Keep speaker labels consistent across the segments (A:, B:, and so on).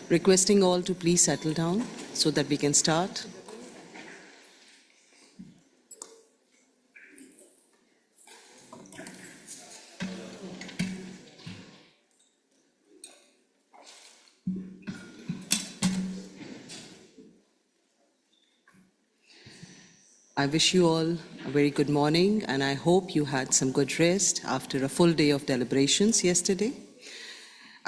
A: Requesting all to please settle down so that we can start. I wish you all a very good morning, and I hope you had some good rest after a full day of deliberations yesterday.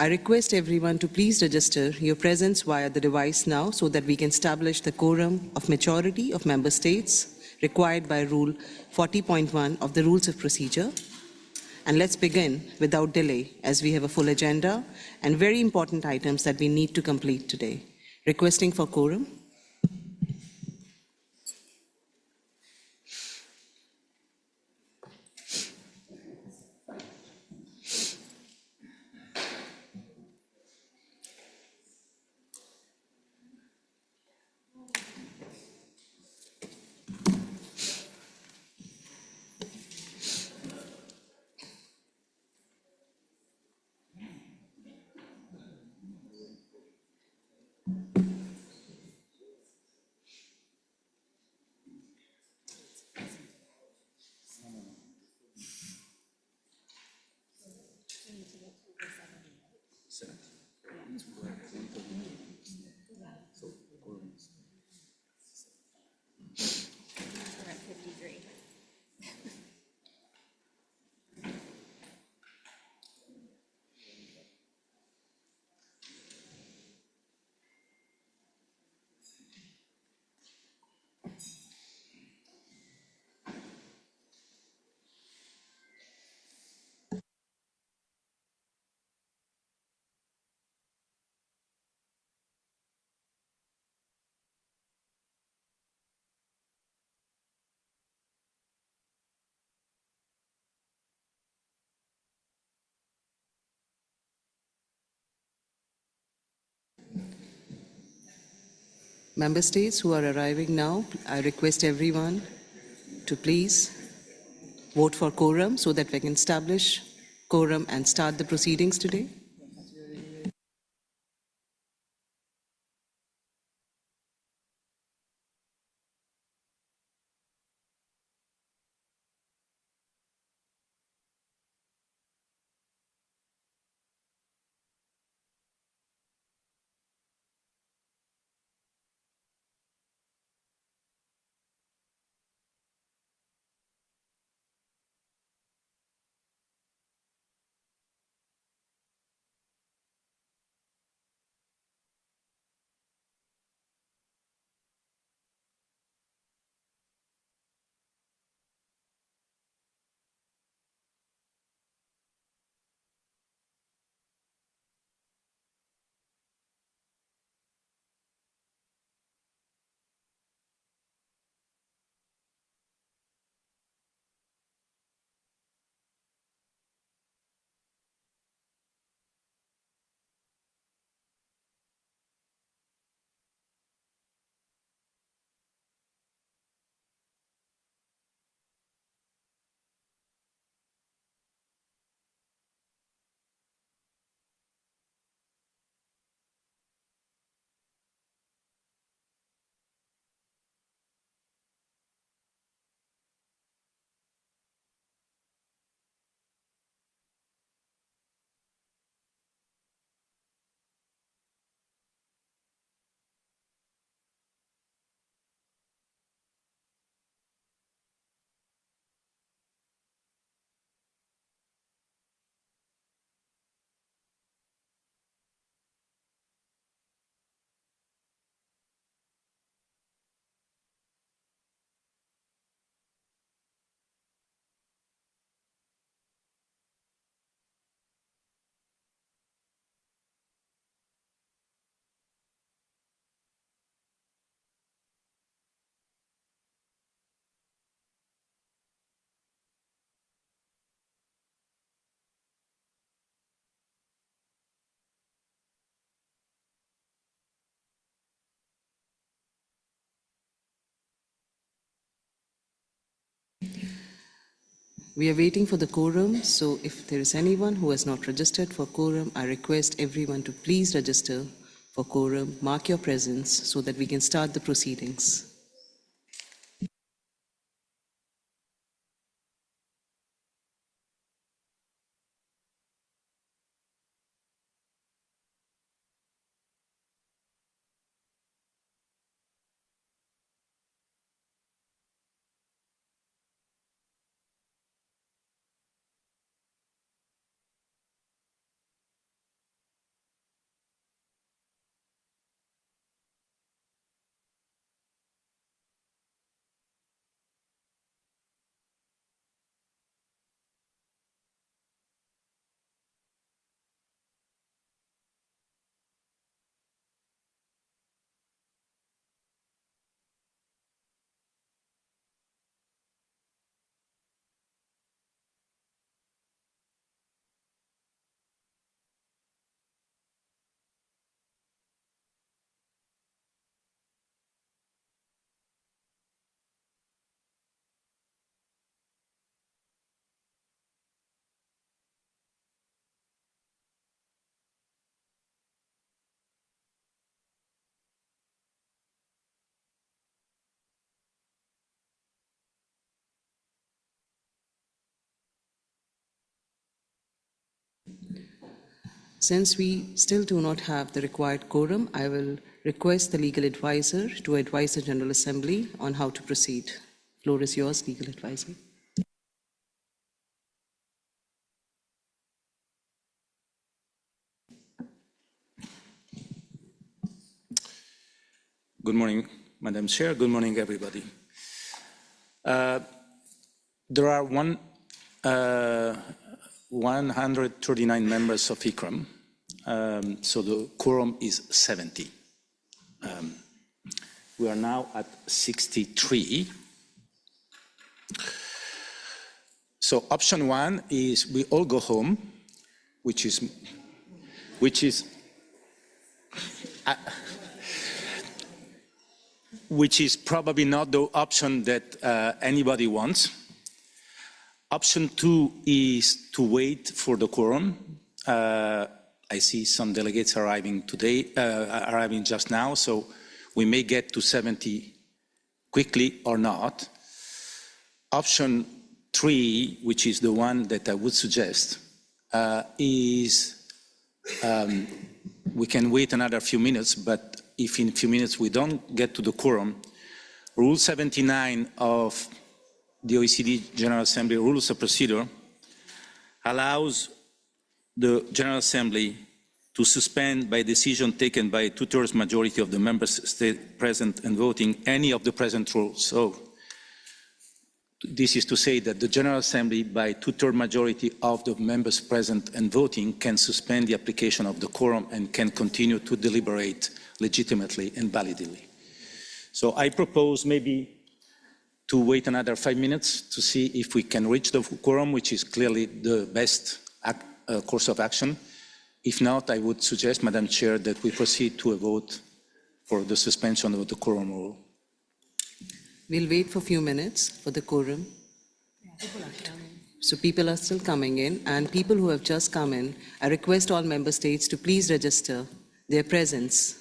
A: I request everyone to please register your presence via the device now so that we can establish the quorum of majority of member states required by Rule 40.1 of the Rules of Procedure. And let's begin without delay, as we have a full agenda and very important items that we need to complete today. Requesting for quorum. Member states who are arriving now, I request everyone to please vote for quorum so that we can establish quorum and start the proceedings today. We are waiting for the quorum, so if there is anyone who has not registered for quorum, I request everyone to please register For quorum, mark your presence so that we can start the proceedings. Since we still do not have the required quorum, I will request the legal advisor to advise the General Assembly on how to proceed. Floor is yours, legal advisor.
B: Good morning, Madam Chair. Good morning, everybody. There are 139 members of ICCROM, so the quorum is 70. We are now at 63. So option one is we all go home, which is probably not the option that anybody wants. Option two is to wait for the quorum. I see some delegates arriving today, arriving just now, so we may get to 70 quickly or not. Option three, which is the one that I would suggest, is we can wait another few minutes, but if in a few minutes we don't get to the quorum, Rule 79 of the OECD General Assembly Rules of Procedure allows the General Assembly to suspend by decision taken by a two-thirds majority of the members present and voting any of the present rules. So this is to say that the General Assembly, by two-thirds majority of the members present and voting, can suspend the application of the quorum and can continue to deliberate legitimately and validly. So I propose maybe to wait another 5 minutes to see if we can reach the quorum, which is clearly the best course of action. If not, I would suggest, Madam Chair, that we proceed to a vote for the suspension of the quorum rule.
A: We'll wait for a few minutes for the quorum. So people are still coming in, and people who have just come in, I request all member states to please register their presence.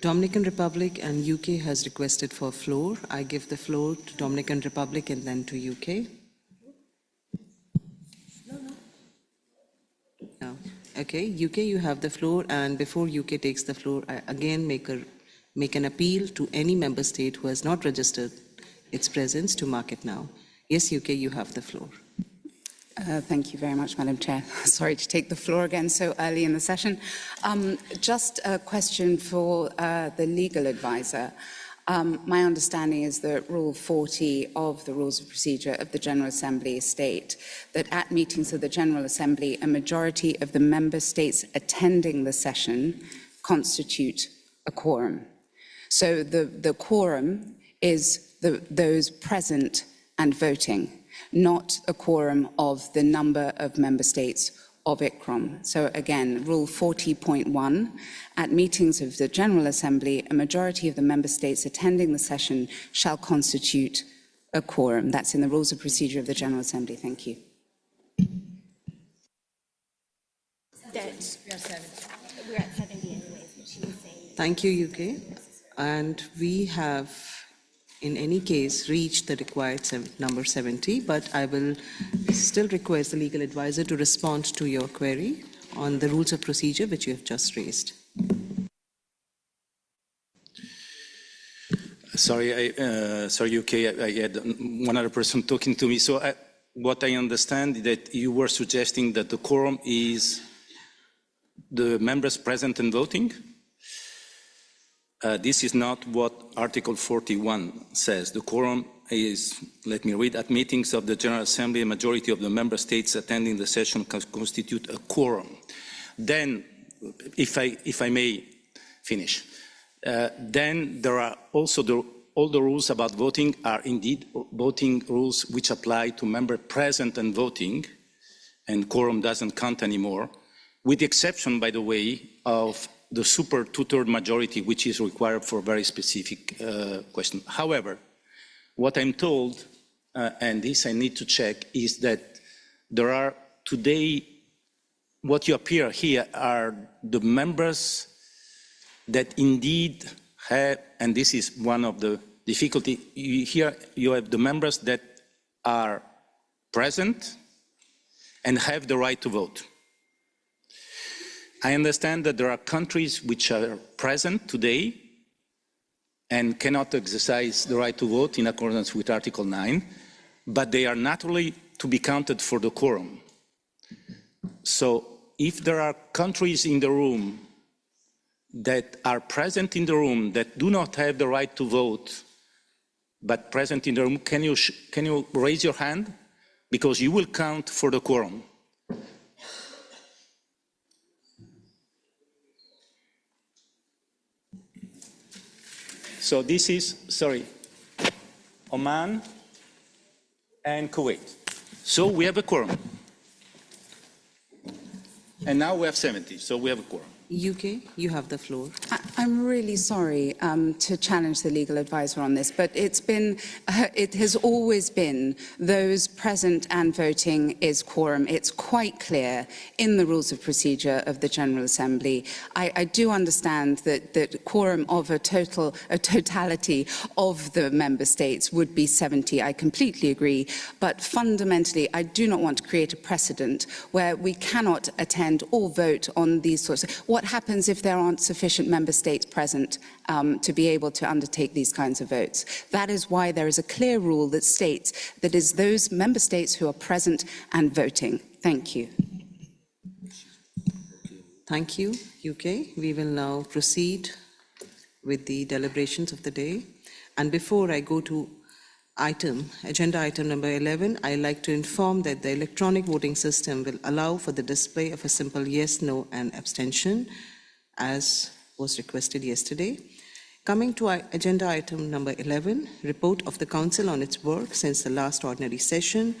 A: Dominican Republic and UK has requested for floor. I give the floor to Dominican Republic and then to UK. Okay, UK, you have the floor, and before UK takes the floor, I again make an appeal to any member state who has not registered its presence to mark it now. Yes, UK, you have the floor.
C: Thank you very much, Madam Chair. Sorry to take the floor again so early in the session. Just a question for the legal advisor. My understanding is that Rule 40 of the Rules of Procedure of the General Assembly state that at meetings of the General Assembly, a majority of the member states attending the session constitute a quorum. So the quorum is those present and voting, not a quorum of the number of member states of ICCROM. So again, Rule 40.1, at meetings of the General Assembly, a majority of the member states attending the session shall constitute a quorum. That's in the Rules of Procedure of the General Assembly. Thank you.
D: We're at 70 anyways, but she was saying.
A: Thank you, UK. And we have, in any case, reached the required number 70, but I will still request the legal advisor to respond to your query on the rules of procedure which you have just raised.
B: Sorry, UK, I had one other person talking to me. So what I understand is that you were suggesting that the quorum is the members present and voting. This is not what Article 41 says. The quorum is, let me read, at meetings of the General Assembly, a majority of the member states attending the session constitute a quorum. Then, if I may finish, then there are also all the rules about voting are indeed voting rules which apply to members present and voting, and quorum doesn't count anymore, with the exception, by the way, of the super two-thirds majority, which is required for a very specific question. However, what I'm told, and this I need to check, is that there are today, what you appear here are the members that indeed have, and this is one of the difficulty, here you have the members that are present and have the right to vote. I understand that there are countries which are present today and cannot exercise the right to vote in accordance with Article 9, but they are naturally to be counted for the quorum. So if there are countries in the room that are present in the room that do not have the right to vote, but present in the room, can you raise your hand? Because you will count for the quorum. So this is, sorry, Oman and Kuwait. So we have a quorum. And now we have 70, so we have a quorum.
A: UK, you have the floor.
C: I'm really sorry to challenge the legal advisor on this, but it has always been those present and voting is quorum. It's quite clear in the Rules of Procedure of the General Assembly. I do understand that quorum of a totality of the member states would be 70. I completely agree, but fundamentally, I do not want to create a precedent where we cannot attend or vote on these sorts of... What happens if there aren't sufficient member states present to be able to undertake these kinds of votes? That is why there is a clear rule that states that it is those member states who are present and voting. Thank you.
A: Thank you, UK. We will now proceed with the deliberations of the day. And before I go to agenda item number 11, I'd like to inform that the electronic voting system will allow for the display of a simple yes, no, and abstention, as was requested yesterday. Coming to agenda item number 11, report of the Council on its work since the last ordinary session.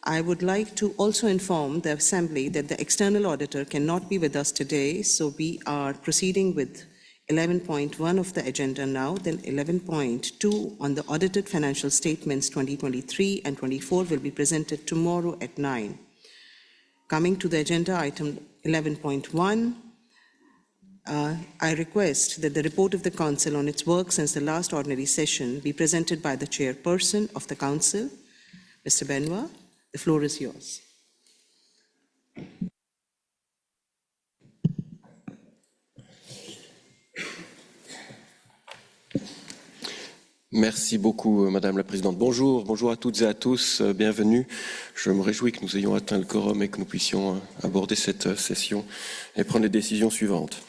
A: I would like to also inform the Assembly that the external auditor cannot be with us today, so we are proceeding with 11.1 of the agenda now, then 11.2 on the audited financial statements 2023 and 24 will be presented tomorrow at 9. Coming to the agenda item 11.1, I request that the report of the Council on its work since the last ordinary session be presented by the Chairperson of the Council, Mr. Benoit. The floor is yours.
E: Merci beaucoup, Madame la Présidente. Bonjour à toutes et à tous, bienvenue. Je me réjouis que nous ayons atteint le quorum et que nous puissions aborder cette session et prendre les décisions suivantes.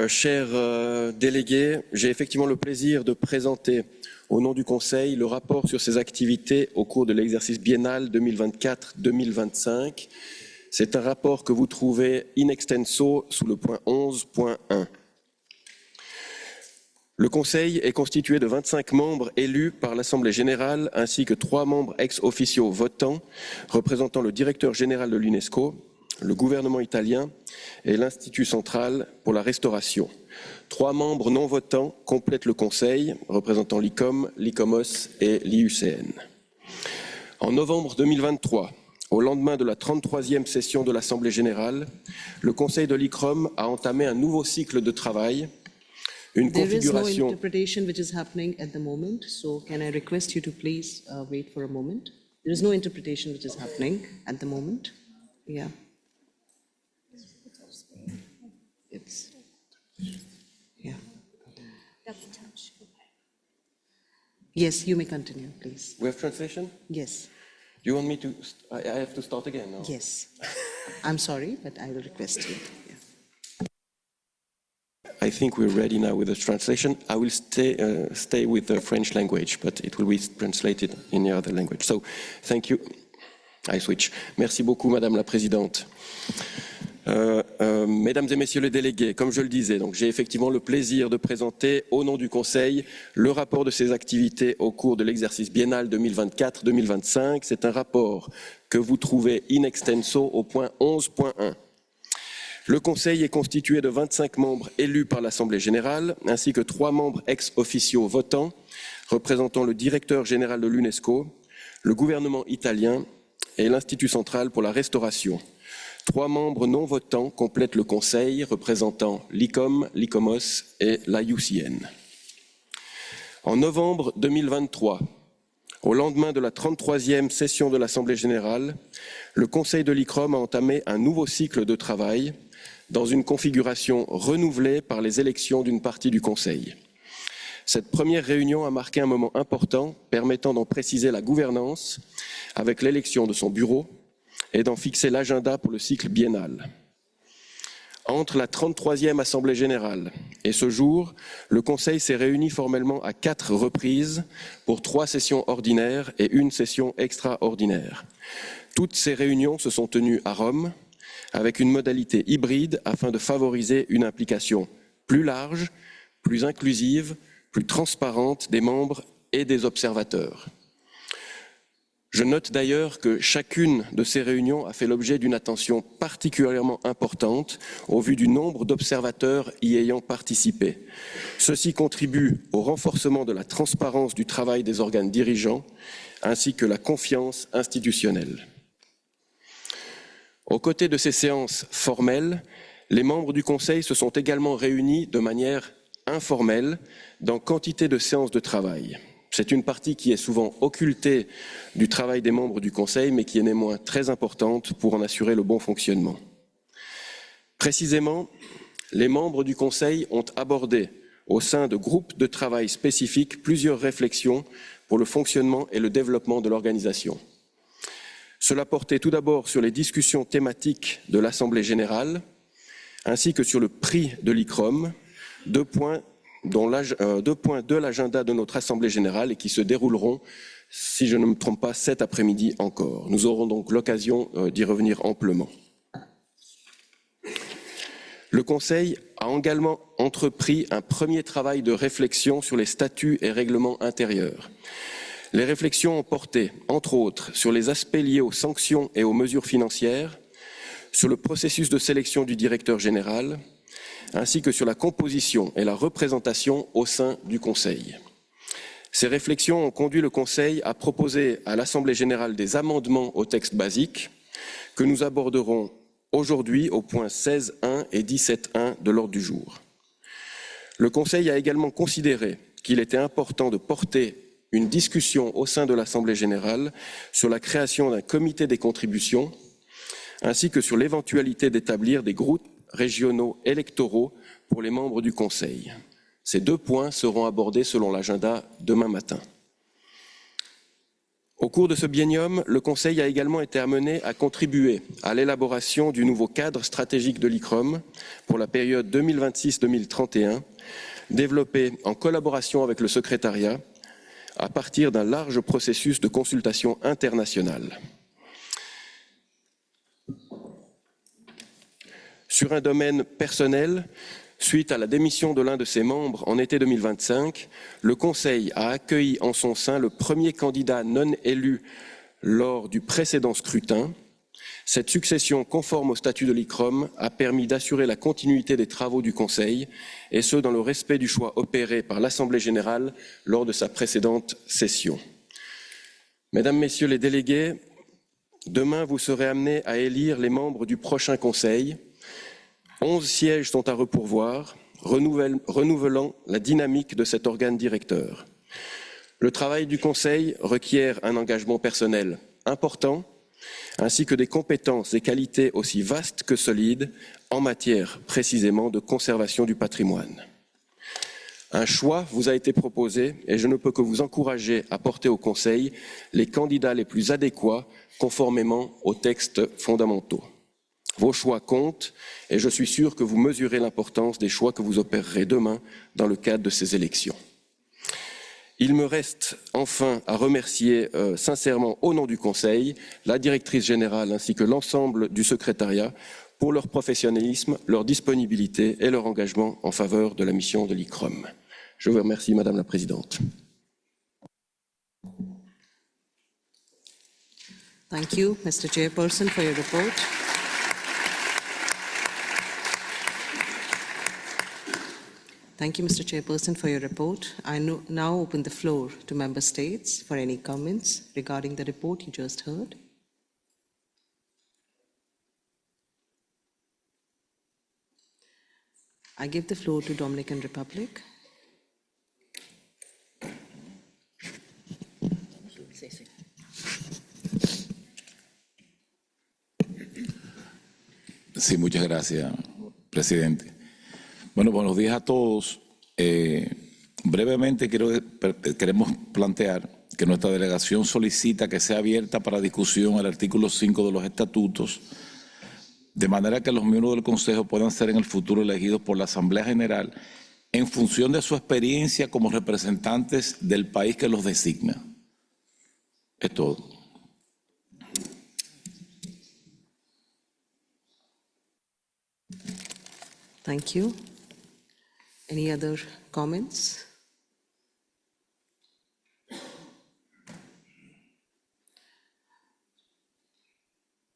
E: Chers délégués, j'ai effectivement le plaisir de présenter au nom du Conseil le rapport sur ses activités au cours de l'exercice biennal 2024-2025. C'est un rapport que vous trouvez in extenso sous le point 11.1. Le Conseil est constitué de 25 membres élus par l'Assemblée générale ainsi que 3 membres ex officio votants représentant le directeur général de l'UNESCO, le gouvernement italien et l'Institut central pour la restauration. 3 membres non votants complètent le Conseil représentant l'ICOM, l'ICOMOS et l'IUCN. En novembre 2023, au lendemain de la 33e session de l'Assemblée générale, le Conseil de l'ICCROM a entamé un nouveau cycle de travail. Une configuration.
A: There is no interpretation which is happening at the moment, so can I request you to please wait for a moment? There is no interpretation which is happening at the moment. Yeah. It's, yeah. Yes, you may continue, please.
E: We have translation?
A: Yes,
E: Do you want me to, I have to start again now?
A: yes. I'm sorry, but I will request you. Yeah.
E: I think we're ready now with the translation. I will stay with the French language, but it will be translated in the other language. So, thank you. I switch. Merci beaucoup, Madame la Présidente. Mesdames et Messieurs les délégués, comme je le disais, donc j'ai effectivement le plaisir de présenter au nom du Conseil le rapport de ses activités au cours de l'exercice biennal 2024-2025. C'est un rapport que vous trouvez in extenso au point 11.1. Le Conseil est constitué de 25 membres élus par l'Assemblée générale, ainsi que 3 membres ex officio votants, représentant le directeur général de l'UNESCO, le gouvernement italien et l'Institut central pour la restauration. 3 membres non votants complètent le Conseil, représentant l'ICOM, l'ICOMOS et l'IUCN. En novembre 2023, au lendemain de la 33e session de l'Assemblée générale, le Conseil de l'ICCROM a entamé un nouveau cycle de travail dans une configuration renouvelée par les élections d'une partie du Conseil. Cette première réunion a marqué un moment important permettant d'en préciser la gouvernance avec l'élection de son bureau et d'en fixer l'agenda pour le cycle biennal. Entre la 33e Assemblée générale et ce jour, le Conseil s'est réuni formellement à 4 reprises pour 3 sessions ordinaires et 1 session extraordinaire. Toutes ces réunions se sont tenues à Rome, avec une modalité hybride afin de favoriser une implication plus large, plus inclusive, plus transparente des membres et des observateurs. Je note d'ailleurs que chacune de ces réunions a fait l'objet d'une attention particulièrement importante au vu du nombre d'observateurs y ayant participé. Ceci contribue au renforcement de la transparence du travail des organes dirigeants ainsi que la confiance institutionnelle. Aux côtés de ces séances formelles, les membres du Conseil se sont également réunis de manière informelle dans quantité de séances de travail. C'est une partie qui est souvent occultée du travail des membres du Conseil, mais qui est néanmoins très importante pour en assurer le bon fonctionnement. Précisément, les membres du Conseil ont abordé, au sein de groupes de travail spécifiques, plusieurs réflexions pour le fonctionnement et le développement de l'organisation. Cela portait tout d'abord sur les discussions thématiques de l'Assemblée générale, ainsi que sur le prix de l'ICCROM, 2 points de l'agenda de notre Assemblée générale et qui se dérouleront, si je ne me trompe pas, cet après-midi encore. Nous aurons donc l'occasion d'y revenir amplement. Le Conseil a également entrepris un premier travail de réflexion sur les statuts et règlements intérieurs. Les réflexions ont porté, entre autres, sur les aspects liés aux sanctions et aux mesures financières, sur le processus de sélection du directeur général, ainsi que sur la composition et la représentation au sein du Conseil. Ces réflexions ont conduit le Conseil à proposer à l'Assemblée générale des amendements au texte basique que nous aborderons aujourd'hui au point 16.1 et 17.1 de l'ordre du jour. Le Conseil a également considéré qu'il était important de porter une discussion au sein de l'Assemblée générale sur la création d'un comité des contributions, ainsi que sur l'éventualité d'établir des groupes régionaux électoraux pour les membres du Conseil. Ces 2 points seront abordés selon l'agenda demain matin. Au cours de ce biennium, le Conseil a également été amené à contribuer à l'élaboration du nouveau cadre stratégique de l'ICCROM pour la période 2026-2031, développé en collaboration avec le secrétariat à partir d'un large processus de consultation internationale. Sur un domaine personnel, suite à la démission de l'un de ses membres en été 2025, le Conseil a accueilli en son sein le premier candidat non élu lors du précédent scrutin. Cette succession conforme au statut de l'ICCROM a permis d'assurer la continuité des travaux du Conseil, et ce dans le respect du choix opéré par l'Assemblée générale lors de sa précédente session. Mesdames, Messieurs les délégués, demain vous serez amenés à élire les membres du prochain Conseil. 11 sièges sont à repourvoir, renouvelant la dynamique de cet organe directeur. Le travail du Conseil requiert un engagement personnel important, ainsi que des compétences et qualités aussi vastes que solides en matière précisément de conservation du patrimoine. Un choix vous a été proposé et je ne peux que vous encourager à porter au Conseil les candidats les plus adéquats conformément aux textes fondamentaux. Vos choix comptent et je suis sûr que vous mesurez l'importance des choix que vous opérerez demain dans le cadre de ces élections. Il me reste enfin à remercier sincèrement au nom du Conseil la directrice générale ainsi que l'ensemble du secrétariat pour leur professionnalisme, leur disponibilité et leur engagement en faveur de la mission de l'ICCROM. Je vous remercie, Madame la Présidente.
A: Thank you, Mr. Chairperson, for your report. Thank you, Mr. Chairperson, for your report. I now open the floor to Member States for any comments regarding the report you just heard. I give the floor to Dominican Republic.
F: Sí, muchas gracias, presidente. Bueno, buenos días a todos. Brevemente queremos plantear que nuestra delegación solicita que sea abierta para discusión el artículo 5 de los estatutos, de manera que los miembros del Consejo puedan ser en el futuro elegidos por la Asamblea General en función de su experiencia como representantes del país que los designa. Es todo.
A: Thank you. Any other comments?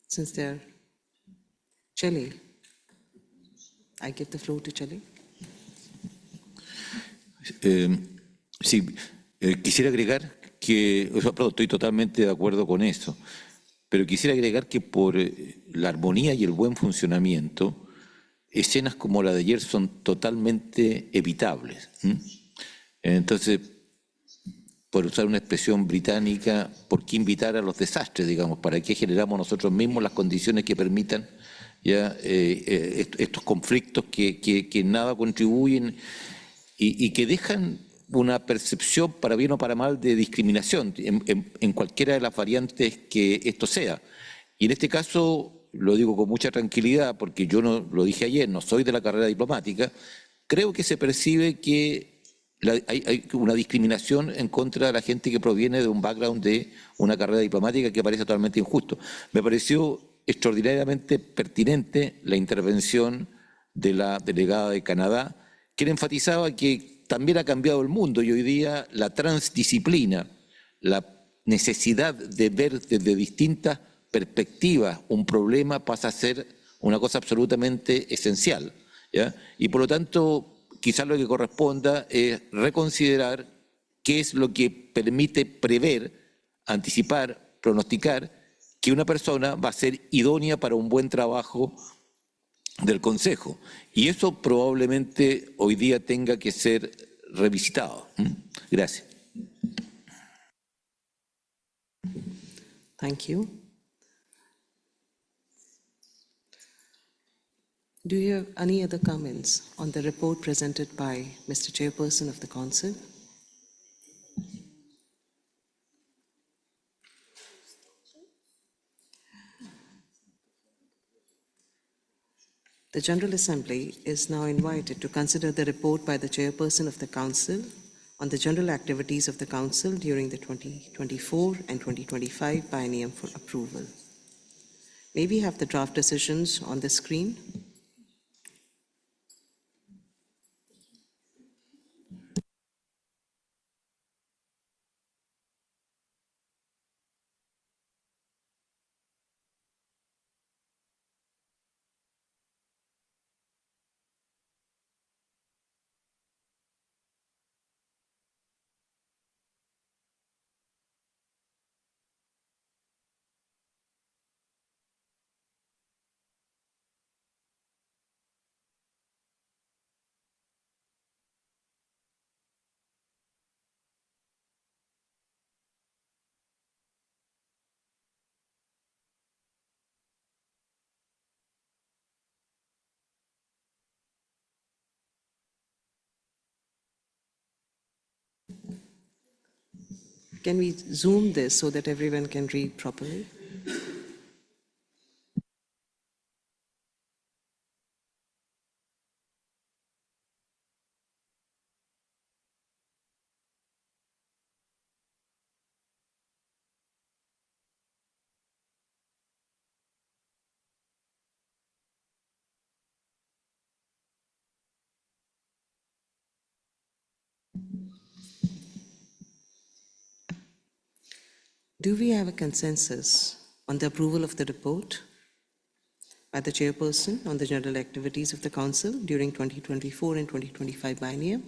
A: Since they're Chile, I give the floor to Chile.
G: Sí, quisiera agregar que, perdón, estoy totalmente de acuerdo con eso, pero quisiera agregar que por la armonía y el buen funcionamiento, escenas como la de ayer son totalmente evitables. Entonces, por usar una expresión británica, ¿por qué invitar a los desastres, digamos? ¿Para qué generamos nosotros mismos las condiciones que permitan ya estos conflictos que en nada contribuyen y que dejan una percepción, para bien o para mal, de discriminación en cualquiera de las variantes que esto sea? Y en este caso, lo digo con mucha tranquilidad, porque yo no lo dije ayer, no soy de la carrera diplomática, creo que se percibe que hay una discriminación en contra de la gente que proviene de un background de una carrera diplomática que parece totalmente injusto. Me pareció extraordinariamente pertinente la intervención de la delegada de Canadá, quien enfatizaba que también ha cambiado el mundo y hoy día la transdisciplina, la necesidad de ver desde distintas perspectivas un problema pasa a ser una cosa absolutamente esencial, ¿ya? Y por lo tanto, quizás lo que corresponda es reconsiderar qué es lo que permite prever, anticipar, pronosticar que una persona va a ser idónea para un buen trabajo del Consejo. Y eso probablemente hoy día tenga que ser revisitado. Gracias.
A: Thank you. Do you have any other comments on the report presented by Mr. Chairperson of the Council? The General Assembly is now invited to consider the report by the Chairperson of the Council on the general activities of the Council during the 2024 and 2025 biennium for approval. May we have the draft decisions on the screen? Can we zoom this so that everyone can read properly? Do we have a consensus on the approval of the report by the Chairperson on the general activities of the Council during 2024 and 2025 biennium?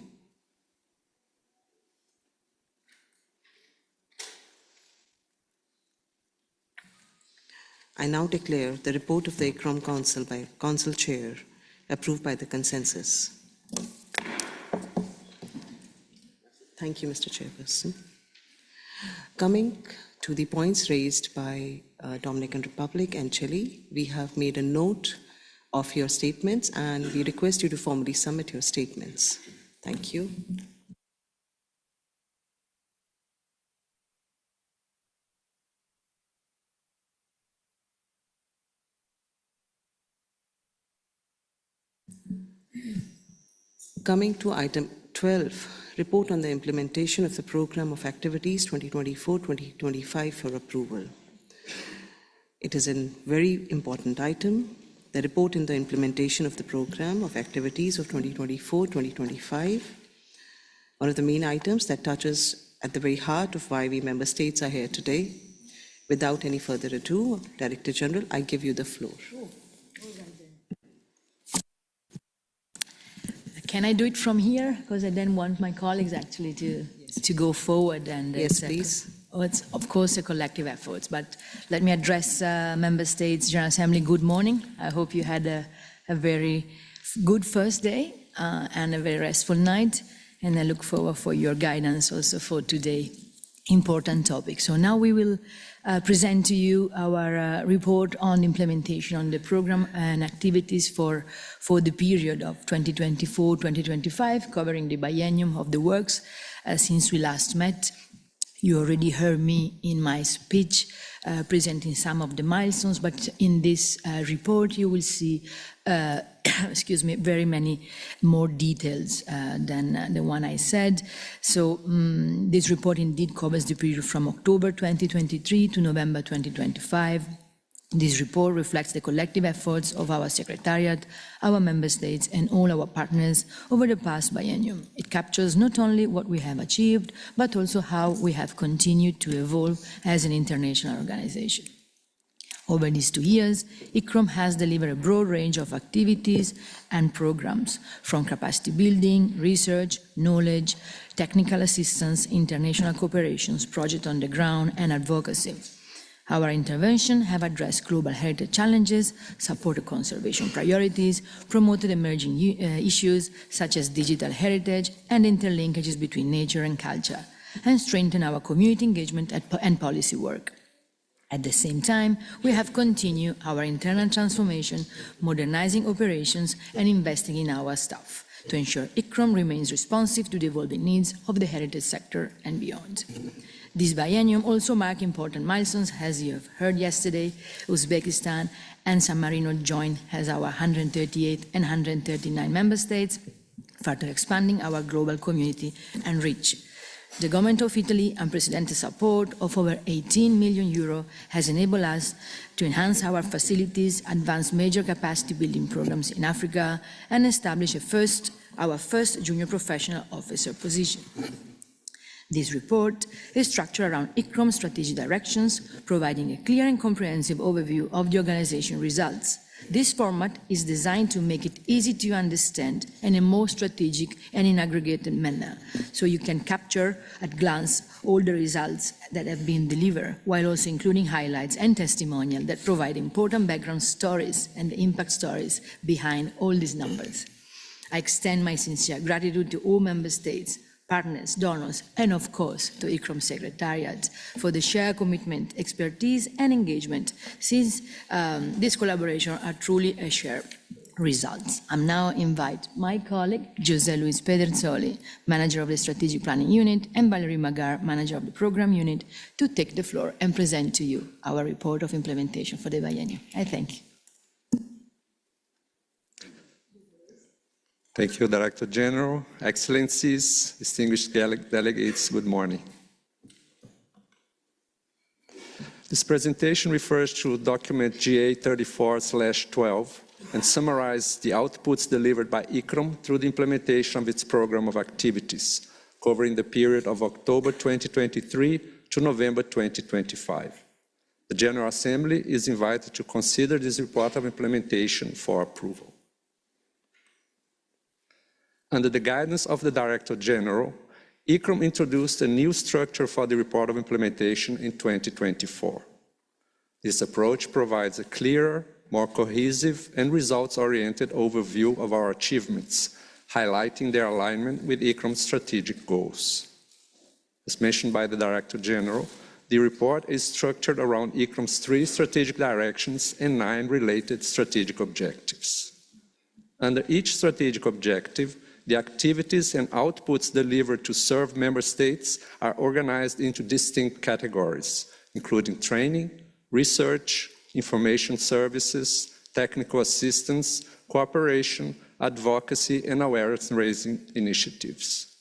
A: I now declare the report of the ICCROM Council by Council Chair approved by the consensus. Thank you, Mr. Chairperson. Coming to the points raised by Dominican Republic and Chile, we have made a note of your statements and we request you to formally submit your statements. Thank you. Coming to item 12, report on the implementation of the Program of Activities 2024-2025 for approval. It is a very important item. The report in the implementation of the Program of Activities of 2024-2025, one of the main items that touches at the very heart of why we member states are here today. Without any further ado, Director General, I give you the floor.
H: Can I do it from here? Because I then want my colleagues actually to go forward. And
A: yes, please.
H: It's of course a collective effort, but let me address Member States General Assembly. Good morning. I hope you had a very good first day and a very restful night, and I look forward for your guidance also for today. Important topic. So now we will present to you our report on implementation on the program and activities for the period of 2024-2025, covering the biennium of the works since we last met. You already heard me in my speech presenting some of the milestones, but in this report you will see excuse me, very many more details than the one I said. So this report indeed covers the period from October 2023 to November 2025. This report reflects the collective efforts of our Secretariat, our Member States, and all our partners over the past biennium. It captures not only what we have achieved, but also how we have continued to evolve as an international organization. Over these 2 years, ICCROM has delivered a broad range of activities and programs, from capacity building, research, knowledge, technical assistance, international cooperations, project on the ground, and advocacy. Our interventions have addressed global heritage challenges, supported conservation priorities, promoted emerging issues such as digital heritage and interlinkages between nature and culture, and strengthened our community engagement and policy work. At the same time, we have continued our internal transformation, modernizing operations and investing in our staff to ensure ICCROM remains responsive to the evolving needs of the heritage sector and beyond. This biennium also marks important milestones. As you have heard yesterday, Uzbekistan and San Marino joined as our 138 and 139 member states, further expanding our global community and reach. The government of Italy, unprecedented support of over 18 million euro, has enabled us to enhance our facilities, advance major capacity building programs in Africa, and establish our first junior professional officer position. This report is structured around ICCROM strategic directions, providing a clear and comprehensive overview of the organization results. This format is designed to make it easy to understand in a more strategic and in aggregated manner, so you can capture at glance all the results that have been delivered, while also including highlights and testimonials that provide important background stories and the impact stories behind all these numbers. I extend my sincere gratitude to all member states, partners, donors, and of course to ICCROM Secretariat for the shared commitment, expertise, and engagement, since this collaboration are truly a shared results. I'm now invite my colleague, José Luis Pedersoli, Manager of the Strategic Planning Unit, and Valerie Magar, Manager of the Program Unit, to take the floor and present to you our report of implementation for the biennium. I thank you.
I: Thank you, Director General. Excellencies, distinguished delegates, good morning. This presentation refers to document GA 34/12 and summarizes the outputs delivered by ICCROM through the implementation of its program of activities, covering the period of October 2023 to November 2025. The General Assembly is invited to consider this report of implementation for approval. Under the guidance of the Director General, ICCROM introduced a new structure for the report of implementation in 2024. This approach provides a clearer, more cohesive, and results-oriented overview of our achievements, highlighting their alignment with ICCROM's strategic goals. As mentioned by the Director General, the report is structured around ICCROM's 3 strategic directions and 9 related strategic objectives. Under each strategic objective, the activities and outputs delivered to serve member states are organized into distinct categories, including training, research, information services, technical assistance, cooperation, advocacy, and awareness-raising initiatives.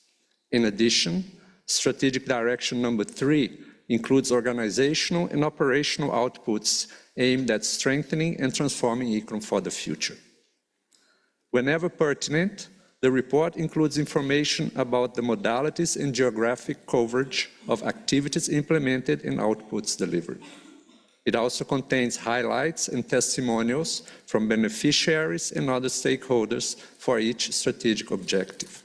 I: In addition, strategic direction number 3 includes organizational and operational outputs aimed at strengthening and transforming ICCROM for the future. Whenever pertinent, the report includes information about the modalities and geographic coverage of activities implemented and outputs delivered. It also contains highlights and testimonials from beneficiaries and other stakeholders for each strategic objective.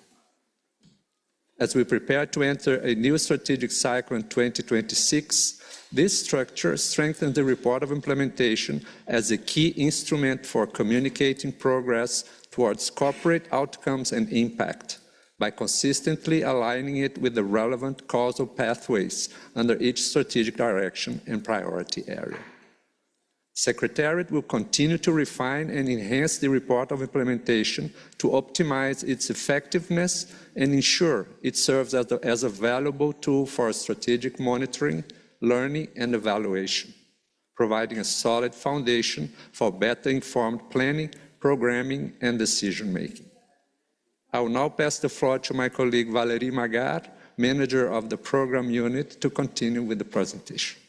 I: As we prepare to enter a new strategic cycle in 2026, this structure strengthens the report of implementation as a key instrument for communicating progress towards corporate outcomes and impact by consistently aligning it with the relevant causal pathways under each strategic direction and priority area. Secretariat will continue to refine and enhance the report of implementation to optimize its effectiveness and ensure it serves as a valuable tool for strategic monitoring, learning, and evaluation, providing a solid foundation for better informed planning, programming, and decision-making. I will now pass the floor to my colleague Valerie Magar, Manager of the Program Unit, to continue with the presentation.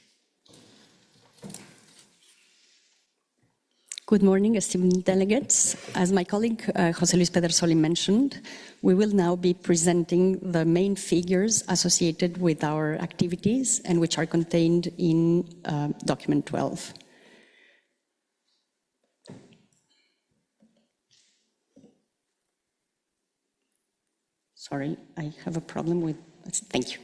J: Good morning, esteemed delegates. As my colleague José Luis Pedersoli mentioned, we will now be presenting the main figures associated with our activities and which are contained in document 12. Sorry, I have a problem with, thank you.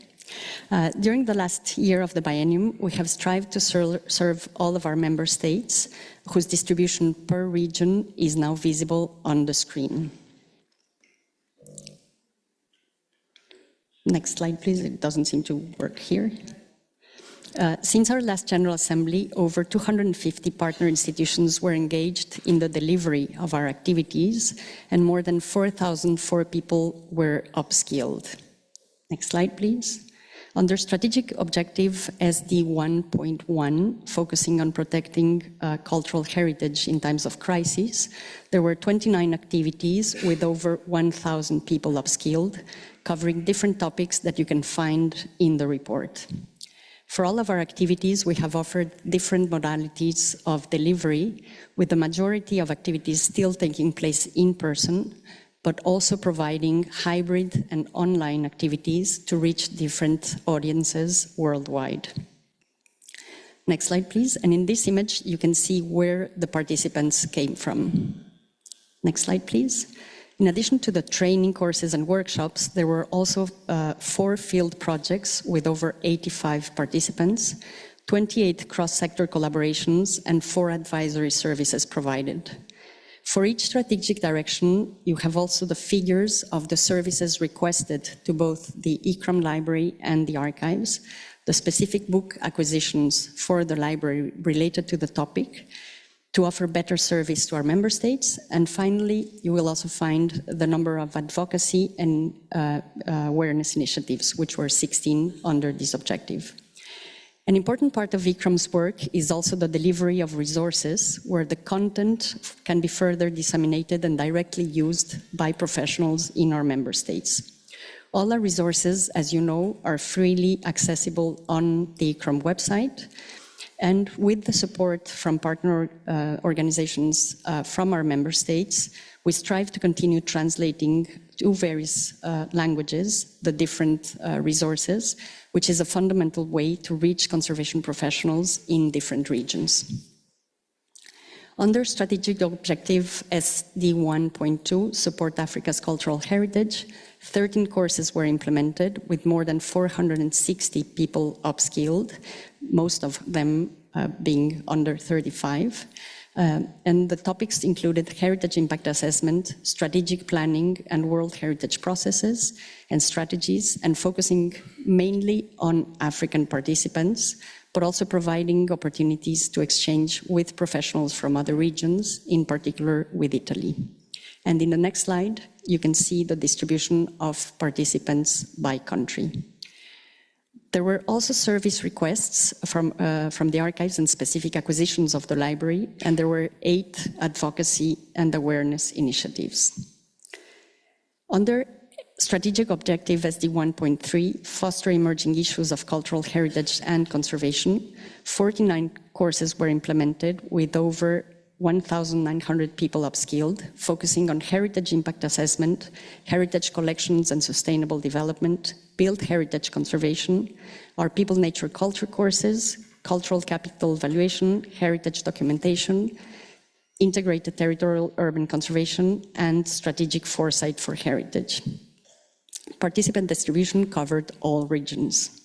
J: During the last year of the biennium, we have strived to serve all of our member states, whose distribution per region is now visible on the screen. Next slide, please. It doesn't seem to work here. Since our last General Assembly, over 250 partner institutions were engaged in the delivery of our activities, and more than 4,004 people were upskilled. Next slide, please. Under strategic objective SD 1.1, focusing on protecting cultural heritage in times of crisis, there were 29 activities with over 1,000 people upskilled, covering different topics that you can find in the report. For all of our activities, we have offered different modalities of delivery, with the majority of activities still taking place in person, but also providing hybrid and online activities to reach different audiences worldwide. Next slide, please. And in this image, you can see where the participants came from. Next slide, please. In addition to the training courses and workshops, there were also 4 field projects with over 85 participants, 28 cross-sector collaborations, and 4 advisory services provided. For each strategic direction, you have also the figures of the services requested to both the ICCROM library and the archives, the specific book acquisitions for the library related to the topic, to offer better service to our member states. And finally, you will also find the number of advocacy and awareness initiatives, which were 16 under this objective. An important part of ICCROM's work is also the delivery of resources where the content can be further disseminated and directly used by professionals in our member states. All our resources, as you know, are freely accessible on the ICCROM website. And with the support from partner organizations from our member states, we strive to continue translating to various languages the different resources, which is a fundamental way to reach conservation professionals in different regions. Under strategic objective SD 1.2, Support Africa's Cultural Heritage, 13 courses were implemented with more than 460 people upskilled, most of them being under 35. And the topics included heritage impact assessment, strategic planning, and World Heritage processes and strategies, and focusing mainly on African participants, but also providing opportunities to exchange with professionals from other regions, in particular with Italy. And in the next slide, you can see the distribution of participants by country. There were also service requests from the archives and specific acquisitions of the library, and there were 8 advocacy and awareness initiatives. Under strategic objective SD 1.3, foster emerging issues of cultural heritage and conservation, 49 courses were implemented with over 1,900 people upskilled, focusing on heritage impact assessment, heritage collections and sustainable development, build heritage conservation, our people, nature, culture courses, cultural capital valuation, heritage documentation, integrated territorial urban conservation, and strategic foresight for heritage. Participant distribution covered all regions.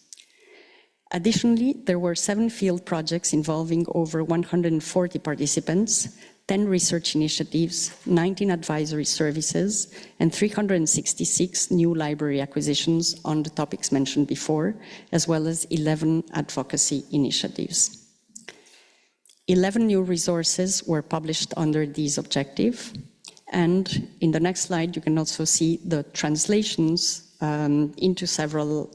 J: Additionally, there were 7 field projects involving over 140 participants, 10 research initiatives, 19 advisory services, and 366 new library acquisitions on the topics mentioned before, as well as 11 advocacy initiatives. 11 new resources were published under this objective. And in the next slide, you can also see the translations into several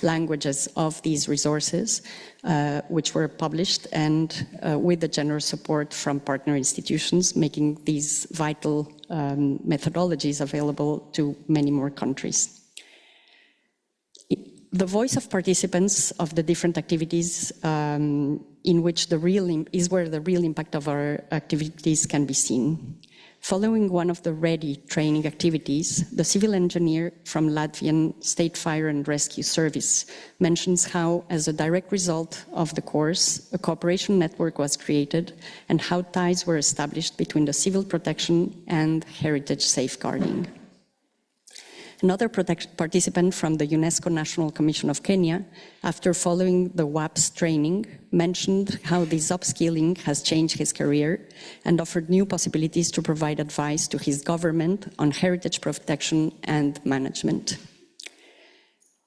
J: languages of these resources, which were published, and with the generous support from partner institutions, making these vital methodologies available to many more countries. The voice of participants of the different activities in which is where the real impact of our activities can be seen. Following one of the READY training activities, the civil engineer from Latvian State Fire and Rescue Service mentions how, as a direct result of the course, a cooperation network was created and how ties were established between the civil protection and heritage safeguarding. Another participant from the UNESCO National Commission of Kenya, after following the WAPS training, mentioned how this upskilling has changed his career and offered new possibilities to provide advice to his government on heritage protection and management.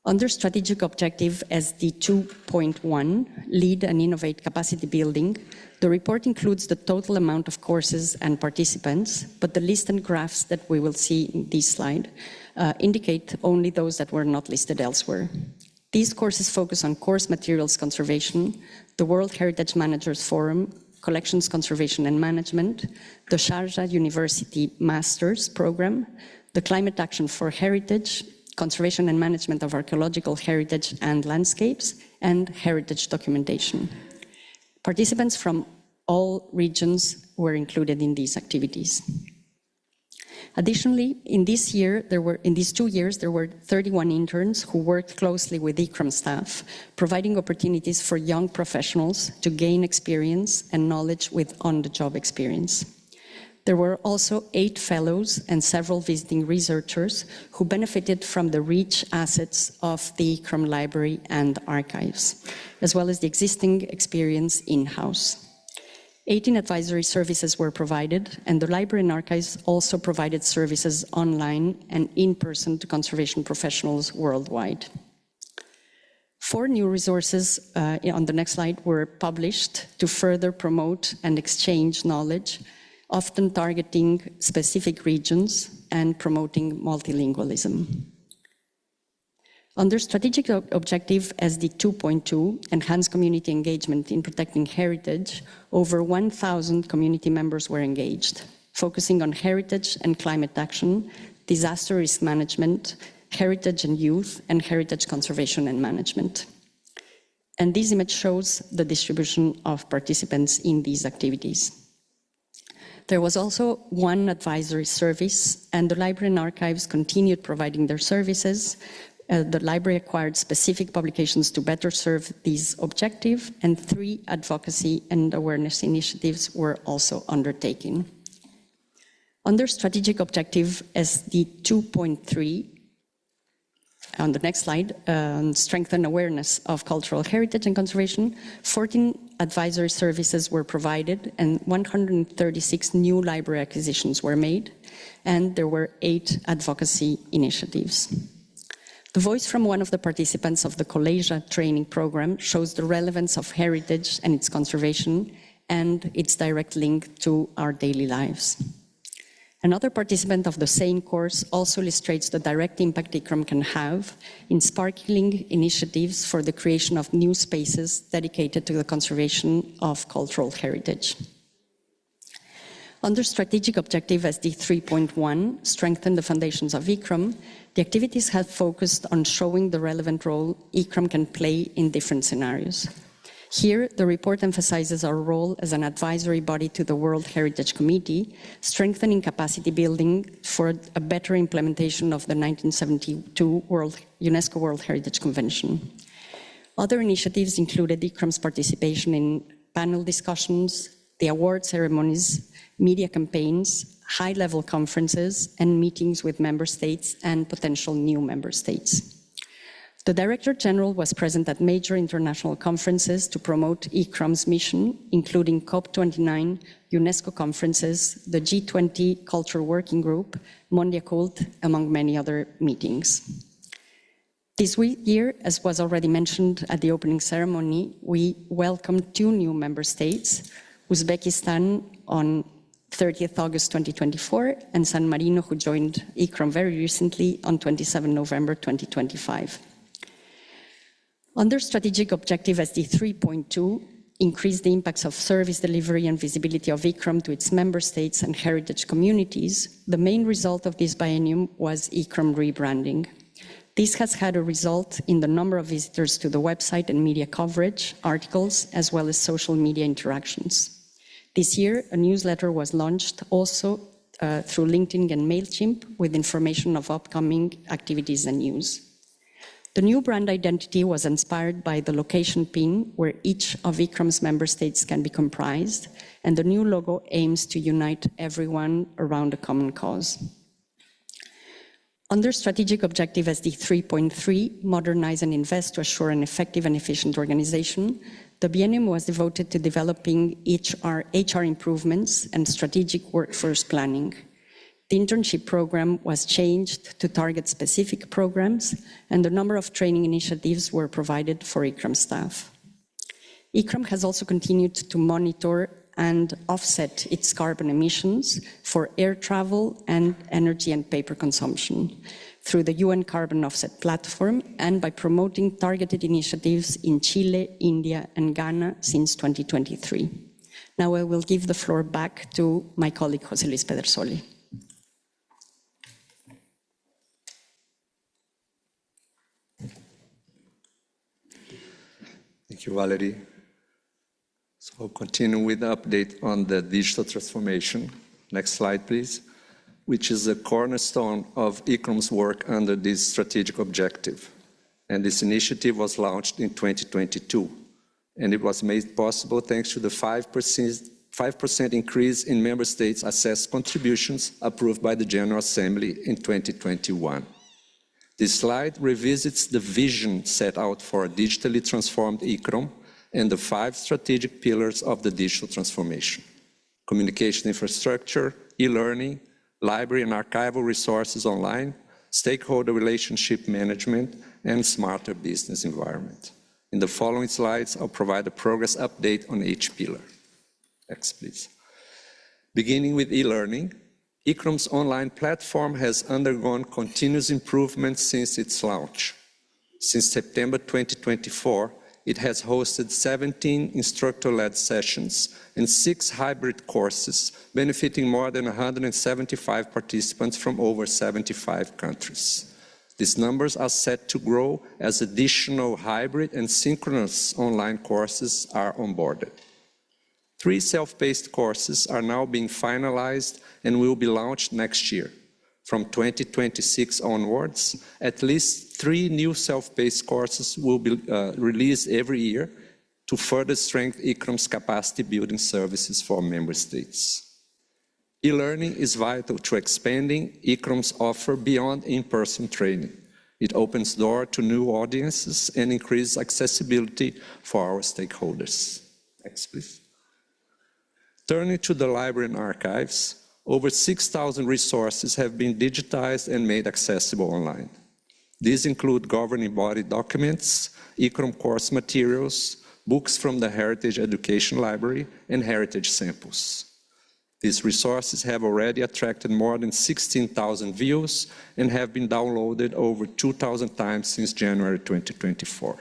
J: Under strategic objective SD 2.1, lead and innovate capacity building, the report includes the total amount of courses and participants, but the list and graphs that we will see in this slide indicate only those that were not listed elsewhere. These courses focus on course materials conservation, the World Heritage Managers Forum, collections conservation and management, the Sharjah University Masters Program, the Climate Action for Heritage, conservation and management of archaeological heritage and landscapes, and heritage documentation. Participants from all regions were included in these activities. Additionally, in these 2 years, there were 31 interns who worked closely with ICCROM staff, providing opportunities for young professionals to gain experience and knowledge with on-the-job experience. There were also 8 fellows and several visiting researchers who benefited from the rich assets of the ICCROM library and archives, as well as the existing experience in-house. 18 advisory services were provided, and the library and archives also provided services online and in person to conservation professionals worldwide. 4 new resources on the next slide were published to further promote and exchange knowledge, often targeting specific regions and promoting multilingualism. Under strategic objective SD 2.2, enhance community engagement in protecting heritage, over 1,000 community members were engaged, focusing on heritage and climate action, disaster risk management, heritage and youth, and heritage conservation and management. And this image shows the distribution of participants in these activities. There was also 1 advisory service, and the library and archives continued providing their services. The library acquired specific publications to better serve these objectives, and 3 advocacy and awareness initiatives were also undertaken. Under strategic objective SD 2.3, on the next slide, strengthen awareness of cultural heritage and conservation, 14 advisory services were provided and 136 new library acquisitions were made, and there were 8 advocacy initiatives. The voice from one of the participants of the Collège training program shows the relevance of heritage and its conservation and its direct link to our daily lives. Another participant of the same course also illustrates the direct impact ICCROM can have in sparkling initiatives for the creation of new spaces dedicated to the conservation of cultural heritage. Under strategic objective SD 3.1, strengthen the foundations of ICCROM, the activities have focused on showing the relevant role ICCROM can play in different scenarios. Here, the report emphasizes our role as an advisory body to the World Heritage Committee, strengthening capacity building for a better implementation of the 1972 UNESCO World Heritage Convention. Other initiatives included ICCROM's participation in panel discussions, the award ceremonies, media campaigns, high-level conferences, and meetings with member states and potential new member states. The Director General was present at major international conferences to promote ICCROM's mission, including COP29, UNESCO conferences, the G20 Culture Working Group, Mondiacult, among many other meetings. This year, as was already mentioned at the opening ceremony, we welcomed 2 new member states, Uzbekistan on 30th August 2024, and San Marino, who joined ICCROM very recently on 27 November 2025. Under strategic objective SD 3.2, increase the impacts of service delivery and visibility of ICCROM to its member states and heritage communities, the main result of this biennium was ICCROM rebranding. This has had a result in the number of visitors to the website and media coverage, articles, as well as social media interactions. This year, a newsletter was launched also through LinkedIn and MailChimp with information of upcoming activities and news. The new brand identity was inspired by the location pin where each of ICCROM's member states can be comprised, and the new logo aims to unite everyone around a common cause. Under strategic objective SD 3.3, modernize and invest to assure an effective and efficient organization, the biennium was devoted to developing HR improvements and strategic workforce planning. The internship program was changed to target specific programs, and a number of training initiatives were provided for ICCROM staff. ICCROM has also continued to monitor and offset its carbon emissions for air travel and energy and paper consumption through the UN Carbon Offset Platform and by promoting targeted initiatives in Chile, India, and Ghana since 2023. Now I will give the floor back to my colleague, José Luis Pedersoli.
I: Thank you, Valerie. So I'll continue with the update on the digital transformation. Next slide, please, which is a cornerstone of ICCROM's work under this strategic objective. And this initiative was launched in 2022, and it was made possible thanks to the 5% increase in member states' assessed contributions approved by the General Assembly in 2021. This slide revisits the vision set out for a digitally transformed ICCROM and the 5 strategic pillars of the digital transformation: communication infrastructure, e-learning, library and archival resources online, stakeholder relationship management, and smarter business environment. In the following slides, I'll provide a progress update on each pillar. Next, please. Beginning with e-learning, ICCROM's online platform has undergone continuous improvements since its launch. Since September 2024, it has hosted 17 instructor-led sessions and 6 hybrid courses, benefiting more than 175 participants from over 75 countries. These numbers are set to grow as additional hybrid and synchronous online courses are onboarded. 3 self-paced courses are now being finalized and will be launched next year. From 2026 onwards, at least 3 new self-paced courses will be released every year to further strengthen ICCROM's capacity building services for member states. E-learning is vital to expanding ICCROM's offer beyond in-person training. It opens doors to new audiences and increases accessibility for our stakeholders. Next, please. Turning to the library and archives, over 6,000 resources have been digitized and made accessible online. These include governing body documents, ICCROM course materials, books from the Heritage Education Library, and heritage samples. These resources have already attracted more than 16,000 views and have been downloaded over 2,000 times since January 2024.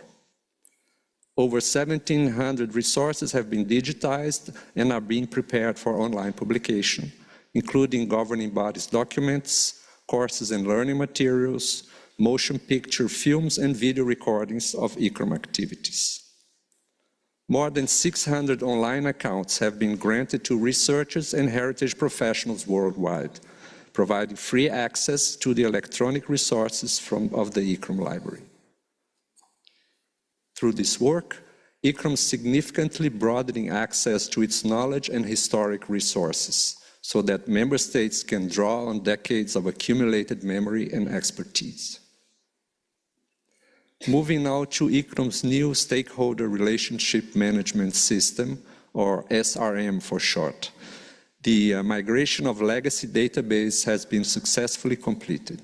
I: Over 1,700 resources have been digitized and are being prepared for online publication, including governing bodies documents, courses and learning materials, motion picture films and video recordings of ICCROM activities. More than 600 online accounts have been granted to researchers and heritage professionals worldwide, providing free access to the electronic resources of the ICCROM library. Through this work, ICCROM is significantly broadening access to its knowledge and historic resources so that member states can draw on decades of accumulated memory and expertise. Moving now to ICCROM's new Stakeholder Relationship Management System, or SRM for short. The migration of legacy database has been successfully completed.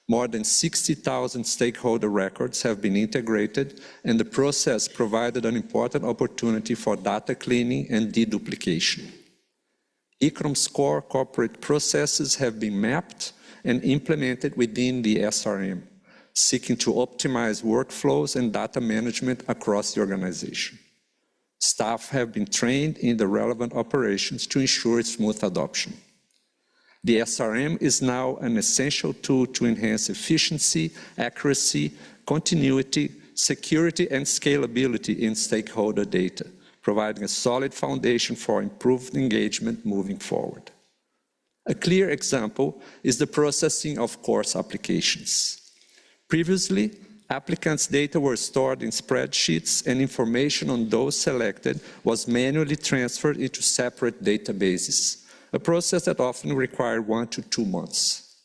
I: More than 60,000 stakeholder records have been integrated, and the process provided an important opportunity for data cleaning and deduplication. ICCROM's core corporate processes have been mapped and implemented within the SRM, seeking to optimize workflows and data management across the organization. Staff have been trained in the relevant operations to ensure its smooth adoption. The SRM is now an essential tool to enhance efficiency, accuracy, continuity, security, and scalability in stakeholder data, providing a solid foundation for improved engagement moving forward. A clear example is the processing of course applications. Previously, applicants' data were stored in spreadsheets, and information on those selected was manually transferred into separate databases, a process that often required 1 to 2 months.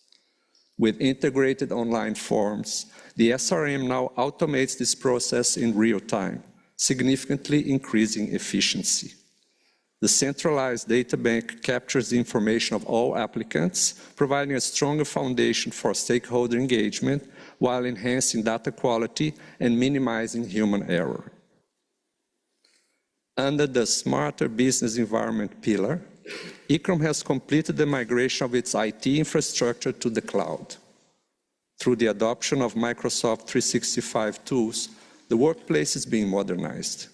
I: With integrated online forms, the SRM now automates this process in real time, significantly increasing efficiency. The centralized data bank captures the information of all applicants, providing a stronger foundation for stakeholder engagement while enhancing data quality and minimizing human error. Under the Smarter Business Environment pillar, ICCROM has completed the migration of its IT infrastructure to the cloud. Through the adoption of Microsoft 365 tools, the workplace is being modernized,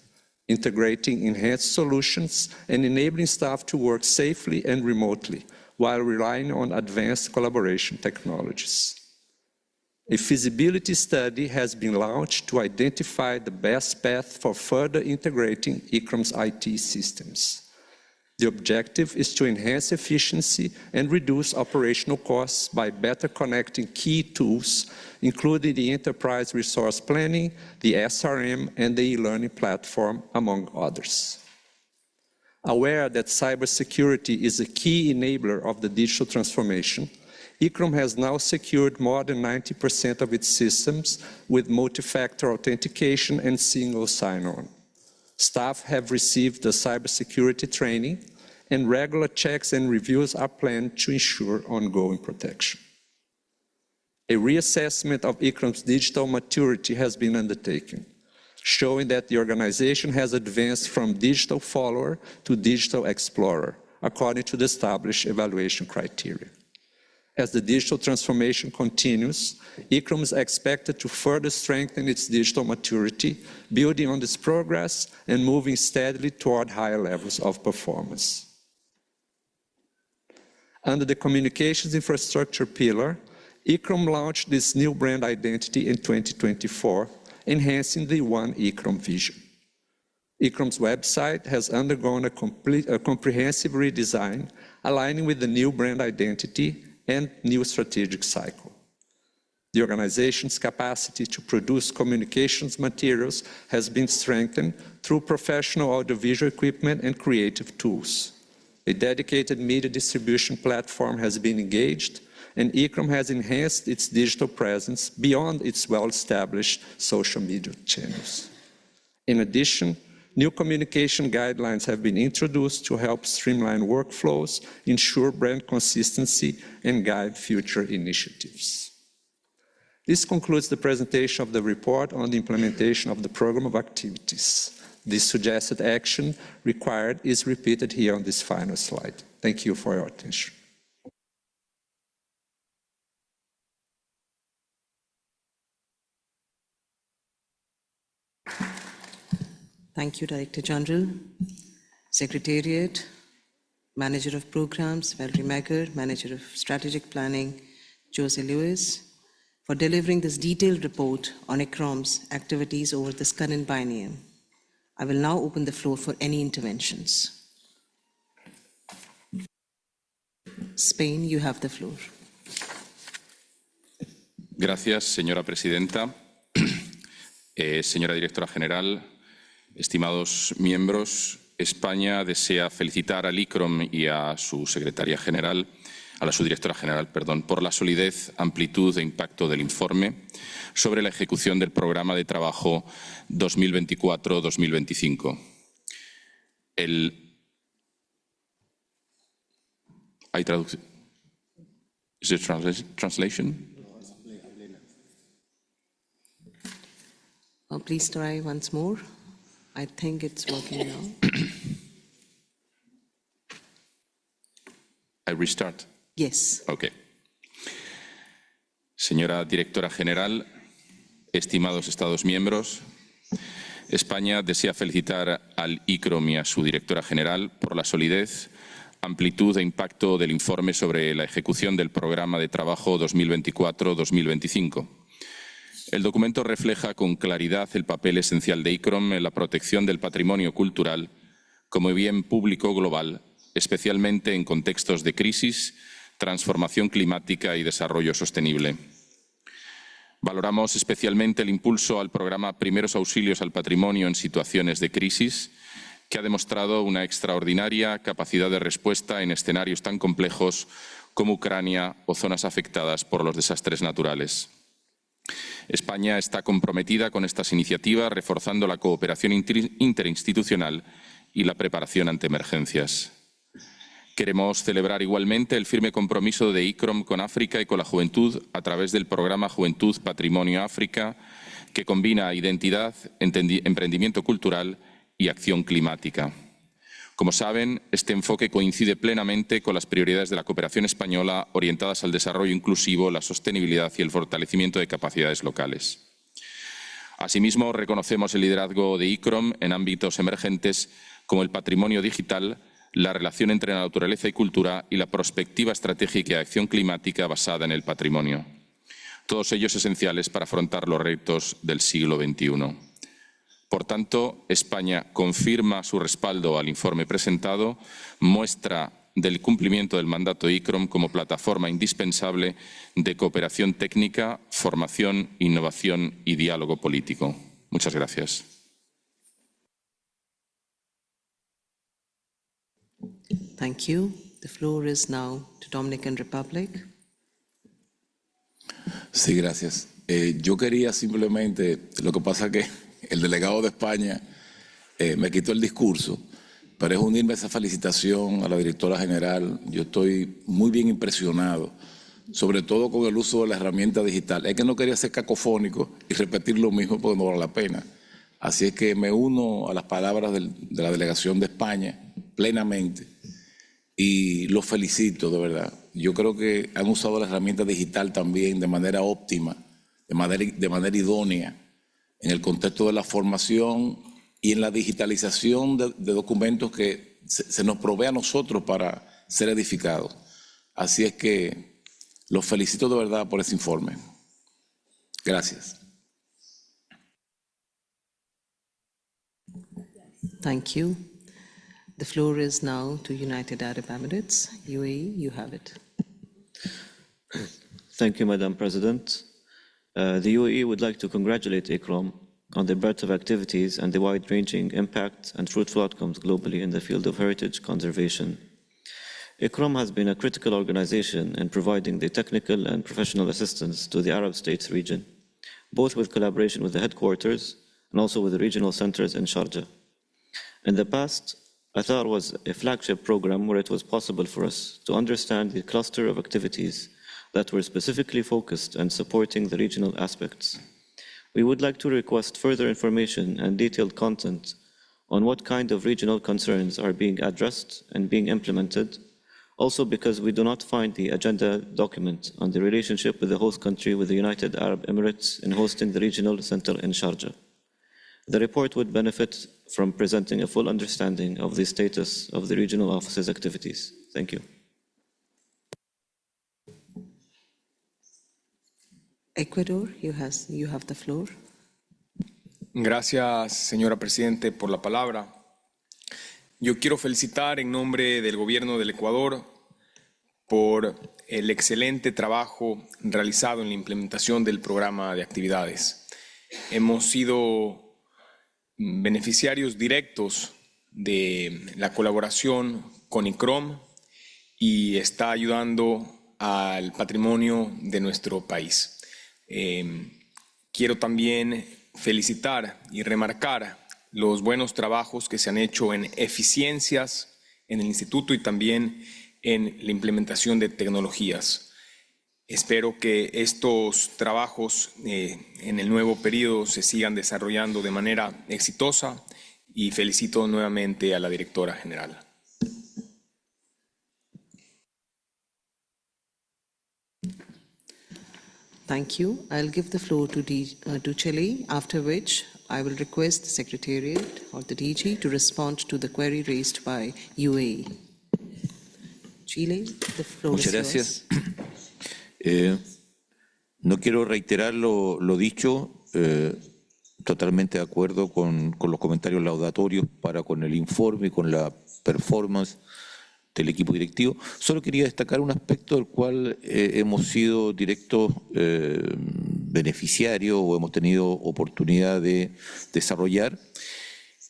I: integrating enhanced solutions and enabling staff to work safely and remotely while relying on advanced collaboration technologies. A feasibility study has been launched to identify the best path for further integrating ICCROM's IT systems. The objective is to enhance efficiency and reduce operational costs by better connecting key tools, including the Enterprise Resource Planning, the SRM, and the e-learning platform, among others. Aware that cybersecurity is a key enabler of the digital transformation, ICCROM has now secured more than 90% of its systems with multi-factor authentication and single sign-on. Staff have received the cybersecurity training, and regular checks and reviews are planned to ensure ongoing protection. A reassessment of ICCROM's digital maturity has been undertaken, showing that the organization has advanced from digital follower to digital explorer, according to the established evaluation criteria. As the digital transformation continues, ICCROM is expected to further strengthen its digital maturity, building on this progress and moving steadily toward higher levels of performance. Under the communications infrastructure pillar, ICCROM launched this new brand identity in 2024, enhancing the One ICCROM vision. ICCROM's website has undergone a comprehensive redesign, aligning with the new brand identity and new strategic cycle. The organization's capacity to produce communications materials has been strengthened through professional audiovisual equipment and creative tools. A dedicated media distribution platform has been engaged, and ICCROM has enhanced its digital presence beyond its well-established social media channels. In addition, new communication guidelines have been introduced to help streamline workflows, ensure brand consistency, and guide future initiatives. This concludes the presentation of the report on the implementation of the program of activities. The suggested action required is repeated here on this final slide. Thank you for your attention.
A: Thank you, Director General, Secretariat, Manager of Programs, Valerie Megger, Manager of Strategic Planning, Jose Luis, for delivering this detailed report on ICCROM's activities over this current biennium. I will now open the floor for any interventions. Spain, you have the floor.
K: Gracias, señora presidenta. Señora directora general, estimados miembros, España desea felicitar al ICCROM y a su secretaria general, a su directora general, por la solidez, amplitud e impacto del informe sobre la ejecución del programa de trabajo 2024-2025. ¿Hay traducción? ¿Es translation?
A: Please try once more. I think it's working now.
K: I restart?
A: Yes.
K: Okay. Señora directora general, estimados Estados miembros, España desea felicitar al ICCROM y a su directora general por la solidez, amplitud e impacto del informe sobre la ejecución del programa de trabajo 2024-2025. El documento refleja con claridad el papel esencial de ICCROM en la protección del patrimonio cultural como bien público global, especialmente en contextos de crisis, transformación climática y desarrollo sostenible. Valoramos especialmente el impulso al programa Primeros Auxilios al Patrimonio en situaciones de crisis, que ha demostrado una extraordinaria capacidad de respuesta en escenarios tan complejos como Ucrania o zonas afectadas por los desastres naturales. España está comprometida con estas iniciativas, reforzando la cooperación interinstitucional y la preparación ante emergencias. Queremos celebrar igualmente el firme compromiso de ICCROM con África y con la juventud a través del programa Juventud Patrimonio África, que combina identidad, emprendimiento cultural y acción climática. Como saben, este enfoque coincide plenamente con las prioridades de la cooperación española orientadas al desarrollo inclusivo, la sostenibilidad y el fortalecimiento de capacidades locales. Asimismo, reconocemos el liderazgo de ICCROM en ámbitos emergentes como el patrimonio digital, la relación entre naturaleza y cultura y la perspectiva estratégica de acción climática basada en el patrimonio. Todos ellos esenciales para afrontar los retos del siglo XXI. Por tanto, España confirma su respaldo al informe presentado, muestra del cumplimiento del mandato de ICCROM como plataforma indispensable de cooperación técnica, formación, innovación y diálogo político. Muchas gracias.
A: Thank you. The floor is now to Dominican Republic.
F: Sí, gracias. Yo quería simplemente, lo que pasa que el delegado de España me quitó el discurso, pero es unirme a esa felicitación a la directora general. Yo estoy muy bien impresionado, sobre todo con el uso de la herramienta digital. Es que no quería ser cacofónico y repetir lo mismo porque no vale la pena. Así es que me uno a las palabras de la delegación de España plenamente y los felicito, de verdad. Yo creo que han usado la herramienta digital también de manera óptima, de manera idónea, en el contexto de la formación y en la digitalización de documentos que se nos provee a nosotros para ser edificados. Así es que los felicito de verdad por ese informe. Gracias.
A: Thank you. The floor is now to United Arab Emirates. UAE, you have it.
L: Thank you, Madam President. The UAE would like to congratulate ICCROM on the breadth of activities and the wide-ranging impact and fruitful outcomes globally in the field of heritage conservation. ICCROM has been a critical organization in providing the technical and professional assistance to the Arab states region, both with collaboration with the headquarters and also with the regional centers in Sharjah. In the past, Athar was a flagship program where it was possible for us to understand the cluster of activities that were specifically focused on supporting the regional aspects. We would like to request further information and detailed content on what kind of regional concerns are being addressed and being implemented, also because we do not find the agenda document on the relationship with the host country with the United Arab Emirates in hosting the regional center in Sharjah. The report would benefit from presenting a full understanding of the status of the regional office's activities. Thank you.
A: Ecuador, you have the floor.
M: Gracias, señora Presidente, por la palabra. Yo quiero felicitar en nombre del Gobierno del Ecuador por el excelente trabajo realizado en la implementación del programa de actividades. Hemos sido beneficiarios directos de la colaboración con ICCROM y está ayudando al patrimonio de nuestro país. Quiero también felicitar y remarcar los buenos trabajos que se han hecho en eficiencias en el instituto y también en la implementación de tecnologías. Espero que estos trabajos en el nuevo periodo se sigan desarrollando de manera exitosa y felicito nuevamente a la directora general.
A: Thank you. I'll give the floor to Chile, after which I will request the Secretariat or the DG to respond to the query raised by UAE. Chile, the floor
G: Muchas
A: is
G: gracias.
A: yours.
G: No quiero reiterar lo dicho, totalmente de acuerdo con los comentarios laudatorios con el informe y con la performance del equipo directivo. Solo quería destacar un aspecto del cual hemos sido directos beneficiarios o hemos tenido oportunidad de desarrollar,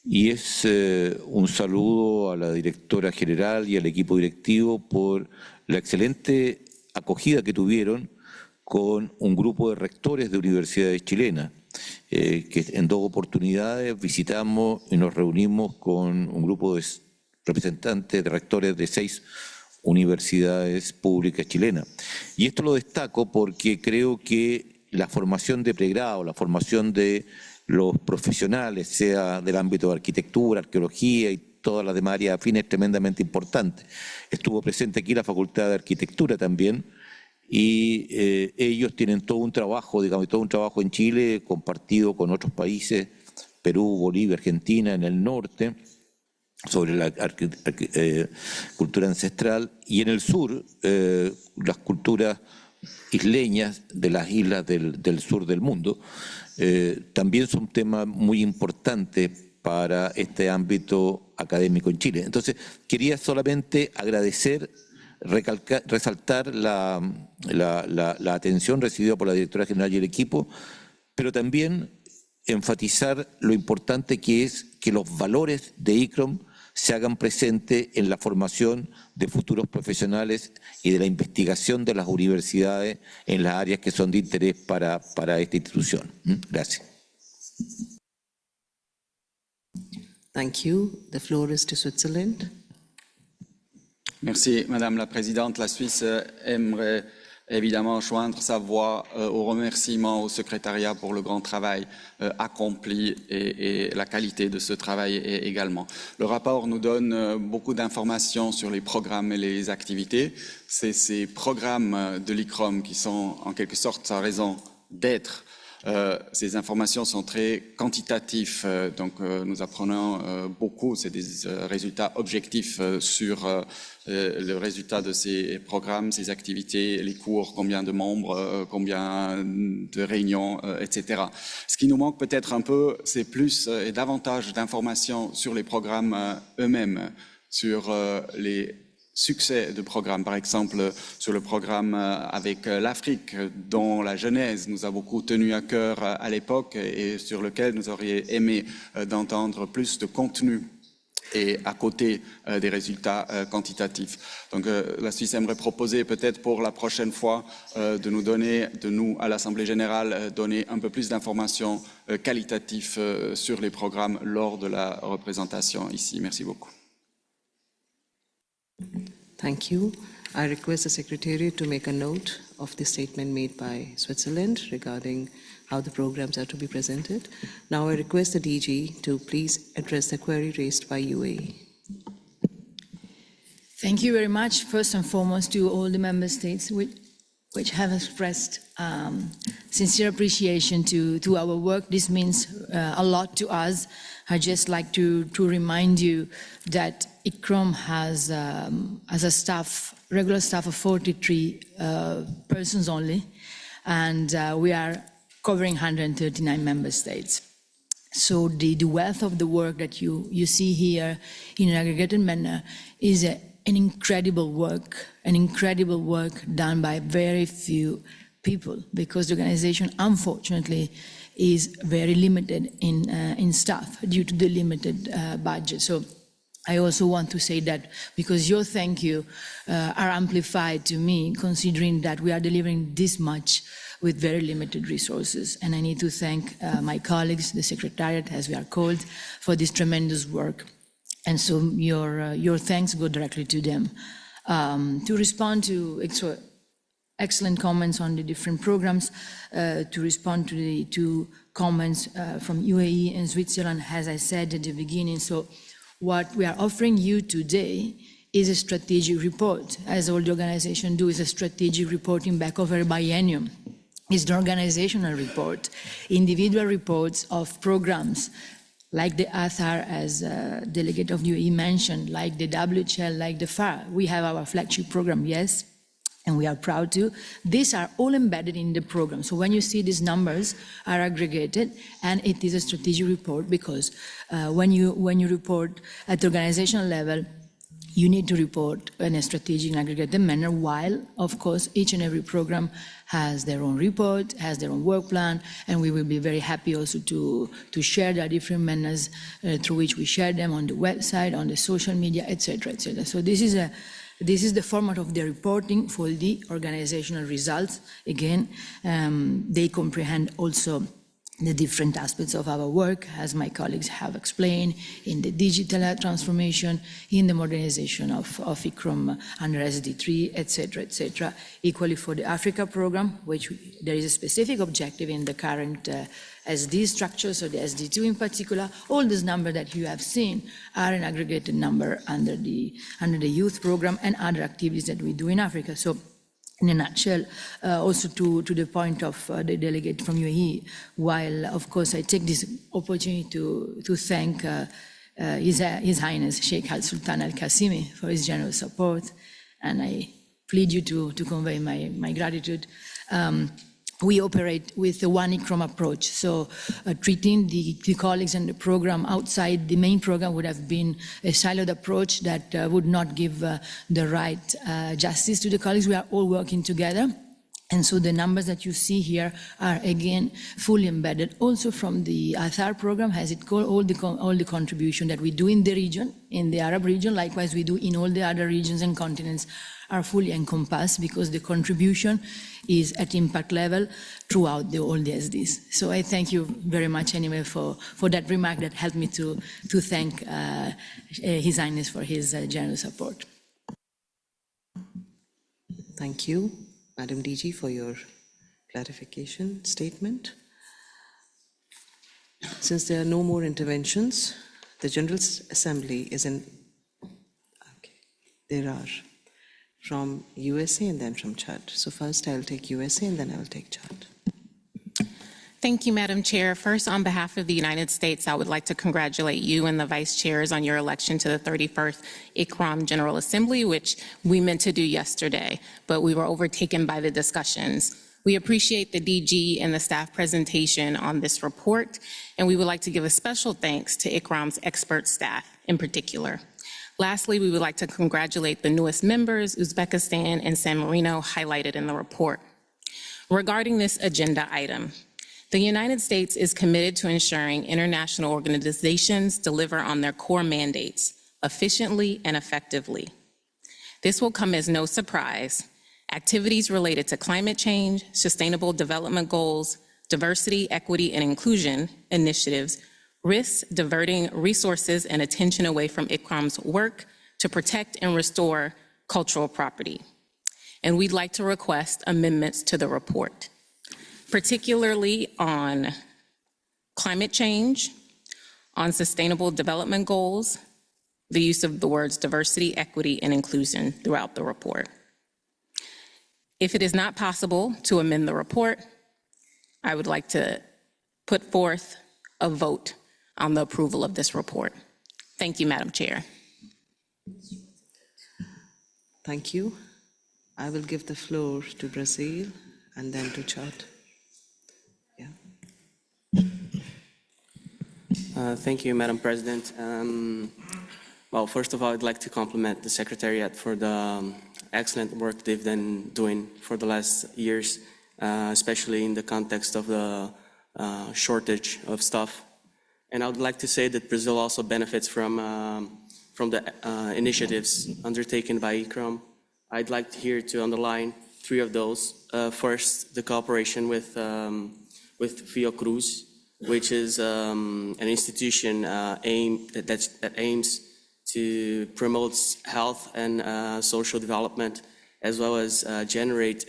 G: y es un saludo a la directora general y al equipo directivo por la excelente acogida que tuvieron con un grupo de rectores de universidades chilenas. que en 2 oportunidades visitamos y nos reunimos con un grupo de representantes, de rectores de 6 universidades públicas chilenas. Y esto lo destaco porque creo que la formación de pregrado, la formación de los profesionales, sea del ámbito de arquitectura, arqueología y todas las demás áreas afines, es tremendamente importante. Estuvo presente aquí la Facultad de Arquitectura también, y ellos tienen todo un trabajo, digamos, todo un trabajo en Chile compartido con otros países, Perú, Bolivia, Argentina, en el norte, sobre la cultura ancestral, y en el sur, las culturas isleñas de las islas del sur del mundo, también son temas muy importantes para este ámbito académico en Chile. Entonces, quería solamente agradecer, resaltar la atención recibida por la directora general y el equipo, pero también enfatizar lo importante que es que los valores de ICCROM se hagan presentes en la formación de futuros profesionales y de la investigación de las universidades en las áreas que son de interés para esta institución. Gracias.
A: Thank you. The floor is to Switzerland.
N: Merci, Madame la Présidente. La Suisse aimerait évidemment joindre sa voix au remerciement au secrétariat pour le grand travail accompli et la qualité de ce travail également. Le rapport nous donne beaucoup d'informations sur les programmes et les activités. C'est ces programmes de l'ICCROM qui sont en quelque sorte sa raison d'être. Ces informations sont très quantitatives, donc nous apprenons beaucoup, c'est des résultats objectifs sur le résultat de ces programmes, ces activités, les cours, combien de membres, combien de réunions, etc. Ce qui nous manque peut-être un peu, c'est plus et davantage d'informations sur les programmes eux-mêmes, sur les succès de programmes, par exemple sur le programme avec l'Afrique, dont la genèse nous a beaucoup tenu à cœur à l'époque et sur lequel nous aurions aimé d'entendre plus de contenu et à côté des résultats quantitatifs. Donc la Suisse aimerait proposer peut-être pour la prochaine fois de nous à l'Assemblée générale, donner un peu plus d'informations qualitatives sur les programmes lors de la représentation ici. Merci beaucoup.
A: Thank you. I request the Secretariat to make a note of the statement made by Switzerland regarding how the programs are to be presented. Now I request the DG to please address the query raised by UAE.
H: Thank you very much, first and foremost, to all the member states which have expressed sincere appreciation to our work. This means a lot to us. I'd just like to remind you that ICCROM has a staff, regular staff of 43 persons only, and we are covering 139 member states. So the wealth of the work that you see here in an aggregated manner is an incredible work done by very few people, because the organization, unfortunately, is very limited in staff due to the limited budget. So I also want to say that because your thank you are amplified to me, considering that we are delivering this much with very limited resources. And I need to thank my colleagues, the Secretariat, as we are called, for this tremendous work. And so your thanks go directly to them. To respond to excellent comments on the different programs, to respond to the two comments from UAE and Switzerland, as I said at the beginning. So what we are offering you today is a strategic report, as all the organizations do, is a strategic reporting back over a biennium. It's the organizational report, individual reports of programs, like the ATHAR, as delegate of UAE mentioned, like the WHL, like the FAR. We have our flagship program, yes, and we are proud to. These are all embedded in the program. So when you see these numbers are aggregated, and it is a strategic report, because when you report at the organizational level, you need to report in a strategic and aggregated manner, while, of course, each and every program has their own report, has their own work plan, and we will be very happy also to share the different manners through which we share them on the website, on the social media, etc., etc. So this is the format of the reporting for the organizational results. Again, they comprehend also the different aspects of our work, as my colleagues have explained, in the digital transformation, in the modernization of ICCROM under SD3, etc., etc. Equally for the Africa program, which there is a specific objective in the current SD structure, so the SD2 in particular. All these numbers that you have seen are an aggregated number under the youth program and other activities that we do in Africa. So in a nutshell, also to the point of the delegate from UAE, while of course I take this opportunity to thank His Highness Sheikh Al Sultan Al Qasimi for his generous support, and I plead you to convey my gratitude. We operate with the one ICCROM approach, so treating the colleagues and the program outside the main program would have been a siloed approach that would not give the right justice to the colleagues. We are all working together. And so the numbers that you see here are again fully embedded also from the Athar program, as it called, all the contribution that we do in the region, in the Arab region, likewise we do in all the other regions and continents, are fully encompassed because the contribution is at impact level throughout all the SDs. So I thank you very much anyway for that remark that helped me to thank His Highness for his generous support.
A: Thank you, Madam DG, for your clarification statement. Since there are no more interventions, the General Assembly is in. Okay, there are from USA and then from Chad. So first I'll take USA and then I will take Chad.
O: Thank you, Madam Chair. First, on behalf of the United States, I would like to congratulate you and the Vice Chairs on your election to the 31st ICCROM General Assembly, which we meant to do yesterday, but we were overtaken by the discussions. We appreciate the DG and the staff presentation on this report, and we would like to give a special thanks to ICCROM's expert staff in particular. Lastly, we would like to congratulate the newest members, Uzbekistan and San Marino, highlighted in the report. Regarding this agenda item, the United States is committed to ensuring international organizations deliver on their core mandates efficiently and effectively. This will come as no surprise. Activities related to climate change, sustainable development goals, diversity, equity, and inclusion initiatives risks diverting resources and attention away from ICCROM's work to protect and restore cultural property. And we'd like to request amendments to the report, particularly on climate change, on sustainable development goals, the use of the words diversity, equity, and inclusion throughout the report. If it is not possible to amend the report, I would like to put forth a vote on the approval of this report. Thank you, Madam Chair.
A: Thank you. I will give the floor to Brazil and then to Chad.
P: Thank you, Madam President. Well, first of all, I'd like to compliment the Secretariat for the excellent work they've been doing for the last years, especially in the context of the shortage of staff. And I would like to say that Brazil also benefits from the initiatives undertaken by ICCROM. I'd like here to underline three of those. First, the cooperation with Fiocruz, which is an institution that aims to promote health and social development, as well as generate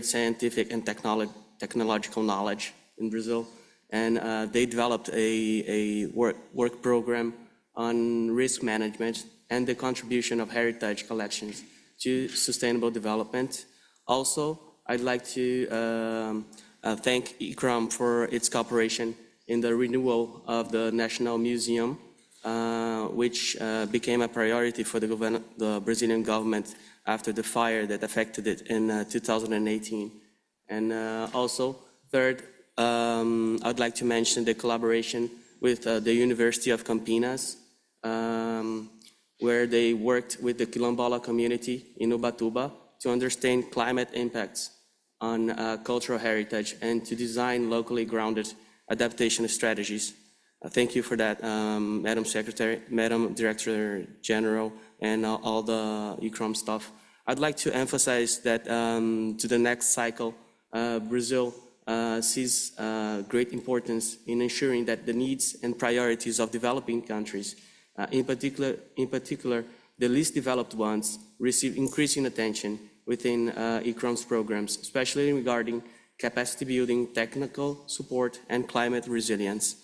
P: scientific and technological knowledge in Brazil. And they developed a work program on risk management and the contribution of heritage collections to sustainable development. Also, I'd like to thank ICCROM for its cooperation in the renewal of the National Museum, which became a priority for the Brazilian government after the fire that affected it in 2018. And also, third, I'd like to mention the collaboration with the University of Campinas, where they worked with the Quilombola community in Ubatuba to understand climate impacts on cultural heritage and to design locally grounded adaptation strategies. Thank you for that, Madam Secretary, Madam Director General, and all the ICCROM staff. I'd like to emphasize that to the next cycle, Brazil sees great importance in ensuring that the needs and priorities of developing countries, in particular, the least developed ones, receive increasing attention within ICCROM's programs, especially regarding capacity building, technical support, and climate resilience.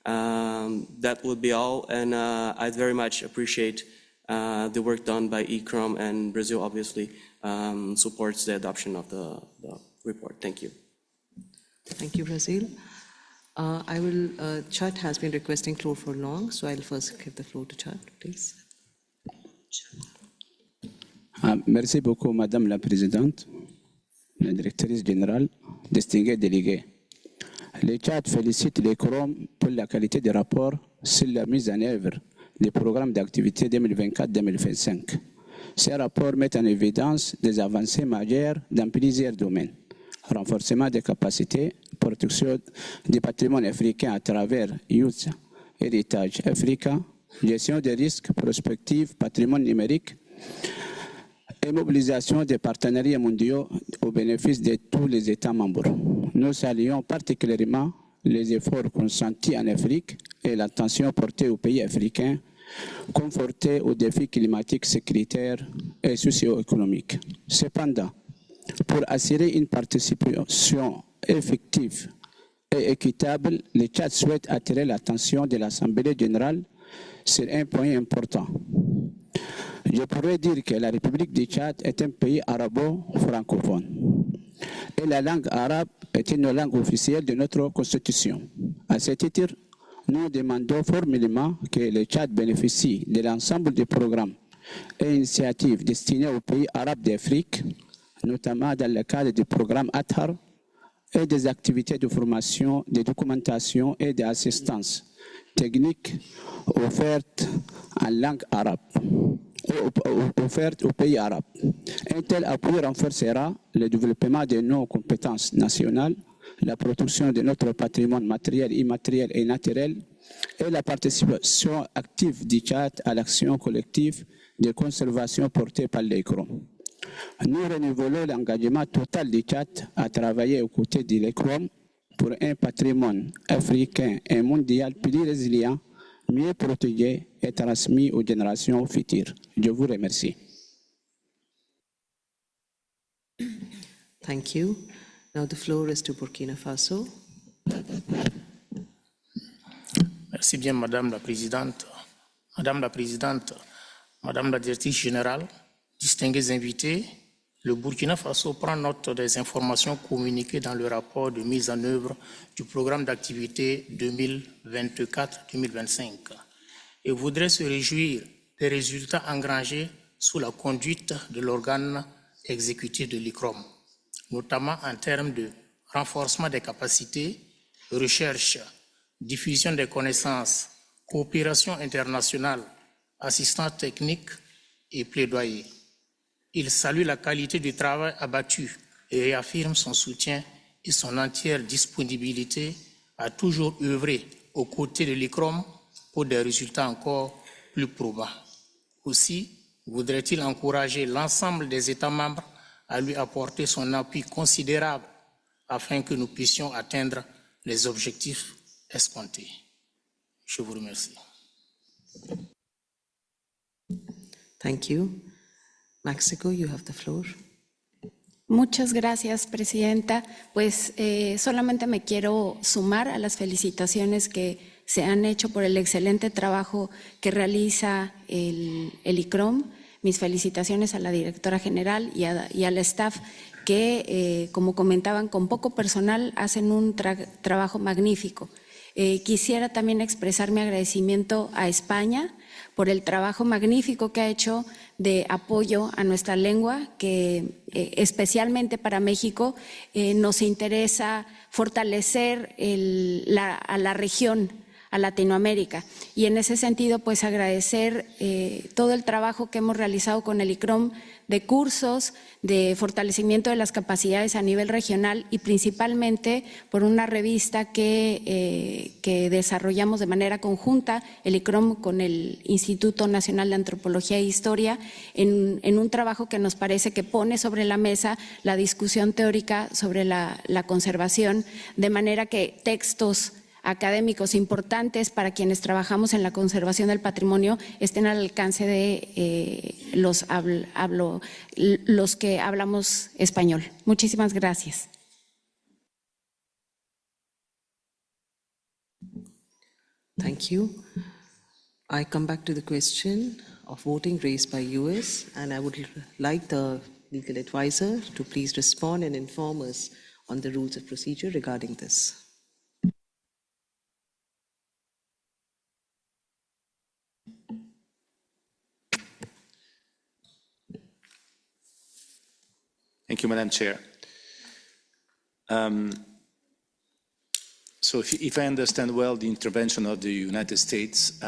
P: That would be all, and I'd very much appreciate the work done by ICCROM, and Brazil obviously supports the adoption of the report. Thank you.
A: Thank you, Brazil. Chad has been requesting floor for long, so I'll first give the floor to Chad, please.
Q: Merci beaucoup, Madame la Présidente, la Directrice Générale, distingués délégués. Le Tchad félicite l'ICCROM pour la qualité des rapports sur la mise en œuvre des programmes d'activité 2024-2025. Ces rapports mettent en évidence des avancées majeures dans plusieurs domaines. Renforcement des capacités, protection du patrimoine africain à travers Youth Heritage Africa, gestion des risques, prospective, patrimoine numérique et mobilisation des partenariats mondiaux au bénéfice de tous les États membres. Nous saluons particulièrement les efforts consentis en Afrique et l'attention portée aux pays africains confrontés aux défis climatiques, sécuritaires et socio-économiques. Cependant, pour assurer une participation effective et équitable, le Tchad souhaite attirer l'attention de l'Assemblée générale sur un point important. Je pourrais dire que la République du Tchad est un pays arabo-francophone et la langue arabe est une langue officielle de notre Constitution. À ce titre, nous demandons formellement que le Tchad bénéficie de l'ensemble des programmes et initiatives destinés aux pays arabes d'Afrique, notamment dans le cadre du programme ATHAR et des activités de formation, de documentation et d'assistance technique offertes en langue arabe, offertes aux pays arabes. Un tel appui renforcera le développement de nos compétences nationales, la protection de notre patrimoine matériel, immatériel et naturel, et la participation active du Tchad à l'action collective de conservation portée par l'ICCROM. Nous renouvelons l'engagement total du Tchad à travailler aux côtés de l'ICCROM pour un patrimoine africain et mondial plus résilient, mieux protégé et transmis aux générations futures. Je vous remercie.
A: Thank you. Now the floor is to Burkina Faso.
R: Merci bien, Madame la Présidente. Madame la Présidente, Madame la Directrice Générale, distingués invités, le Burkina Faso prend note des informations communiquées dans le rapport de mise en œuvre du programme d'activité 2024-2025 et voudrait se réjouir des résultats engrangés sous la conduite de l'organe exécutif de l'ICCROM, notamment en termes de renforcement des capacités, recherche, diffusion des connaissances, coopération internationale, assistance technique et plaidoyer. Il salue la qualité du travail abattu et réaffirme son soutien et son entière disponibilité à toujours œuvrer aux côtés de l'ICCROM pour des résultats encore plus probants. Aussi, voudrait-il encourager l'ensemble des États membres à lui apporter son appui considérable afin que nous puissions atteindre les objectifs escomptés. Je vous remercie.
A: Thank you. Mexico, you have the floor.
S: Muchas gracias, Presidenta. Pues solamente me quiero sumar a las felicitaciones que se han hecho por el excelente trabajo que realiza el ICCROM. Mis felicitaciones a la Directora General y al staff que, como comentaban, con poco personal hacen un trabajo magnífico. Quisiera también expresar mi agradecimiento a España por el trabajo magnífico que ha hecho de apoyo a nuestra lengua, que especialmente para México nos interesa fortalecer a la región, a Latinoamérica. Y en ese sentido, pues agradecer todo el trabajo que hemos realizado con el ICCROM de cursos, de fortalecimiento de las capacidades a nivel regional y principalmente por una revista que desarrollamos de manera conjunta, el ICCROM con el Instituto Nacional de Antropología e Historia, en un trabajo que nos parece que pone sobre la mesa la discusión teórica sobre la conservación, de manera que textos académicos importantes para quienes trabajamos en la conservación del patrimonio estén al alcance de los que hablamos español. Muchísimas gracias.
A: Thank you. I come back to the question of voting raised by US, and I would like the legal advisor to please respond and inform us on the rules of procedure regarding this.
B: Thank you, Madam Chair. So if I understand well the intervention of the United States,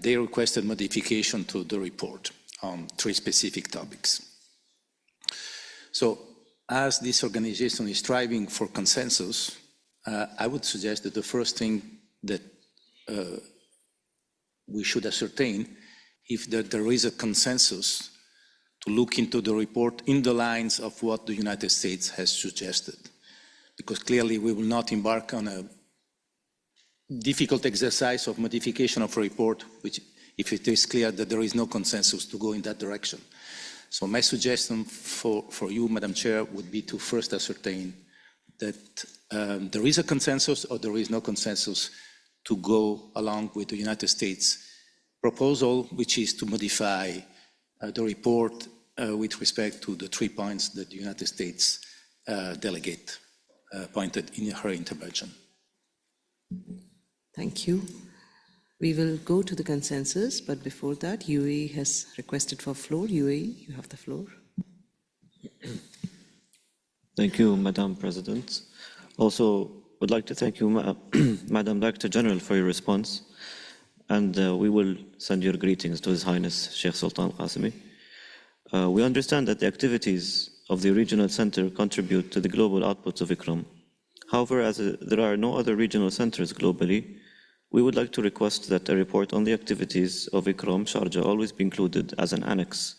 B: they requested modification to the report on 3 specific topics. So as this organization is striving for consensus, I would suggest that the first thing that we should ascertain if there is a consensus to look into the report in the lines of what the United States has suggested. Because clearly we will not embark on a difficult exercise of modification of a report, which if it is clear that there is no consensus to go in that direction. So my suggestion for you, Madam Chair, would be to first ascertain that there is a consensus or there is no consensus to go along with the United States proposal, which is to modify the report with respect to the 3 points that the United States delegate pointed in her intervention.
A: Thank you. We will go to the consensus, but before that, UAE has requested for floor. UAE, you have the floor.
L: Thank you, Madam President. Also, would like to thank you, Madam Director General, for your response. And we will send your greetings to His Highness Sheikh Sultan Qasimi. We understand that the activities of the regional center contribute to the global outputs of ICCROM. However, as there are no other regional centers globally, we would like to request that a report on the activities of ICCROM Sharjah always be included as an annex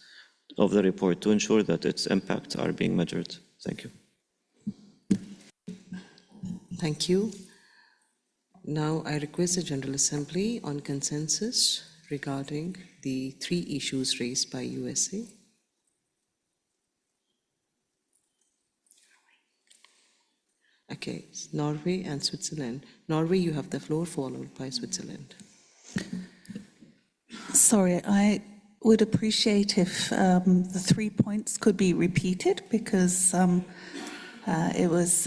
L: of the report to ensure that its impacts are being measured. Thank you.
A: Thank you. Now I request the General Assembly on consensus regarding the 3 issues raised by USA. Okay, Norway and Switzerland. Norway, you have the floor, followed by Switzerland.
T: Sorry, I would appreciate if the 3 points could be repeated because it was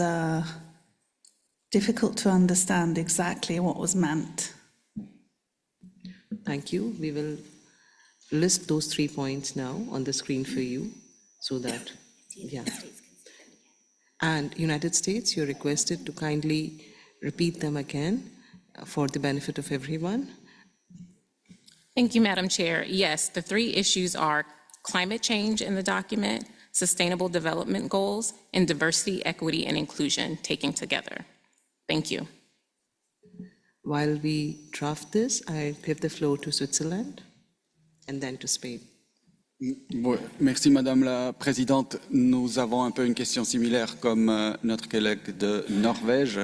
T: difficult to understand exactly what was meant.
A: Thank you. We will list those 3 points now on the screen for you so that, yeah. And United States, you're requested to kindly repeat them again for the benefit of everyone.
O: Thank you, Madam Chair. Yes, the 3 issues are climate change in the document, sustainable development goals, and diversity, equity, and inclusion taken together. Thank you.
A: While we draft this, I give the floor to Switzerland and then to Spain.
N: Merci Madame la Présidente. Nous avons un peu une question similaire comme notre collègue de Norvège.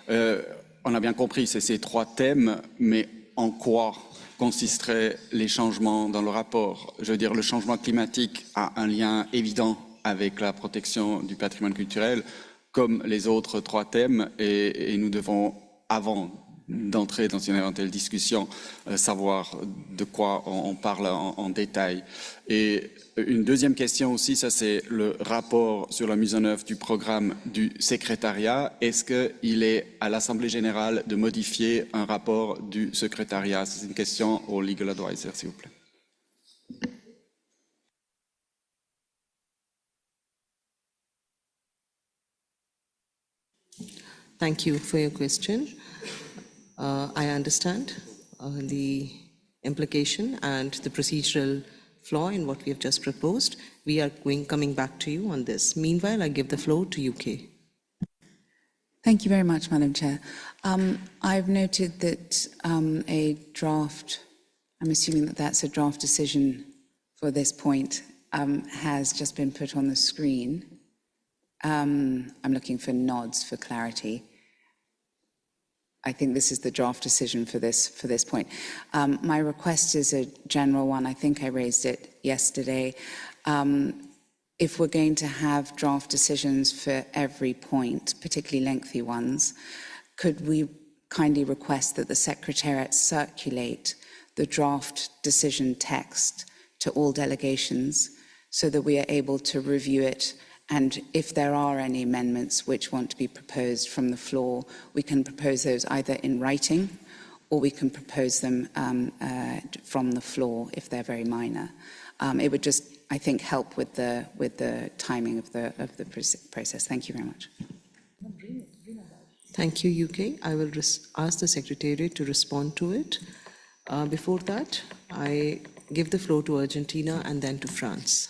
N: On a bien compris, c'est ces 3 thèmes, mais en quoi consisteraient les changements dans le rapport? Je veux dire, le changement climatique a un lien évident avec la protection du patrimoine culturel, comme les autres 3 thèmes, et nous devons, avant d'entrer dans une éventuelle discussion, savoir de quoi on parle en détail. Et une deuxième question aussi, ça c'est le rapport sur la mise en œuvre du programme du secrétariat. Est-ce qu'il est à l'Assemblée générale de modifier un rapport du secrétariat? C'est une question au Legal Advisor, s'il vous plaît.
A: Thank you for your question. I understand the implication and the procedural flaw in what we have just proposed. We are coming back to you on this. Meanwhile, I give the floor to UK.
C: Thank you very much, Madam Chair. I've noted that a draft, I'm assuming that that's a draft decision for this point, has just been put on the screen. I'm looking for nods for clarity. I think this is the draft decision for this point. My request is a general one. I think I raised it yesterday. If we're going to have draft decisions for every point, particularly lengthy ones, could we kindly request that the Secretariat circulate the draft decision text to all delegations so that we are able to review it, and if there are any amendments which want to be proposed from the floor, we can propose those either in writing or we can propose them from the floor if they're very minor. It would just, I think, help with the timing of the process. Thank you very much.
A: Thank you, UK. I will ask the Secretariat to respond to it. Before that, I give the floor to Argentina and then to France.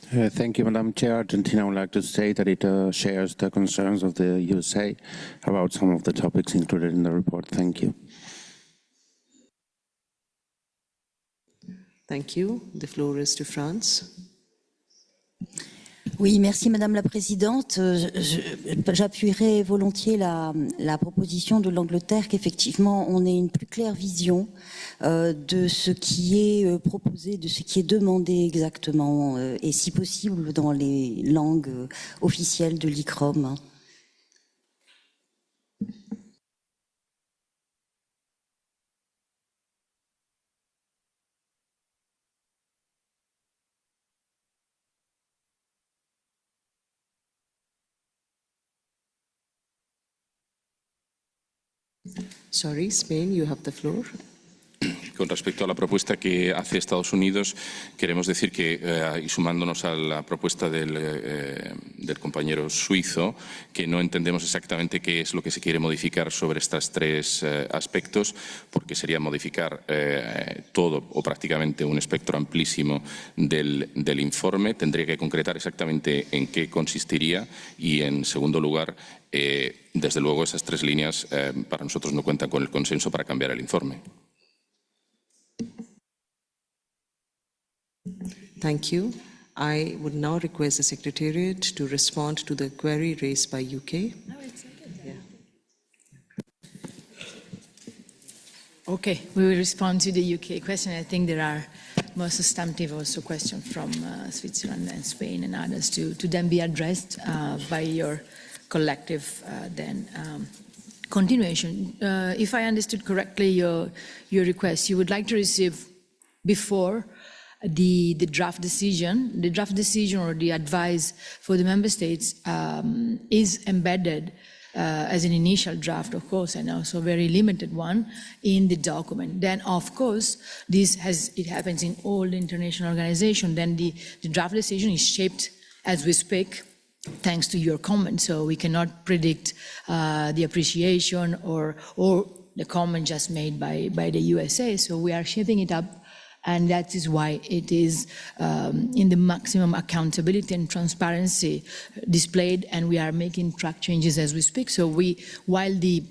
U: Thank you, Madam Chair. Argentina would like to say that it shares the concerns of the USA about some of the topics included in the report. Thank you.
A: Thank you. The floor is to France.
V: Oui, merci Madame la Présidente. J'appuierai volontiers la proposition de l'Angleterre qu'effectivement on ait une plus claire vision de ce qui est proposé, de ce qui est demandé exactement et si possible dans les langues officielles de l'ICCROM.
A: Sorry, Spain, you have the floor.
K: Con respecto a la propuesta que hace Estados Unidos, queremos decir que, y sumándonos a la propuesta del compañero suizo, que no entendemos exactamente qué es lo que se quiere modificar sobre estos tres aspectos, porque sería modificar todo o prácticamente un espectro amplísimo del informe. Tendría que concretar exactamente en qué consistiría y, en segundo lugar, desde luego esas tres líneas para nosotros no cuentan con el consenso para cambiar el informe.
A: Thank you. I would now request the Secretariat to respond to the query raised by UK.
H: No, it's okay. Okay, we will respond to the UK question. I think there are more substantive also questions from Switzerland and Spain and others to then be addressed by your collective continuation. If I understood correctly your request, you would like to receive before the draft decision or the advice for the member states is embedded as an initial draft, of course, and also a very limited one in the document. Then, of course, it happens in all the international organizations. Then the draft decision is shaped as we speak, thanks to your comments. So we cannot predict the appreciation or the comment just made by the USA. So we are shaping it up. And that is why it is in the maximum accountability and transparency displayed, and we are making track changes as we speak. So while the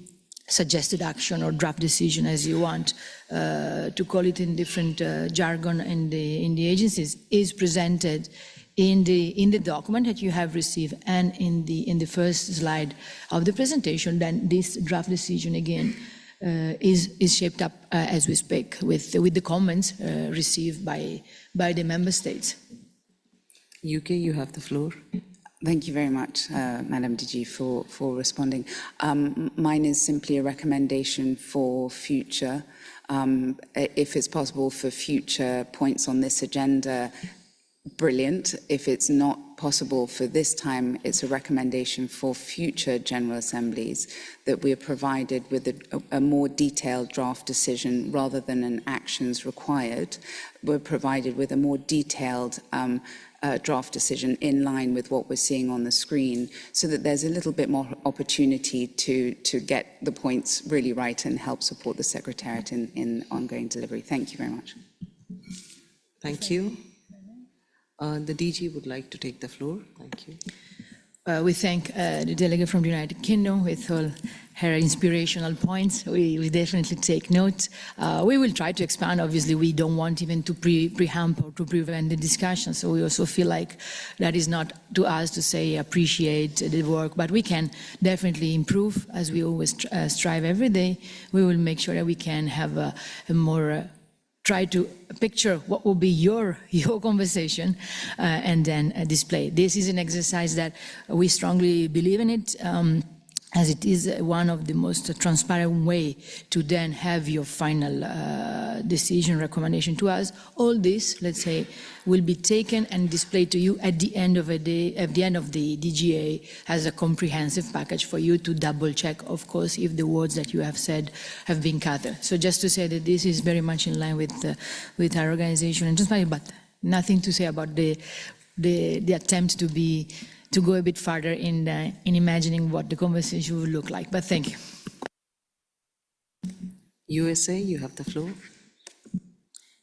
H: suggested action or draft decision, as you want to call it in different jargon in the agencies, is presented in the document that you have received and in the first slide of the presentation, then this draft decision again is shaped up as we speak with the comments received by the member states.
A: UK, you have the floor.
C: Thank you very much, Madam DG, for responding. Mine is simply a recommendation for future, if it's possible for future points on this agenda. Brilliant. If it's not possible for this time, it's a recommendation for future General Assemblies that we are provided with a more detailed draft decision rather than an actions required. We're provided with a more detailed draft decision in line with what we're seeing on the screen, so that there's a little bit more opportunity to get the points really right and help support the Secretariat in ongoing delivery. Thank you very much.
A: Thank you. The DG would like to take the floor. Thank you.
H: We thank the delegate from the United Kingdom with all her inspirational points. We definitely take note. We will try to expand. Obviously, we don't want even to preempt or to prevent the discussion. So we also feel like that is not to us to say appreciate the work, but we can definitely improve as we always strive every day. We will make sure that we can have a more try to picture what will be your conversation and then display. This is an exercise that we strongly believe in it, as it is one of the most transparent way to then have your final decision recommendation to us. All this, let's say, will be taken and displayed to you at the end of the day, at the end of the DGA, as a comprehensive package for you to double check, of course, if the words that you have said have been covered. So just to say that this is very much in line with our organization and transparency, but nothing to say about the attempt to go a bit further in imagining what the conversation would look like. But thank you.
A: USA, you have the floor.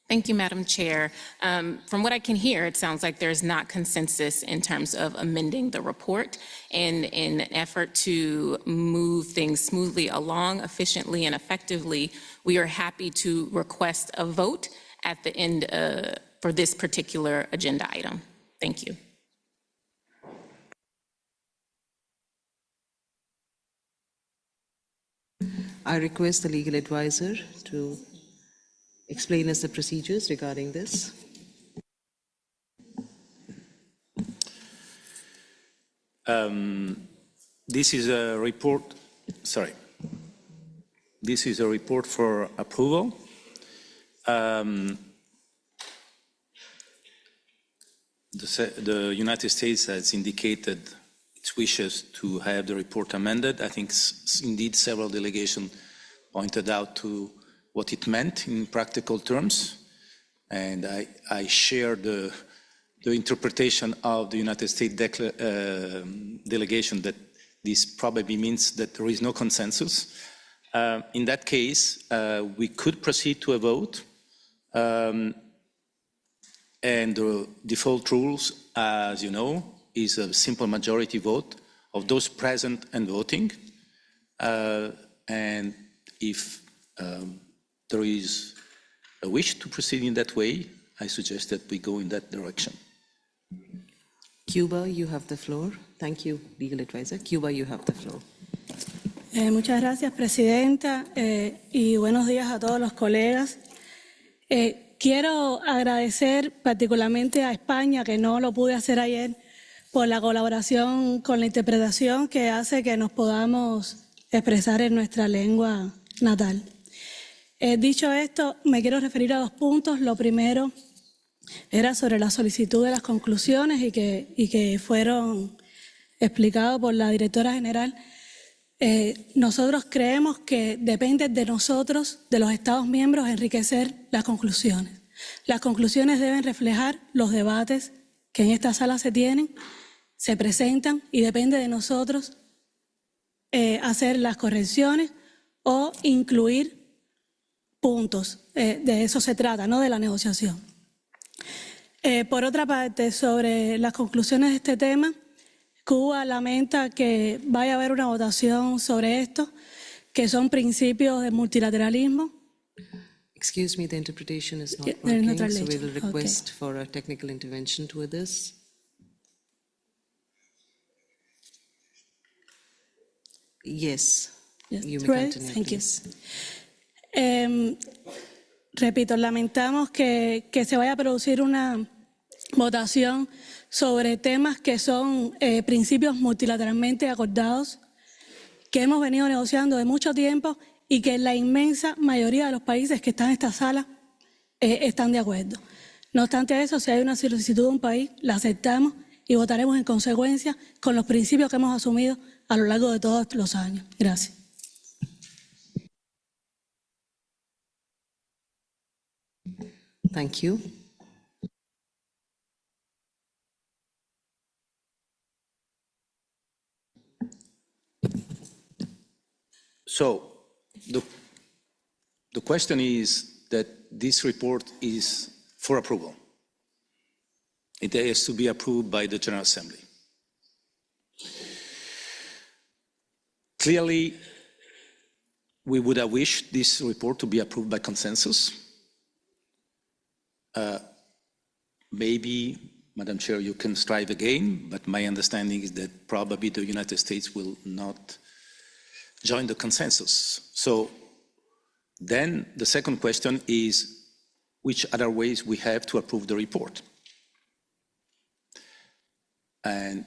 O: Thank you, Madam Chair. From what I can hear, it sounds like there's not consensus in terms of amending the report. And in an effort to move things smoothly along, efficiently and effectively, we are happy to request a vote at the end for this particular agenda item. Thank you.
A: I request the legal advisor to explain us the procedures regarding this.
B: This is a report, This is a report for approval. The United States has indicated its wishes to have the report amended. I think indeed several delegations pointed out to what it meant in practical terms, and I share the interpretation of the United States delegation that this probably means that there is no consensus. In that case, we could proceed to a vote, and the default rules, as you know, is a simple majority vote of those present and voting. And if there is a wish to proceed in that way, I suggest that we go in that direction.
A: Cuba, you have the floor. Thank you, legal advisor. Cuba, you have the floor.
D: Muchas gracias, Presidenta, y buenos días a todos los colegas. Quiero agradecer particularmente a España, que no lo pude hacer ayer, por la colaboración con la interpretación que hace que nos podamos expresar en nuestra lengua natal. Dicho esto, me quiero referir a dos puntos. Lo primero era sobre la solicitud de las conclusiones y que fueron explicados por la directora general. Nosotros creemos que depende de nosotros, de los Estados miembros, enriquecer las conclusiones. Las conclusiones deben reflejar los debates que en esta sala se tienen, se presentan, y depende de nosotros hacer las correcciones o incluir puntos. De eso se trata, no de la negociación. Por otra parte, sobre las conclusiones de este tema, Cuba lamenta que vaya a haber una votación sobre esto, que son principios de multilateralismo.
A: Excuse me, the interpretation is not working, so we will request for a technical intervention with this. Yes, you may continue,
D: Thank
A: please.
D: Repito, lamentamos que se vaya a producir una votación sobre temas que son principios multilateralmente acordados, que hemos venido negociando de mucho tiempo y que la inmensa mayoría de los países que están en esta sala están de acuerdo. No obstante eso, si hay una solicitud de un país, la aceptamos y votaremos en consecuencia con los principios que hemos asumido a lo largo de todos los años. Gracias.
A: Thank you.
B: So, the question is that this report is for approval. It has to be approved by the General Assembly. Clearly, we would have wished this report to be approved by consensus. Maybe, Madam Chair, you can strive again, but my understanding is that probably the United States will not join the consensus. So then the second question is which other ways we have to approve the report. And,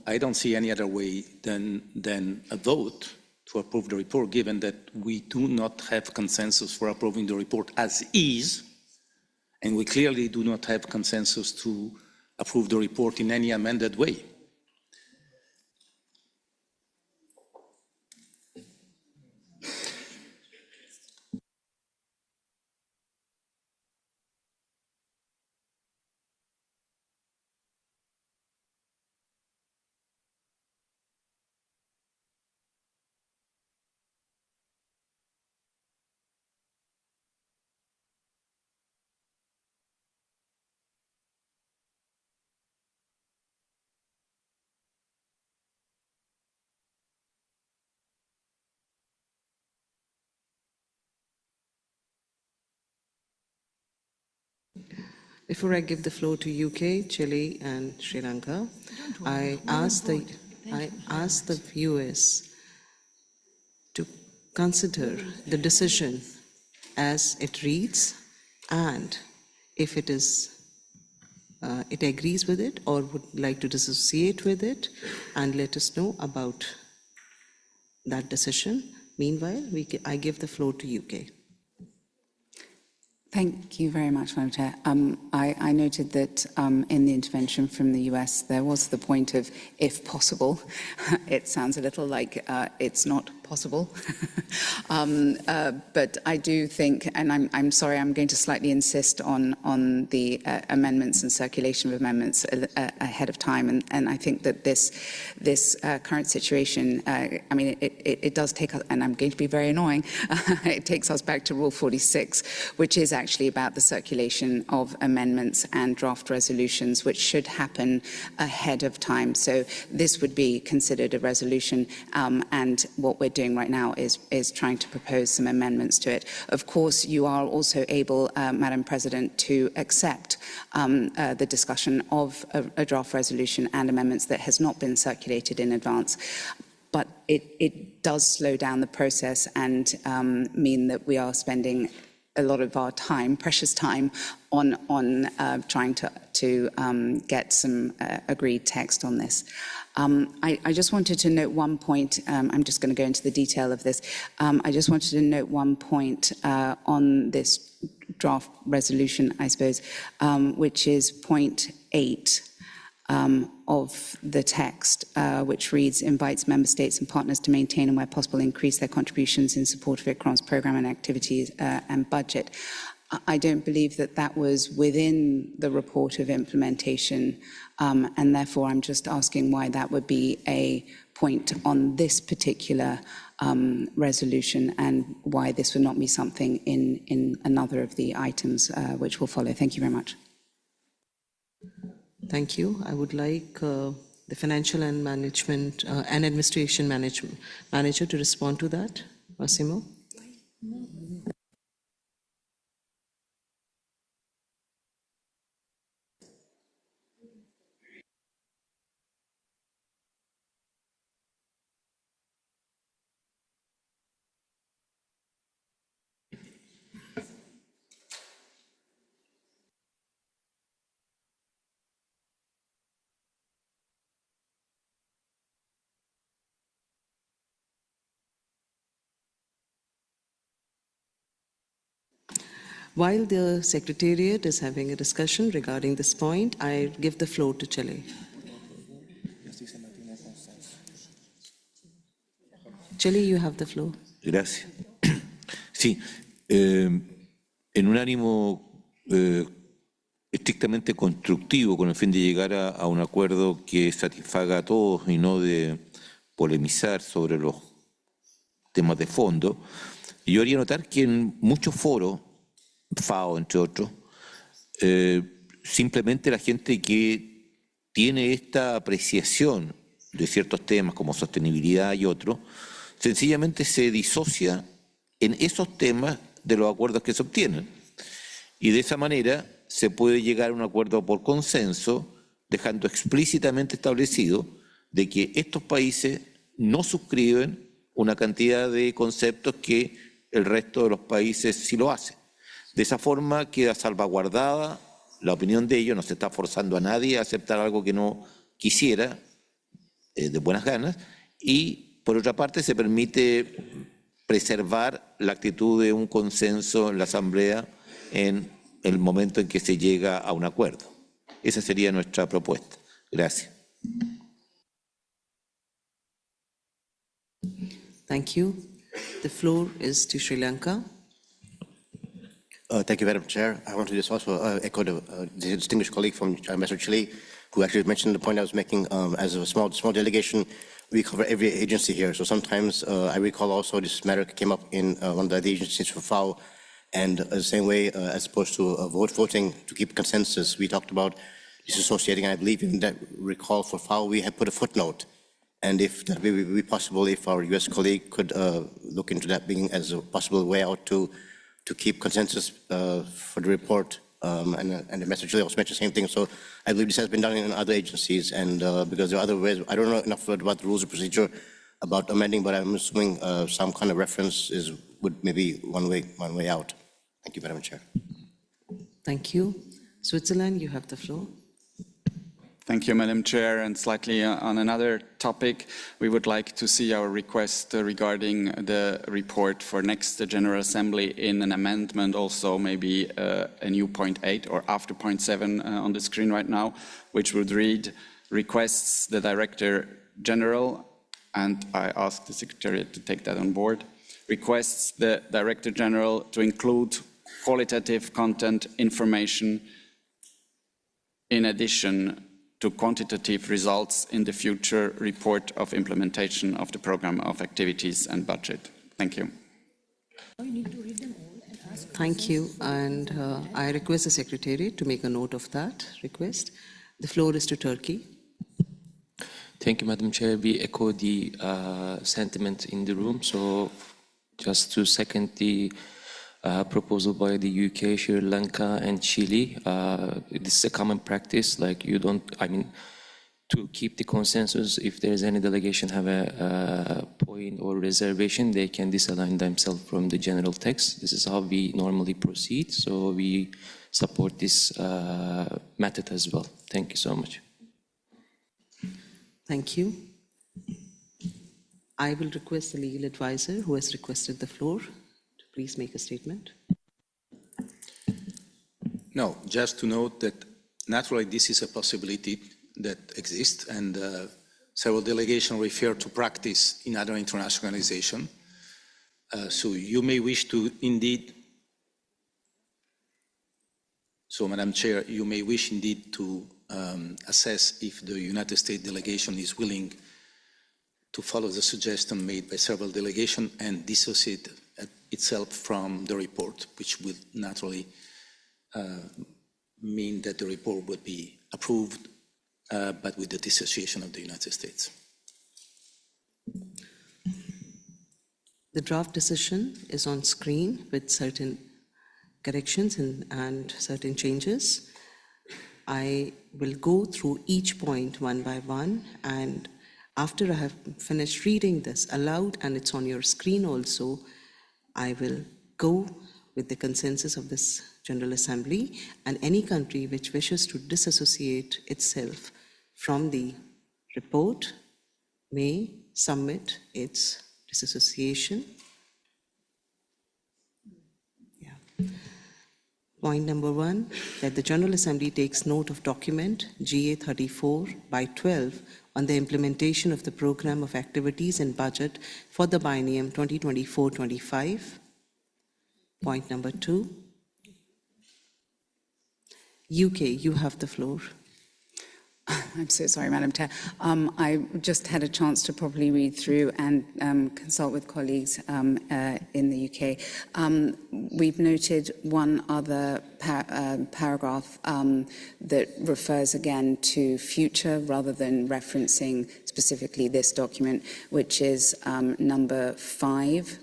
B: I don't see any other way than a vote to approve the report, given that we do not have consensus for approving the report as is, and we clearly do not have consensus to approve the report in any amended way.
A: Before I give the floor to UK, Chile, and Sri Lanka, I ask the US to consider the decision as it reads, and if it agrees with it or would like to dissociate with it, and let us know about that decision. Meanwhile, I give the floor to UK.
C: Thank you very much, Madam Chair. I noted that in the intervention from the US, there was the point of, if possible. It sounds a little like it's not possible. But I do think, and I'm sorry, I'm going to slightly insist on the amendments and circulation of amendments ahead of time. And I think that this current situation, it does take us, and I'm going to be very annoying, it takes us back to Rule 46, which is actually about the circulation of amendments and draft resolutions, which should happen ahead of time. So this would be considered a resolution, and what we're doing right now is trying to propose some amendments to it. Of course, you are also able, Madam President, to accept the discussion of a draft resolution and amendments that has not been circulated in advance. But it does slow down the process and mean that we are spending a lot of our time, precious time, on trying to get some agreed text on this. I just wanted to note one point. I'm just going to go into the detail of this. I just wanted to note one point on this draft resolution, I suppose, which is point 8 of the text, which reads, invites member states and partners to maintain and where possible increase their contributions in support of ICCROM's programme and activities and budget. I don't believe that that was within the report of implementation, and therefore I'm just asking why that would be a point on this particular resolution and why this would not be something in another of the items which will follow. Thank you very much.
A: Thank you. I would like the Financial and Management and Administration Manager to respond to that. Massimo? While the Secretariat is having a discussion regarding this point, I give the floor to Chile. Chile, you have the floor.
G: Gracias. Sí, en un ánimo estrictamente constructivo, con el fin de llegar a un acuerdo que satisfaga a todos y no de polemizar sobre los temas de fondo, yo haría notar que en muchos foros, FAO entre otros, simplemente la gente que tiene esta apreciación de ciertos temas como sostenibilidad y otros, sencillamente se disocia en esos temas de los acuerdos que se obtienen. Y de esa manera se puede llegar a un acuerdo por consenso, dejando explícitamente establecido de que estos países no suscriben una cantidad de conceptos que el resto de los países sí lo hacen. De esa forma queda salvaguardada la opinión de ellos, no se está forzando a nadie a aceptar algo que no quisiera, de buenas ganas, y por otra parte se permite preservar la actitud de un consenso en la Asamblea en el momento en que se llega a un acuerdo. Esa sería nuestra propuesta. Gracias.
A: Thank you. The floor is to Sri Lanka.
E: Thank you, Madam Chair. I want to just also echo the distinguished colleague from Ambassador Chile, who actually mentioned the point I was making. As a small delegation, we cover every agency here. So sometimes I recall also this matter came up in one of the agencies for FAO, and the same way as opposed to voting to keep consensus, we talked about disassociating. I believe in that recall for FAO, we had put a footnote. And if that would be possible, if our US colleague could look into that being as a possible way out to keep consensus for the report, and the message also mentioned the same thing. So I believe this has been done in other agencies, and because there are other ways, I don't know enough about the rules of procedure about amending, but I'm assuming some kind of reference would maybe one way out. Thank you, Madam Chair.
A: Thank you. Switzerland, you have the floor.
N: Thank you, Madam Chair. And slightly on another topic, we would like to see our request regarding the report for next General Assembly in an amendment, also maybe a new point 8 or after point 7 on the screen right now, which would read, requests the Director General, and I ask the Secretariat to take that on board, requests the Director General to include qualitative content information in addition to quantitative results in the future report of implementation of the program of activities and budget. Thank you.
A: Thank you, and I request the Secretary to make a note of that request. The floor is to Turkey.
J: Thank you, Madam Chair. We echo the sentiment in the room. So just to second the proposal by the UK, Sri Lanka and Chile. This is a common practice, like to keep the consensus, if there is any delegation have a point or reservation, they can disalign themselves from the general text. This is how we normally proceed, so we support this method as well. Thank you so much.
A: Thank you. I will request the legal advisor who has requested the floor. Please make a statement.
B: No, just to note that naturally this is a possibility that exists, and several delegations refer to practice in other international organizations. So you may wish to indeed, so Madam Chair, you may wish indeed to assess if the United States delegation is willing to follow the suggestion made by several delegations and dissociate itself from the report, which will naturally mean that the report would be approved, but with the dissociation of the United States.
A: The draft decision is on screen with certain corrections and certain changes. I will go through each point one by one, and after I have finished reading this aloud, and it's on your screen also, I will go with the consensus of this General Assembly, and any country which wishes to disassociate itself from the report may submit its disassociation. Point number 1, that the General Assembly takes note of document GA 34 by 12 on the implementation of the program of activities and budget for the biennium 2024-25. Point number 2, UK, you have the floor.
C: I'm so sorry, Madam Chair. I just had a chance to properly read through and consult with colleagues in the UK. We've noted one other paragraph that refers again to future rather than referencing specifically this document, which is number 5.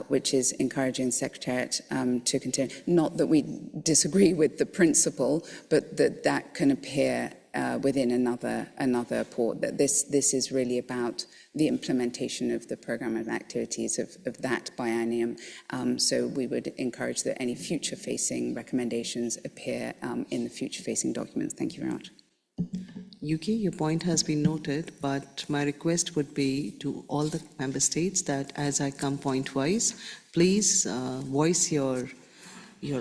C: Which is encouraging the Secretariat to continue. Not that we disagree with the principle, but that can appear within another port. That this is really about the implementation of the programme of activities of that biennium. So we would encourage that any future-facing recommendations appear in the future-facing documents. Thank you very much.
A: UK, your point has been noted, but my request would be to all the member states that as I come point-wise, please voice your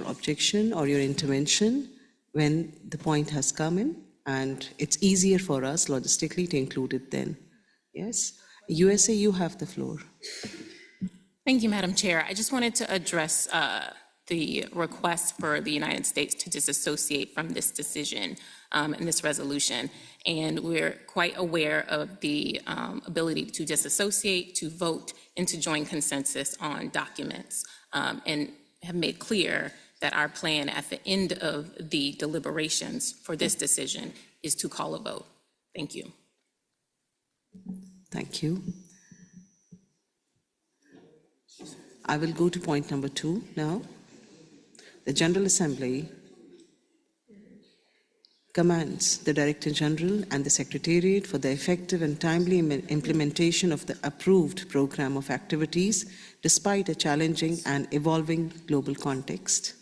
A: objection or your intervention when the point has come in, and it's easier for us logistically to include it then. Yes? USA, you have the floor.
O: Thank you, Madam Chair. I just wanted to address the request for the United States to disassociate from this decision in this resolution. And we're quite aware of the ability to disassociate, to vote, and to join consensus on documents, and have made clear that our plan at the end of the deliberations for this decision is to call a vote. Thank you.
A: Thank you. I will go to point number 2 now. The General Assembly commands the Director General and the Secretariat for the effective and timely implementation of the approved program of activities despite a challenging and evolving global context.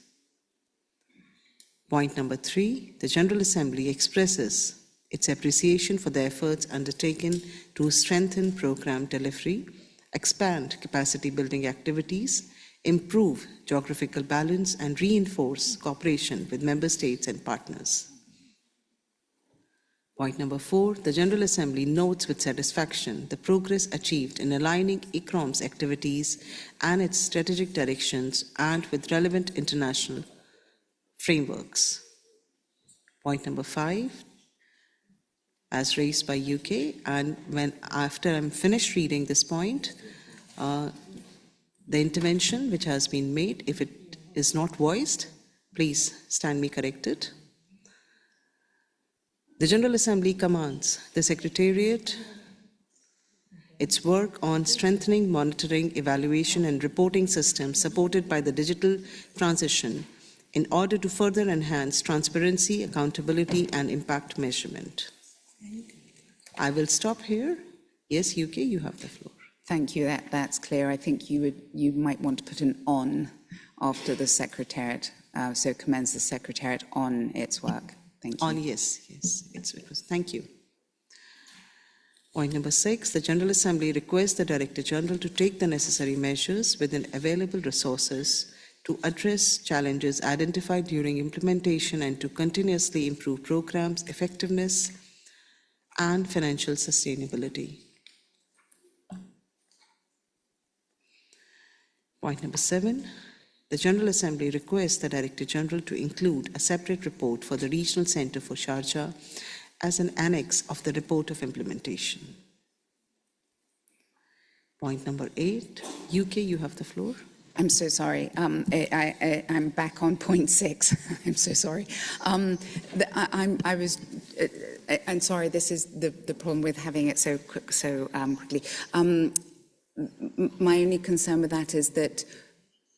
A: Point number 3, the General Assembly expresses its appreciation for the efforts undertaken to strengthen program delivery, expand capacity building activities, improve geographical balance, and reinforce cooperation with member states and partners. Point number 4, the General Assembly notes with satisfaction the progress achieved in aligning ICCROM's activities and its strategic directions and with relevant international frameworks. Point number 5, as raised by UK, and after I'm finished reading this point, the intervention which has been made, if it is not voiced, please stand me corrected. The General Assembly commands the Secretariat its work on strengthening monitoring, evaluation, and reporting systems supported by the digital transition in order to further enhance transparency, accountability, and impact measurement. I will stop here. Yes, UK, you have the floor.
C: Thank you. That's clear. I think you might want to put an "on" after the Secretariat, so commends the Secretariat on its work. Thank you.
A: On, yes. Thank you. Point number 6, the General Assembly requests the Director General to take the necessary measures within available resources to address challenges identified during implementation and to continuously improve programs' effectiveness and financial sustainability. Point number 7, the General Assembly requests the Director General to include a separate report for the Regional Centre for Sharjah as an annex of the report of implementation. Point number 8, UK, you have the floor.
C: I'm so sorry. I'm back on point 6. I'm so sorry. I'm sorry. This is the problem with having it so quickly. My only concern with that is that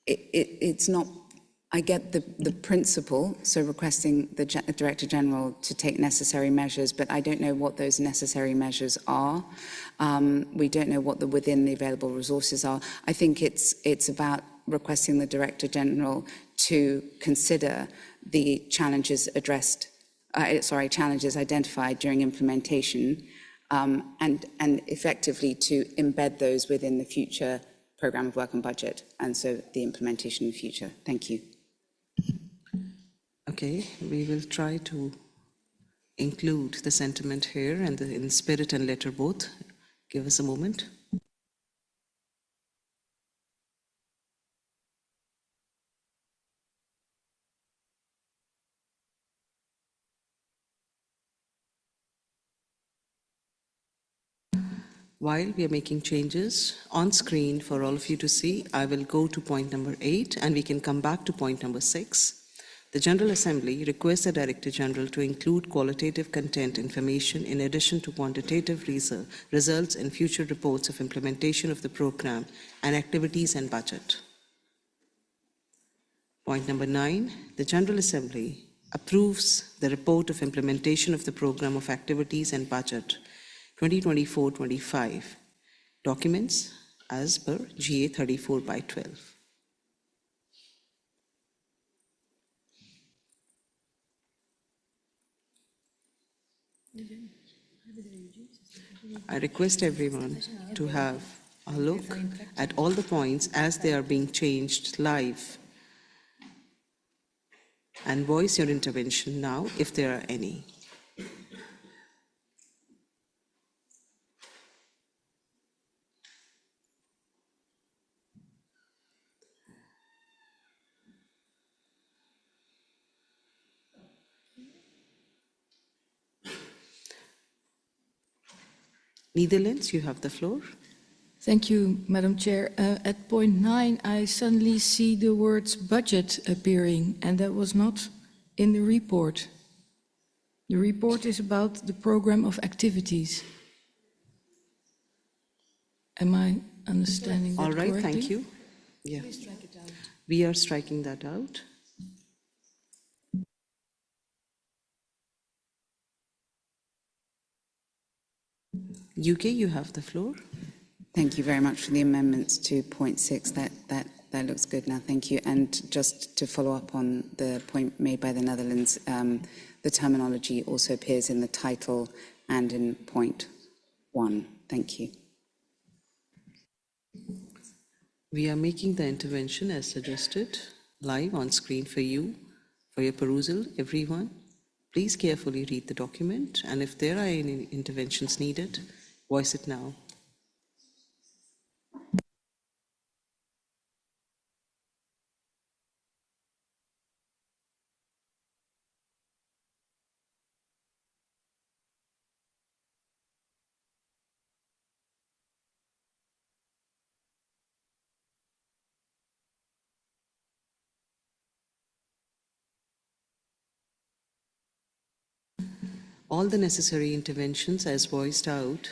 C: it's not. I get the principle, so requesting the Director General to take necessary measures, but I don't know what those necessary measures are. We don't know what within the available resources are. I think it's about requesting the Director General to consider the challenges challenges identified during implementation, and effectively to embed those within the future programme of work and budget, and so the implementation in the future. Thank you.
A: Okay, we will try to include the sentiment here and in spirit and letter both. Give us a moment. While we are making changes on screen for all of you to see, I will go to point number 8 and we can come back to point number 6. The General Assembly requests the Director General to include qualitative content information in addition to quantitative results in future reports of implementation of the program and activities and budget. Point number 9, the General Assembly approves the report of implementation of the program of activities and budget 2024-25 documents as per GA 34/12. I request everyone to have a look at all the points as they are being changed live and voice your intervention now if there are any. Netherlands, you have the floor.
H: Thank you, Madam Chair. At point 9, I suddenly see the words budget appearing, and that was not in the report. The report is about the program of activities. Am I understanding that correctly?
A: All right, thank you. Yeah. We are striking that out. UK, you have the floor.
C: Thank you very much for the amendments to point 6. That looks good now, thank you. And just to follow up on the point made by the Netherlands, the terminology also appears in the title and in point 1. Thank you.
A: We are making the intervention as suggested, live on screen for you, for your perusal, everyone. Please carefully read the document, and if there are any interventions needed, voice it now. All the necessary interventions as voiced out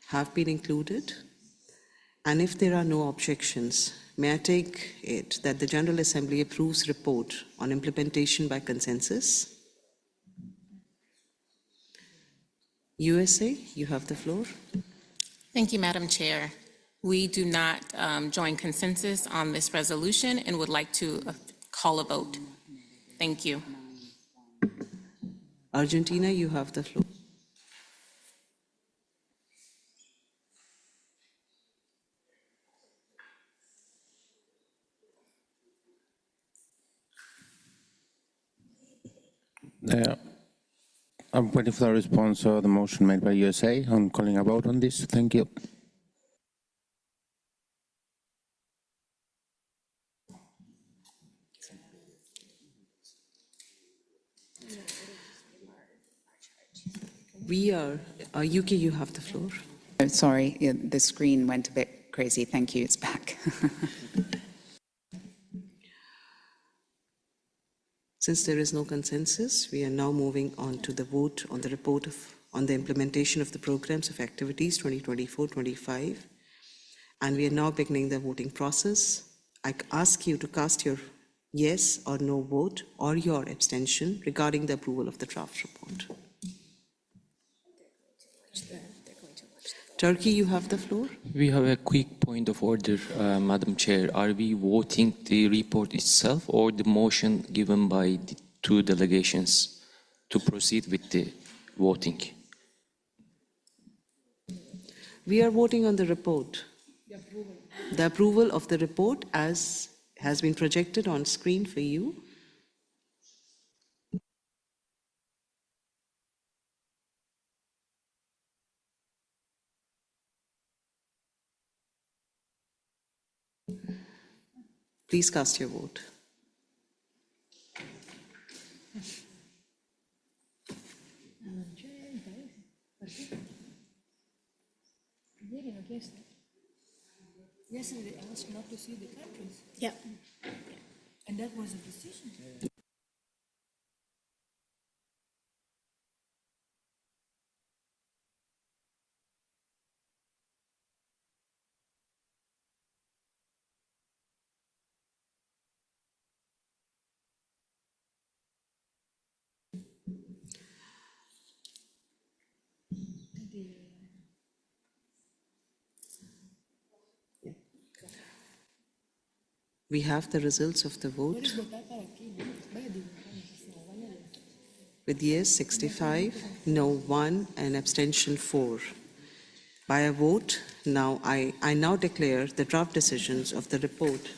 A: have been included. And if there are no objections, may I take it that the General Assembly approves report on implementation by consensus? USA, you have the floor.
O: Thank you, Madam Chair. We do not join consensus on this resolution and would like to call a vote. Thank you.
A: Argentina, you have the floor.
U: I'm waiting for the response of the motion made by USA. I'm calling a vote on this. Thank you.
A: We are, UK, you have the floor.
C: Oh, sorry, the screen went a bit crazy. Thank you, it's back.
A: Since there is no consensus, we are now moving on to the vote on the report on the implementation of the programs of activities 2024-25. And we are now beginning the voting process. I ask you to cast your yes or no vote or your abstention regarding the approval of the draft report. Turkey, you have the floor.
J: We have a quick point of order, Madam Chair. Are we voting the report itself or the motion given by the two delegations to proceed with the voting?
A: We are voting on the report. The approval of the report as has been projected on screen for you. Please cast your vote.
H: Yesterday they asked not to see the countries.
D: Yeah.
H: And that was a decision.
A: We have the results of the vote. With yes 65, no 1, and abstention 4. By a vote, I now declare the draft decisions of the report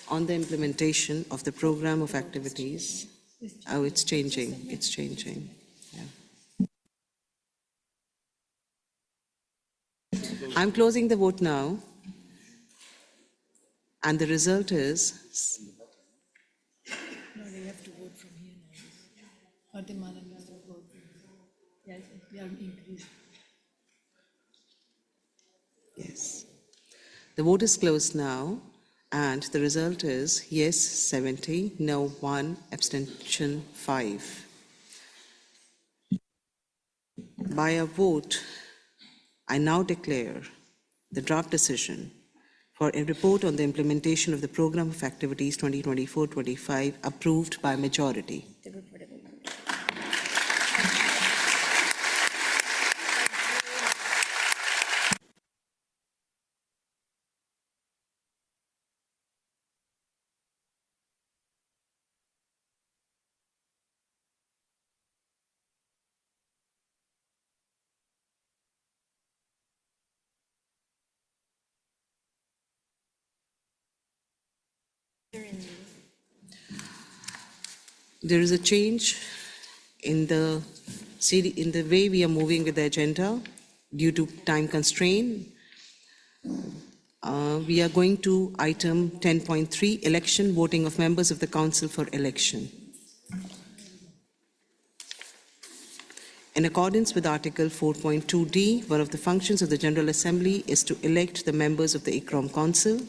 A: on the implementation of the program of activities. Oh, it's changing. Yeah. I'm closing the vote now, and the result is
H: No, they have to vote from here now. Guatemala has to vote. Yes, they are increased.
A: yes. The vote is closed now, and the result is yes 70, no 1, abstention 5. By a vote, I now declare the draft decision for a report on the implementation of the Program of Activities 2024-25 approved by majority. There is a change in the way we are moving with the agenda due to time constraint. We are going to item 10.3, election, voting of members of the Council for election. In accordance with Article 4.2d, one of the functions of the General Assembly is to elect the members of the ICCROM Council.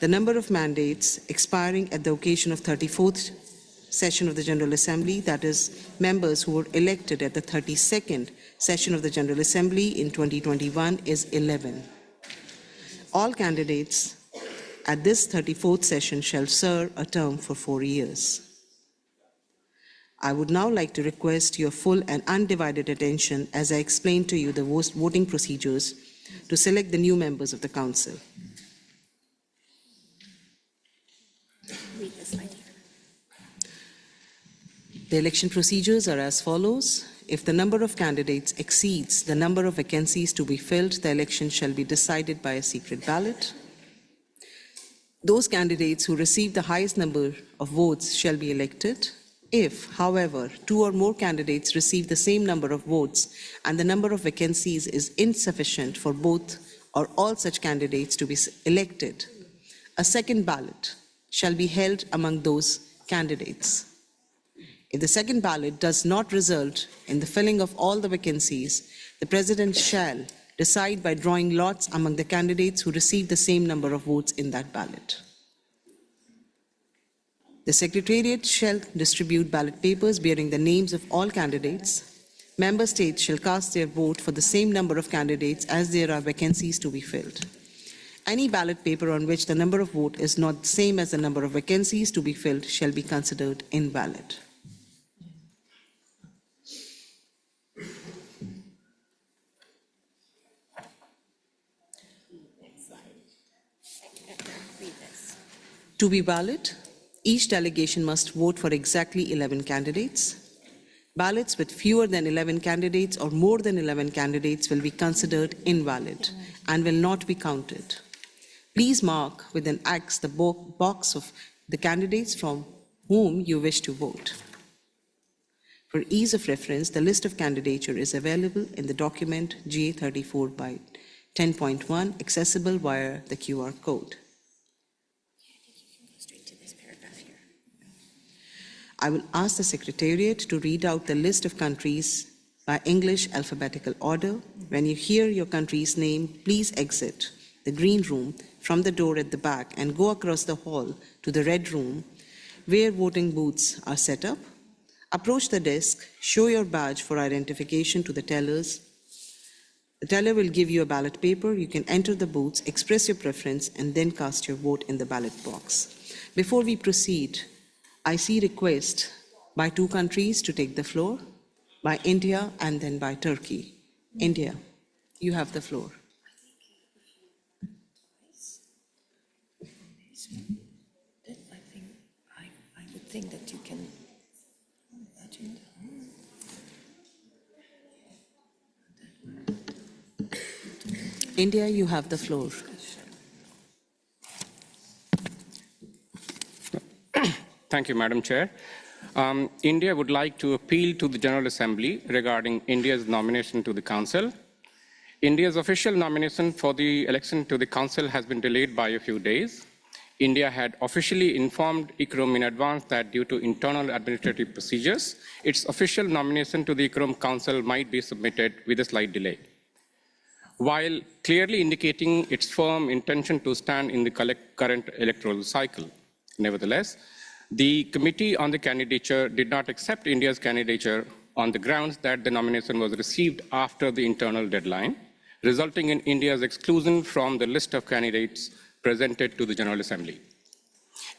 A: The number of mandates expiring at the occasion of 34th session of the General Assembly, that is, members who were elected at the 32nd session of the General Assembly in 2021, is 11. All candidates at this 34th session shall serve a term for 4 years. I would now like to request your full and undivided attention as I explain to you the voting procedures to select the new members of the Council. The election procedures are as follows. If the number of candidates exceeds the number of vacancies to be filled, the election shall be decided by a secret ballot. Those candidates who receive the highest number of votes shall be elected. If, however, 2 or more candidates receive the same number of votes and the number of vacancies is insufficient for both or all such candidates to be elected, a second ballot shall be held among those candidates. If the second ballot does not result in the filling of all the vacancies, the President shall decide by drawing lots among the candidates who receive the same number of votes in that ballot. The Secretariat shall distribute ballot papers bearing the names of all candidates. Member states shall cast their vote for the same number of candidates as there are vacancies to be filled. Any ballot paper on which the number of votes is not the same as the number of vacancies to be filled shall be considered invalid. To be valid, each delegation must vote for exactly 11 candidates. Ballots with fewer than 11 candidates or more than 11 candidates will be considered invalid and will not be counted. Please mark with an X the box of the candidates from whom you wish to vote. For ease of reference, the list of candidature is available in the document GA34 by 10.1, accessible via the QR code. I will ask the Secretariat to read out the list of countries by English alphabetical order. When you hear your country's name, please exit the green room from the door at the back and go across the hall to the red room where voting booths are set up. Approach the desk, show your badge for identification to the tellers. The teller will give you a ballot paper. You can enter the booths, express your preference, and then cast your vote in the ballot box. Before we proceed, I see request by two countries to take the floor, by India and then by Turkey. India, you have the floor.
F: I would think that you can imagine.
A: India, you have the floor.
I: Thank you, Madam Chair. India would like to appeal to the General Assembly regarding India's nomination to the Council. India's official nomination for the election to the Council has been delayed by a few days. India had officially informed ICCROM in advance that due to internal administrative procedures, its official nomination to the ICCROM Council might be submitted with a slight delay. While clearly indicating its firm intention to stand in the current electoral cycle. Nevertheless, the Committee on the Candidature did not accept India's candidature on the grounds that the nomination was received after the internal deadline, resulting in India's exclusion from the list of candidates presented to the General Assembly.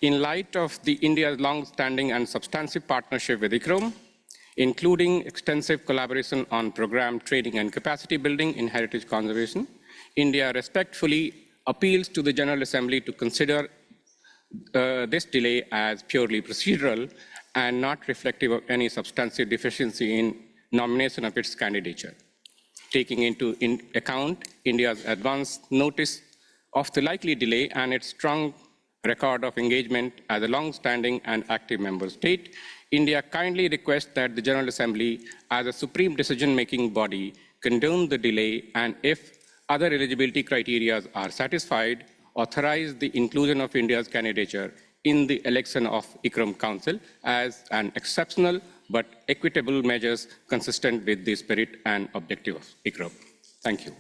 I: In light of India's long-standing and substantive partnership with ICCROM, including extensive collaboration on program training and capacity building in heritage conservation, India respectfully appeals to the General Assembly to consider this delay as purely procedural and not reflective of any substantive deficiency in nomination of its candidature, taking into account India's advance notice of the likely delay and its strong record of engagement as a long-standing and active member state. India kindly requests that the General Assembly, as a supreme decision-making body, condone the delay and, if other eligibility criteria are satisfied, authorize the inclusion of India's candidature in the election of ICCROM Council as an exceptional but equitable measures consistent with the spirit and objective of ICCROM. Thank you.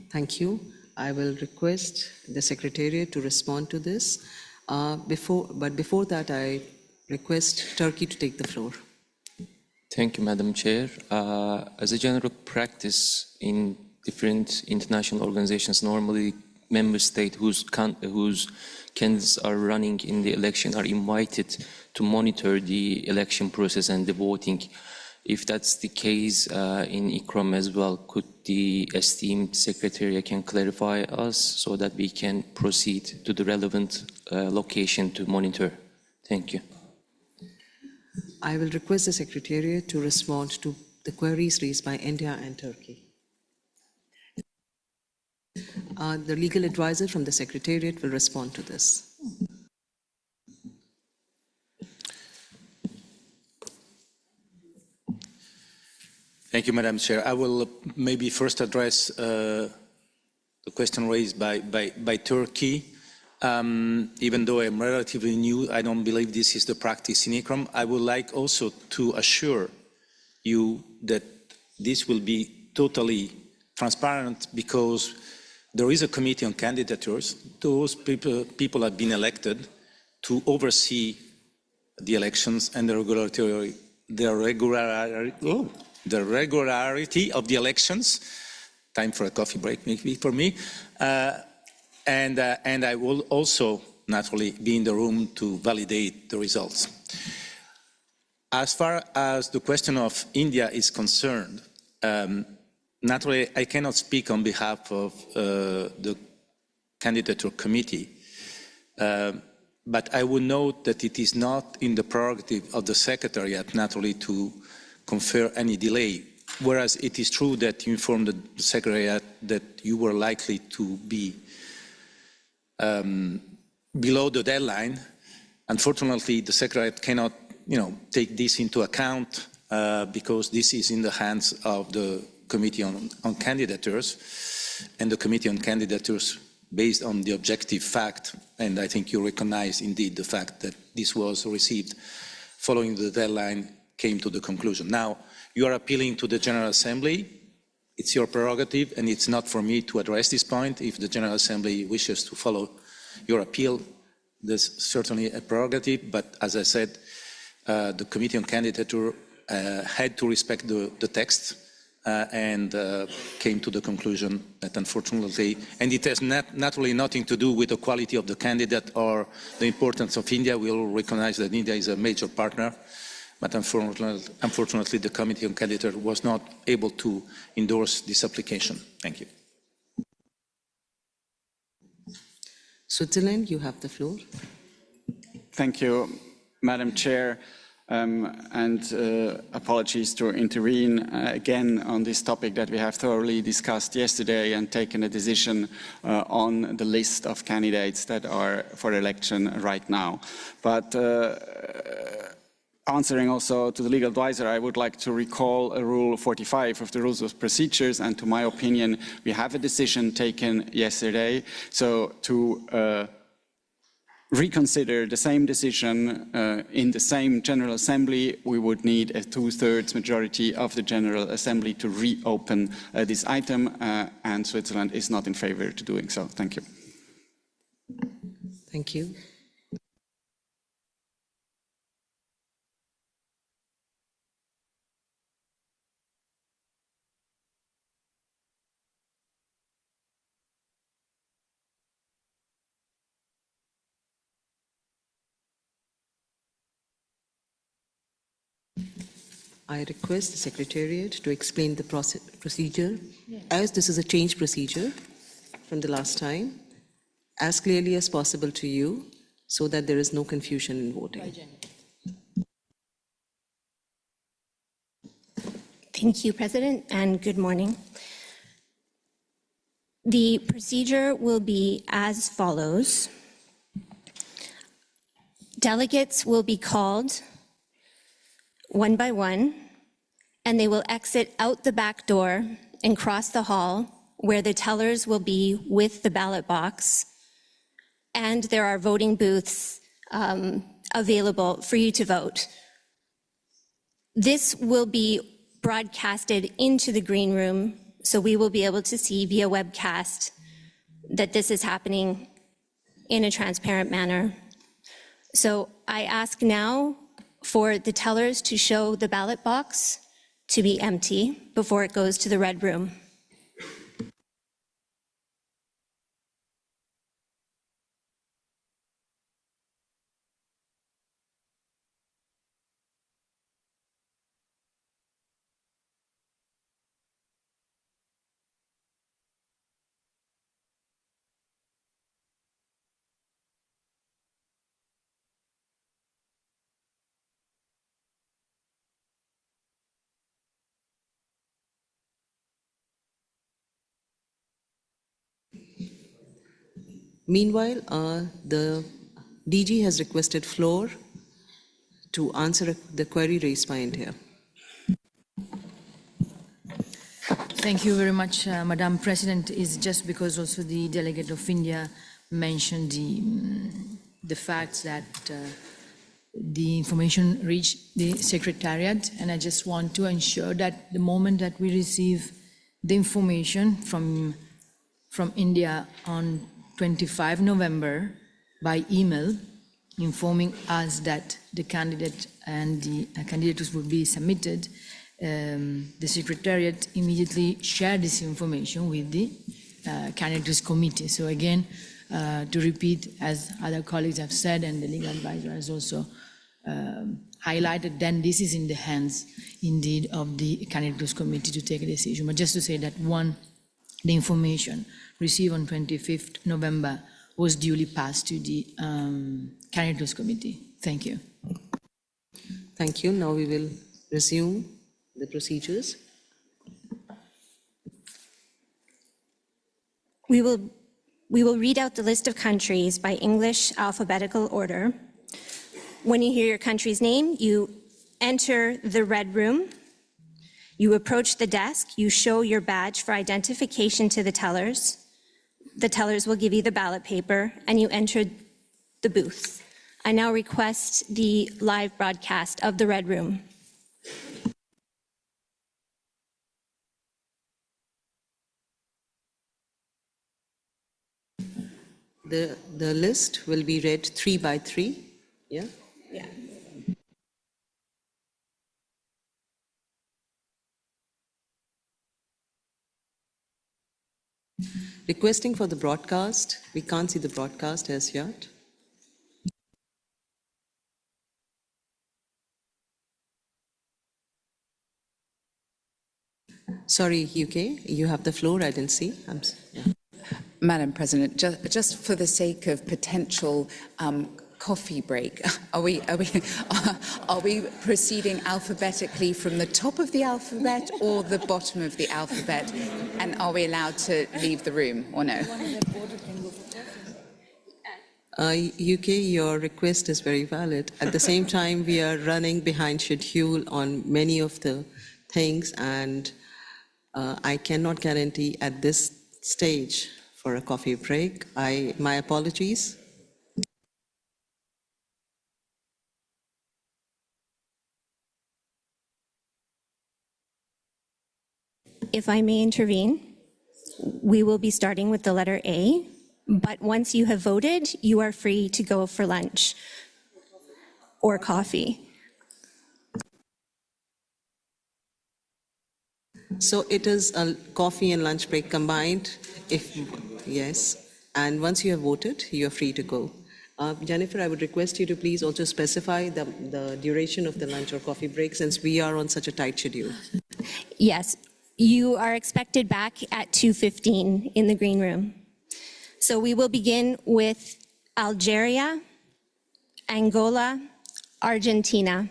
A: Thank you. I will request the Secretariat to respond to this. But before that, I request Turkey to take the floor.
J: Thank you, Madam Chair. As a general practice in different international organizations, normally member states whose candidates are running in the election are invited to monitor the election process and the voting. If that's the case in ICCROM as well, could the esteemed Secretary can clarify us so that we can proceed to the relevant location to monitor? Thank you.
A: I will request the Secretariat to respond to the queries raised by India and Turkey. The legal advisor from the Secretariat will respond to this.
B: Thank you, Madam Chair. I will maybe first address the question raised by Turkey. Even though I'm relatively new, I don't believe this is the practice in ICCROM. I would like also to assure you that this will be totally transparent because there is a committee on candidatures. Those people have been elected to oversee the elections and the regularity of the elections. Time for a coffee break, maybe for me. And I will also naturally be in the room to validate the results. As far as the question of India is concerned, naturally I cannot speak on behalf of the candidature committee, but I would note that it is not in the prerogative of the Secretariat naturally to confer any delay, whereas it is true that you informed the Secretariat that you were likely to be below the deadline. Unfortunately, the Secretariat cannot, take this into account because this is in the hands of the Committee on Candidatures. and the Committee on Candidatures, based on the objective fact, and I think you recognize indeed the fact that this was received following the deadline, came to the conclusion. Now, you are appealing to the General Assembly. It's your prerogative, and it's not for me to address this point. If the General Assembly wishes to follow your appeal, there's certainly a prerogative, but as I said, the Committee on Candidature had to respect the text and came to the conclusion that unfortunately, and it has naturally nothing to do with the quality of the candidate or the importance of India. We all recognize that India is a major partner, but unfortunately the Committee on Candidature was not able to endorse this application. Thank you.
A: Switzerland, you have the floor.
N: Thank you, Madam Chair. Apologies to intervene again on this topic that we have thoroughly discussed yesterday and taken a decision on the list of candidates that are for election right now. But answering also to the legal advisor, I would like to recall Rule 45 of the Rules of Procedures, and to my opinion, we have a decision taken yesterday. So to reconsider the same decision in the same General Assembly, we would need a 2/3 majority of the General Assembly to reopen this item, and Switzerland is not in favor to doing so. Thank you.
A: Thank you. I request the Secretariat to explain the procedure, as this is a change procedure from the last time, as clearly as possible to you, so that there is no confusion in voting.
M: Thank you, President, and good morning. The procedure will be as follows. Delegates will be called one by one, and they will exit out the back door and cross the hall where the tellers will be with the ballot box, and there are voting booths available for you to vote. This will be broadcasted into the green room, so we will be able to see via webcast that this is happening in a transparent manner. So I ask now for the tellers to show the ballot box to be empty before it goes to the red room.
A: Meanwhile, the DG has requested floor to answer the query raised by India.
H: Thank you very much, Madam President. It's just because also the delegate of India mentioned the fact that the information reached the Secretariat, and I just want to ensure that the moment that we receive the information from India on 25 November by email, informing us that the candidate and the candidates will be submitted, the Secretariat immediately shared this information with the Candidates Committee. So again, to repeat, as other colleagues have said, and the legal advisor has also highlighted, then this is in the hands, indeed, of the Candidates Committee to take a decision. But just to say that, one, the information received on 25th November was duly passed to the Candidates Committee. Thank you.
A: Thank you. Now we will resume the procedures.
M: We will read out the list of countries by English alphabetical order. When you hear your country's name, you enter the red room, You approach the desk, you show your badge for identification to the tellers. The tellers will give you the ballot paper, and you enter the booth. I now request the live broadcast of the Red Room.
A: The list will be read 3 by 3. Yeah?
M: Yeah.
A: Requesting for the broadcast. We can't see the broadcast as yet. Sorry, UK, you have the floor. I didn't see. Yeah.
C: Madam President, just for the sake of potential coffee break, are we proceeding alphabetically from the top of the alphabet or the bottom of the alphabet? And are we allowed to leave the room or no?
A: UK, your request is very valid. At the same time, we are running behind schedule on many of the things, and I cannot guarantee at this stage for a coffee break. My apologies.
M: If I may intervene, we will be starting with the letter A, but once you have voted, you are free to go for lunch or coffee.
A: So it is a coffee and lunch break combined, yes, and once you have voted, you are free to go. Jennifer, I would request you to please also specify the duration of the lunch or coffee break, since we are on such a tight schedule.
M: Yes, you are expected back at 2:15 in the green room. So we will begin with Algeria, Angola, Argentina.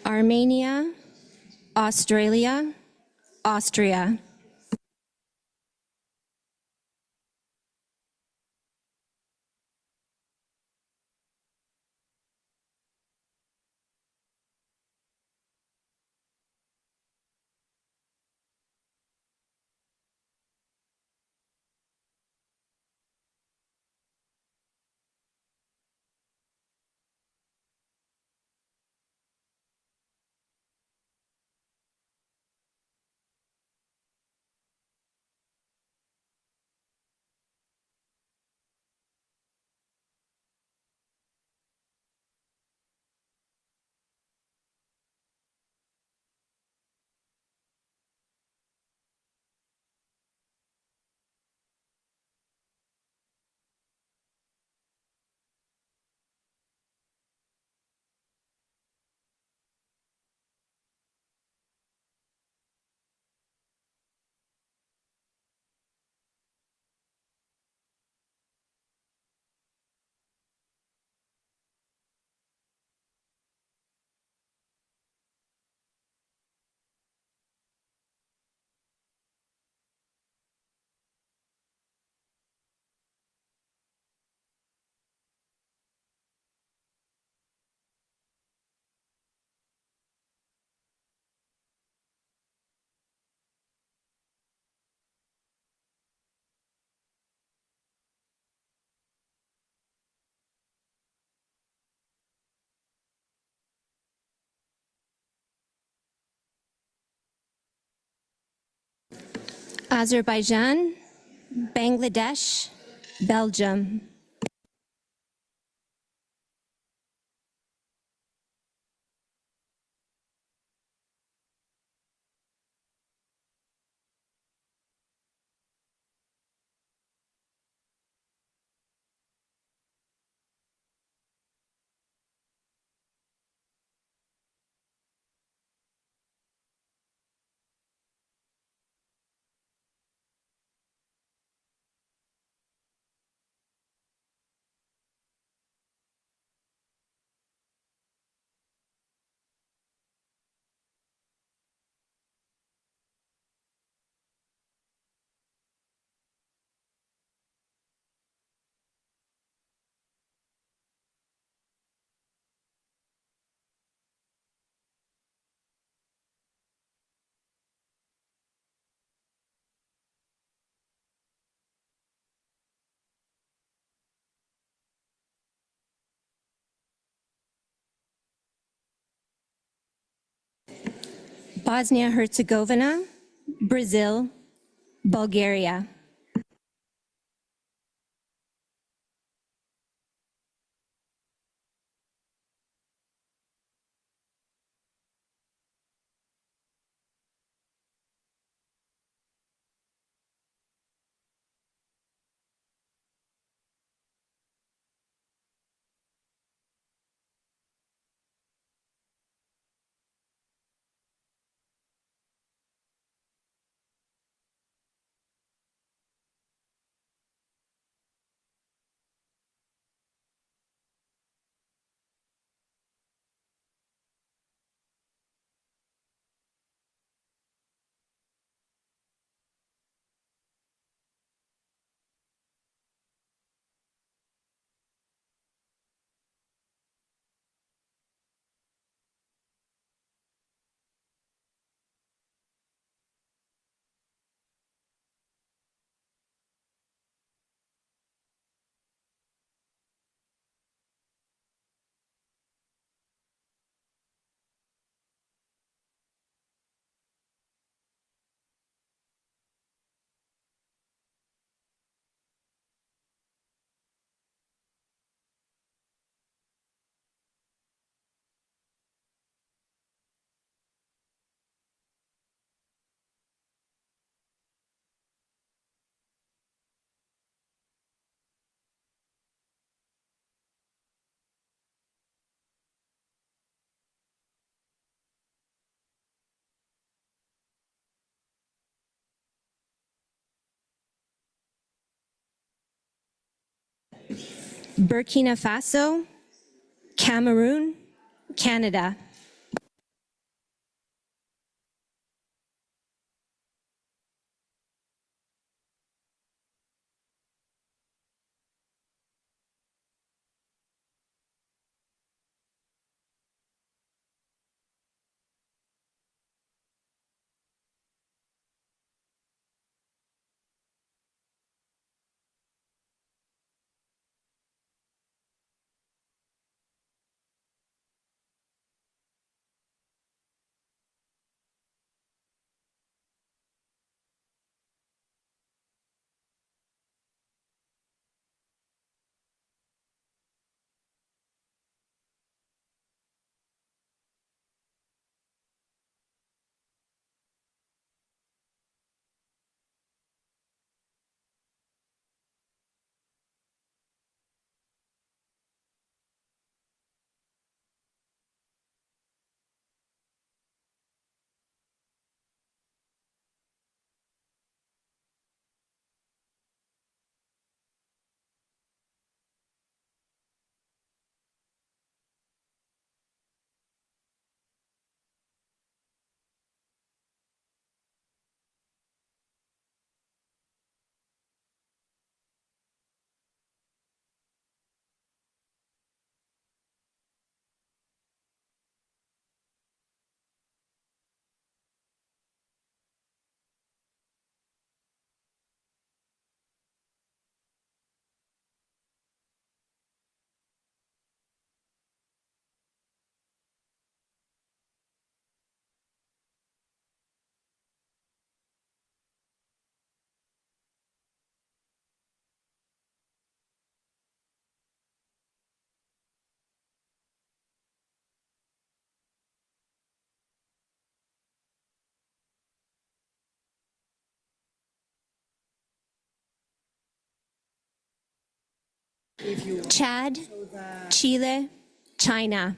M: Armenia, Australia, Austria. Azerbaijan, Bangladesh, Belgium. Bosnia-Herzegovina, Brazil, Bulgaria. Burkina Faso, Cameroon, Canada. Chad, Chile, China.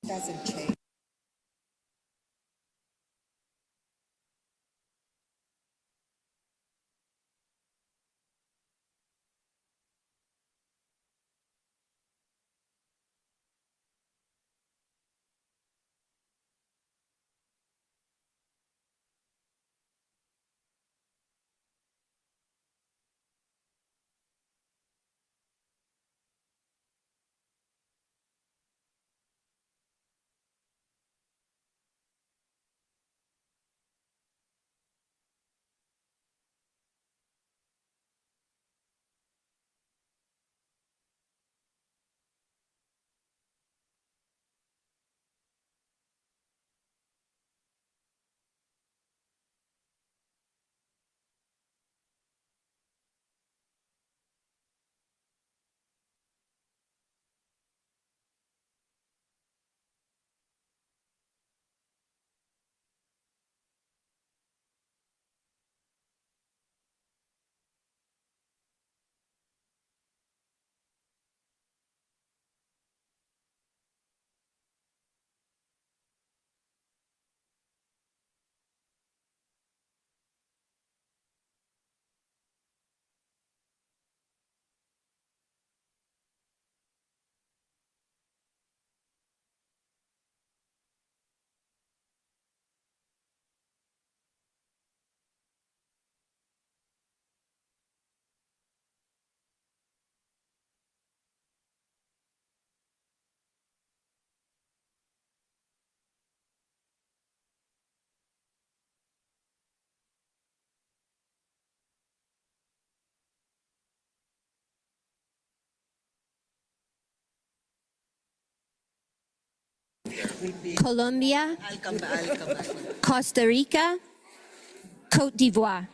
A: Doesn't change.
M: Colombia,
A: I'll come back.
M: Costa Rica, Cote d'Ivoire.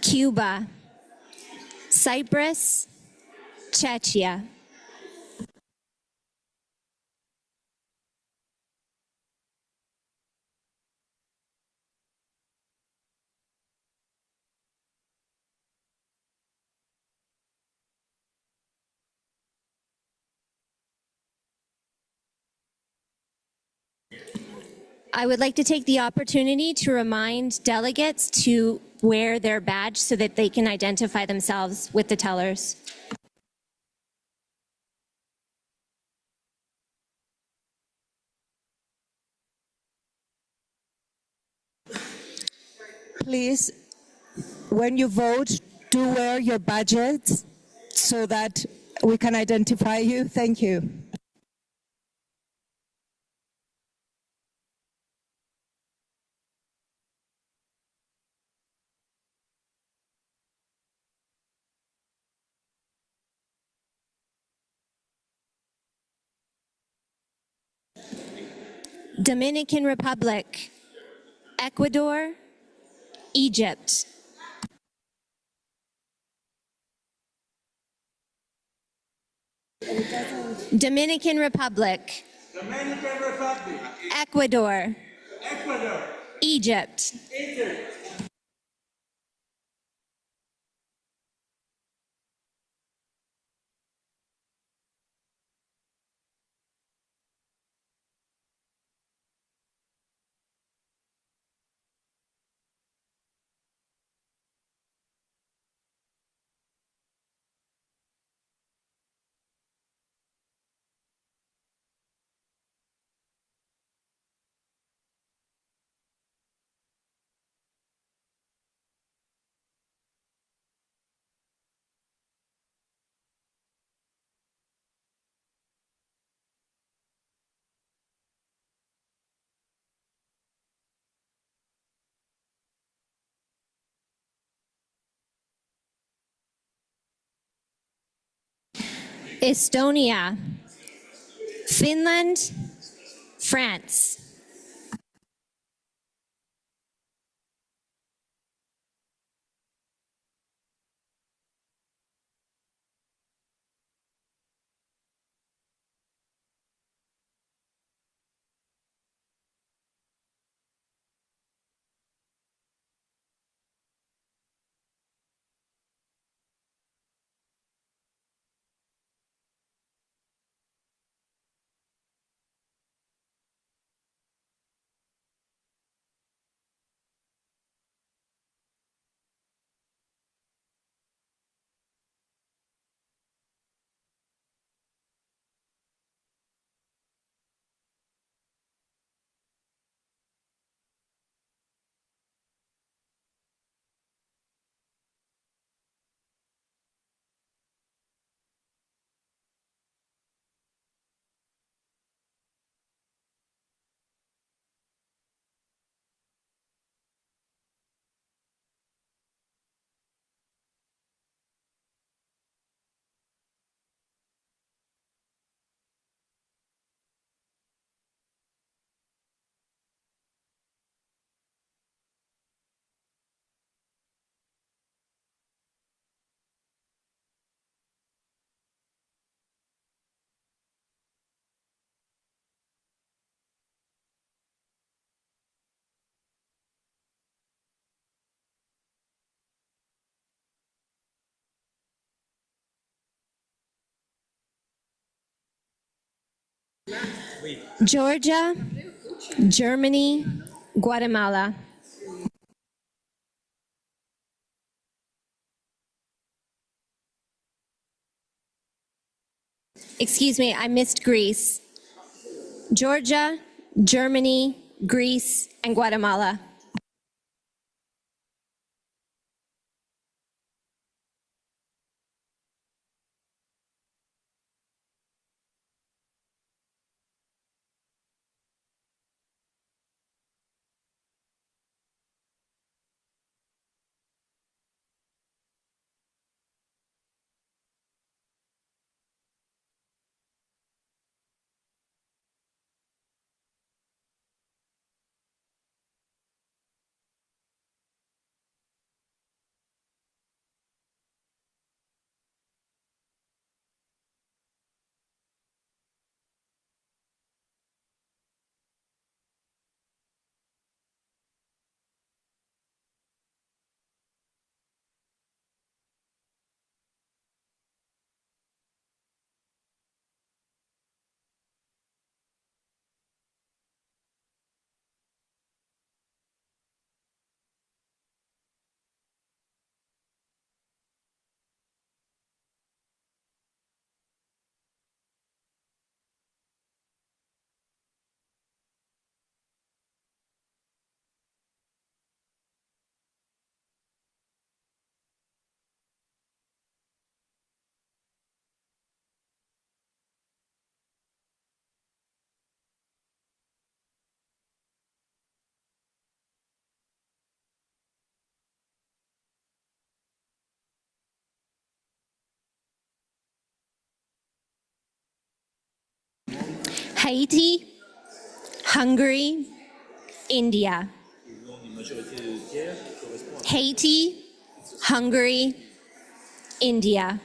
M: Cuba, Cyprus, Czechia. I would like to take the opportunity to remind delegates to wear their badge so that they can identify themselves with the tellers.
P: Please, when you vote, do wear your badges so that we can identify you. Thank you.
M: Dominican Republic, Ecuador, Egypt. Dominican Republic, Ecuador, Egypt. Estonia, Finland, France. Georgia, Germany, Guatemala. Excuse me, I missed Greece. Georgia, Germany, Greece, and Guatemala. Haiti, Hungary, India. Haiti, Hungary, India.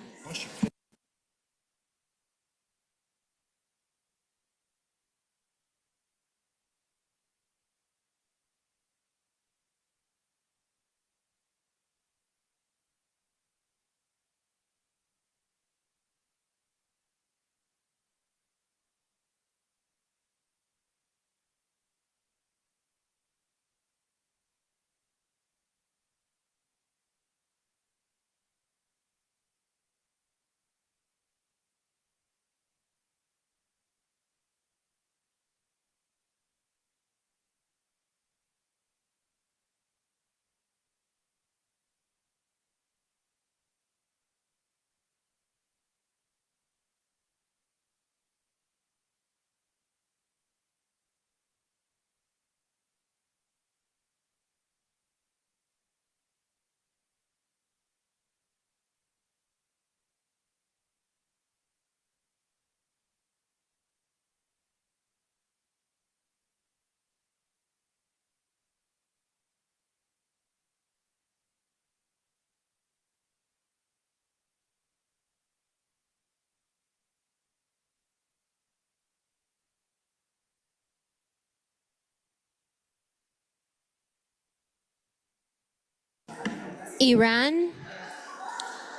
M: Iran,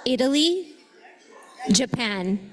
M: Italy, Japan.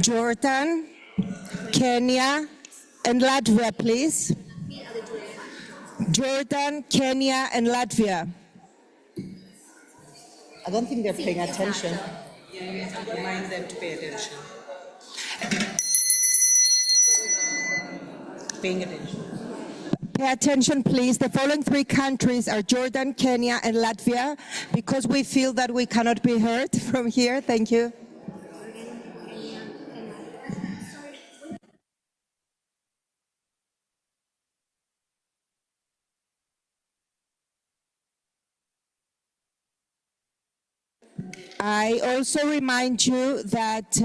P: Jordan, Kenya, and Latvia, please. Jordan, Kenya, and Latvia.
A: I don't think they're paying attention. You have to remind them to pay attention. Paying attention.
P: Pay attention, please. The following three countries are Jordan, Kenya, and Latvia, because we feel that we cannot be heard from here. Thank you. I also remind you that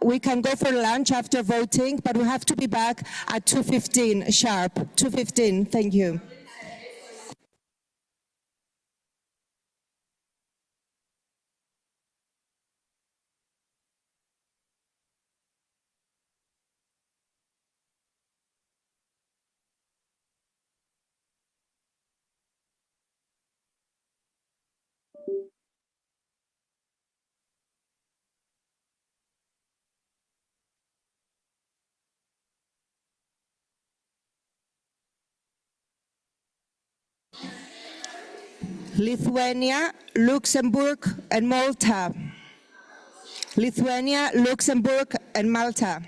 P: we can go for lunch after voting, but we have to be back at 2:15 sharp. 2:15, thank you. Lithuania, Luxembourg, and Malta. Lithuania, Luxembourg, and Malta.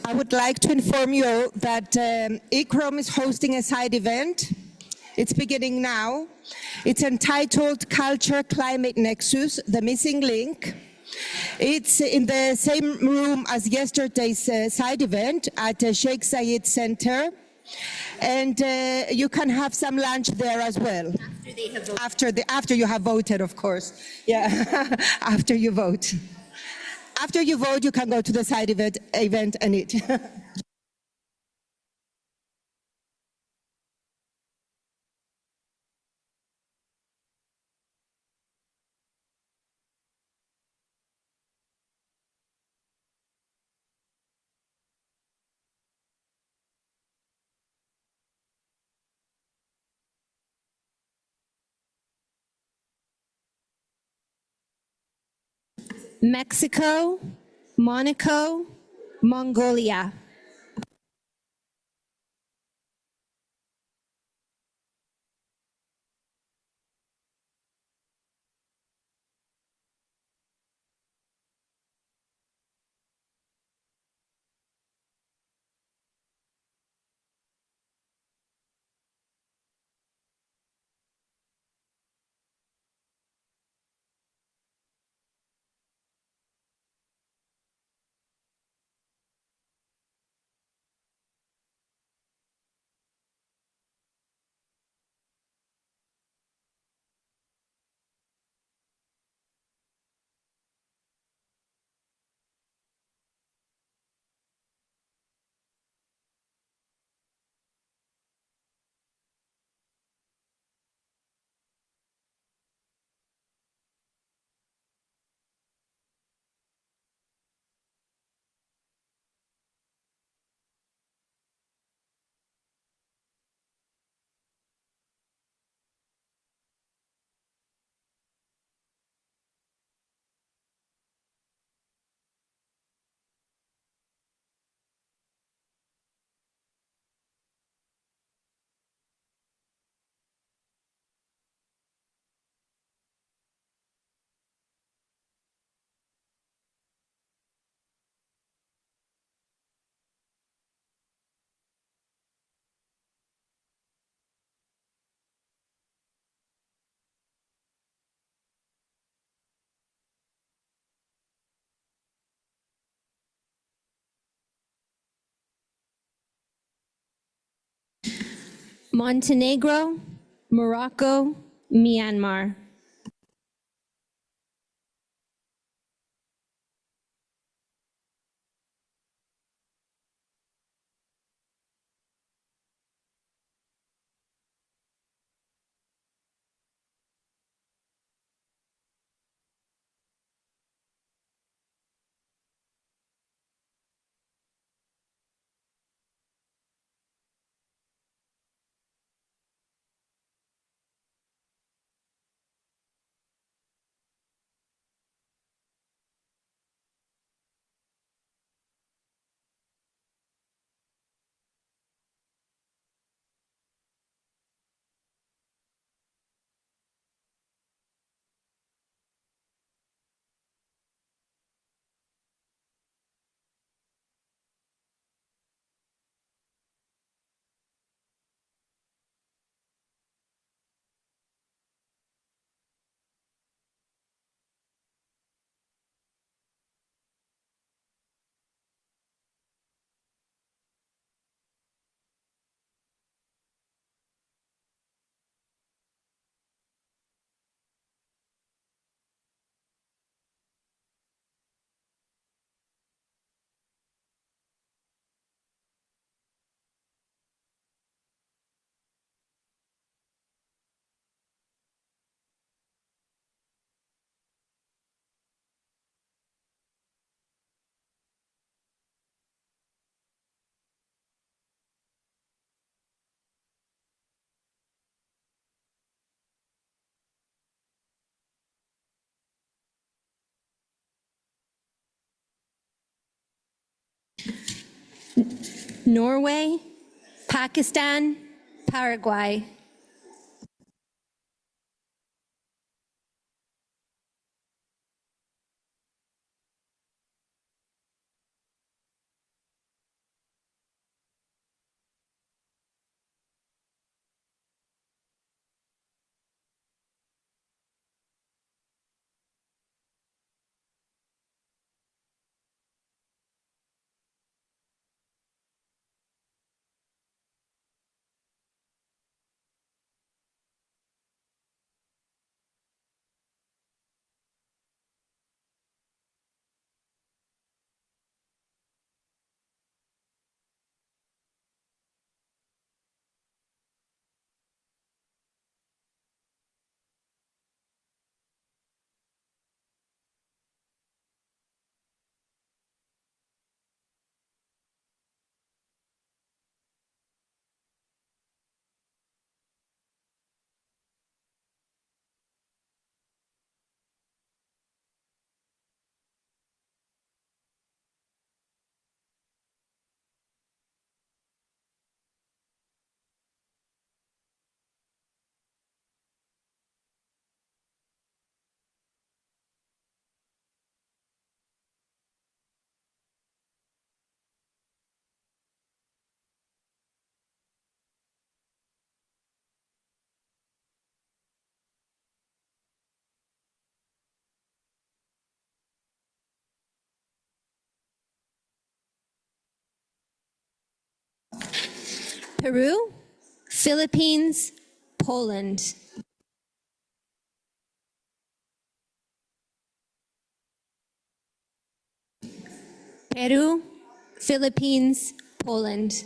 P: I would like to inform you that ICCROM is hosting a side event. It's beginning now. It's entitled Culture Climate Nexus, the Missing Link. It's in the same room as yesterday's side event at Sheikh Zayed Center. And you can have some lunch there as well.
M: After they have voted.
P: After you have voted, of course. Yeah, after you vote. After you vote, you can go to the side event and eat.
M: Mexico, Monaco, Mongolia. Montenegro, Morocco, Myanmar. Norway, Pakistan, Paraguay. Peru, Philippines, Poland. Peru, Philippines, Poland.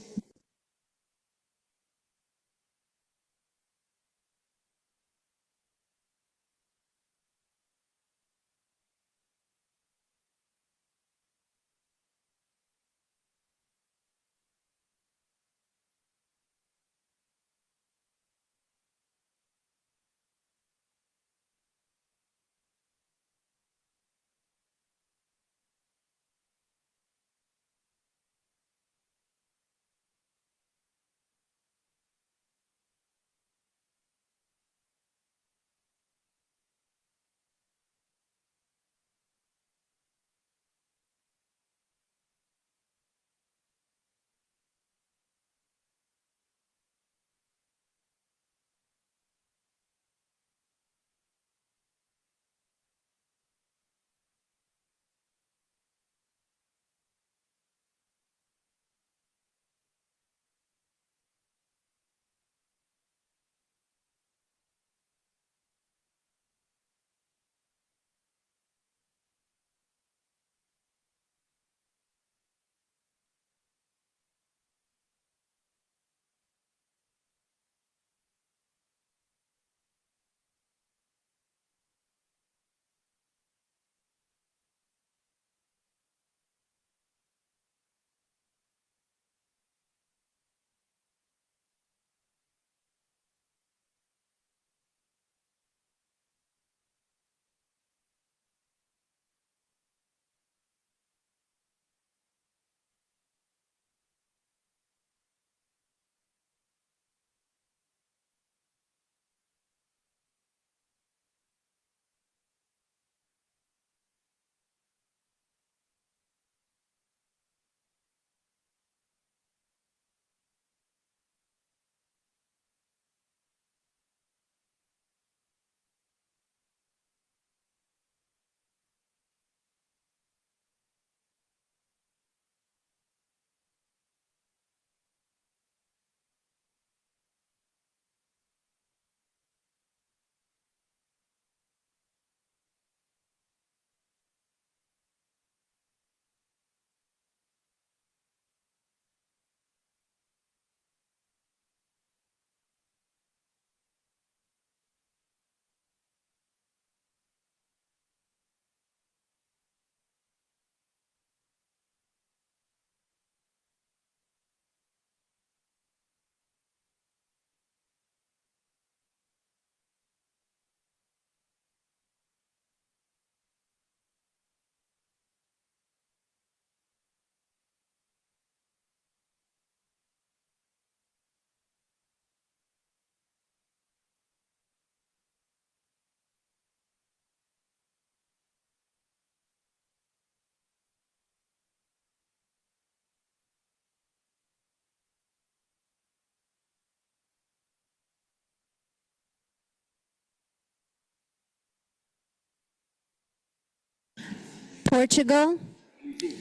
M: Portugal,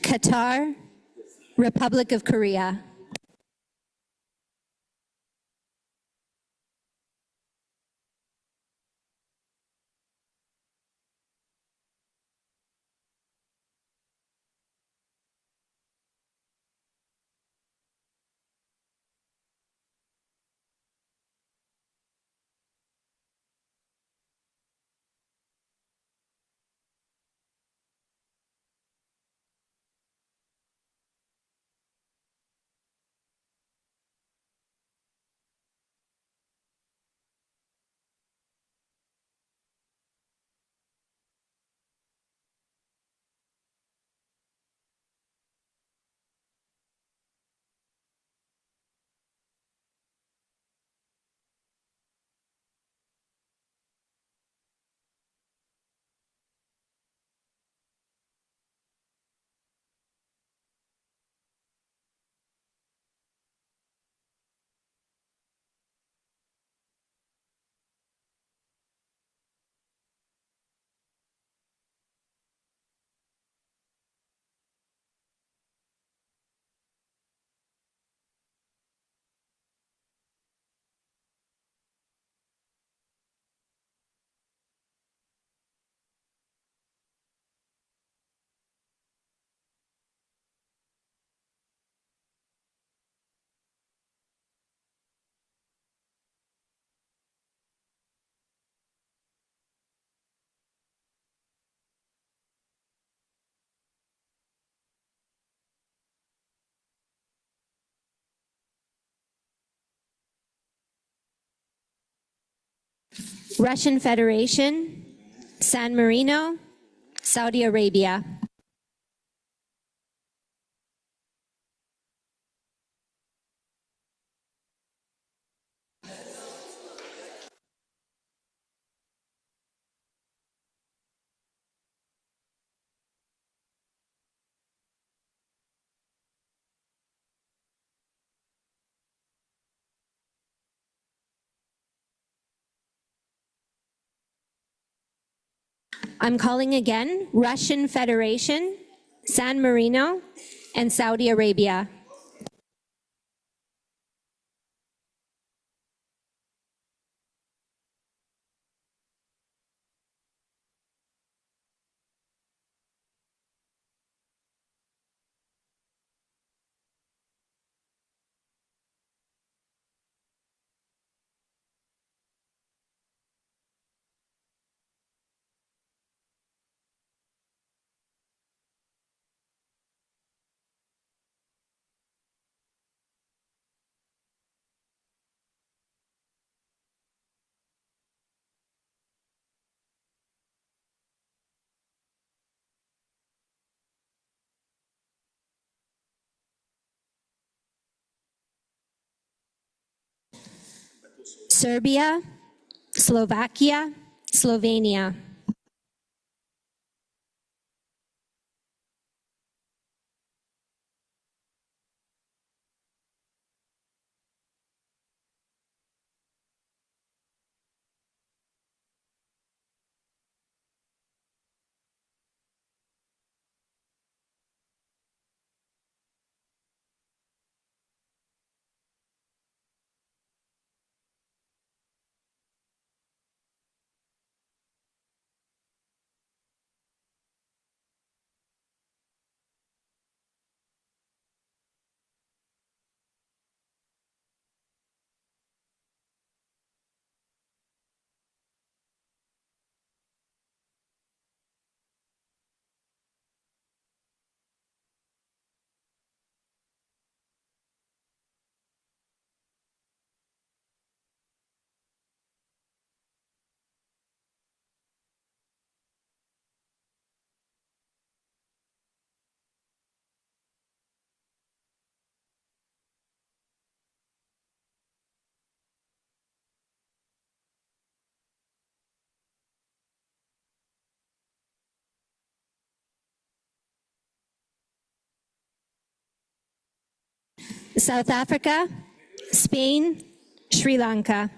M: Qatar, Republic of Korea. Russian Federation, San Marino, Saudi Arabia. I'm calling again, Russian Federation, San Marino, and Saudi Arabia. Serbia, Slovakia, Slovenia. South Africa, Spain, Sri Lanka.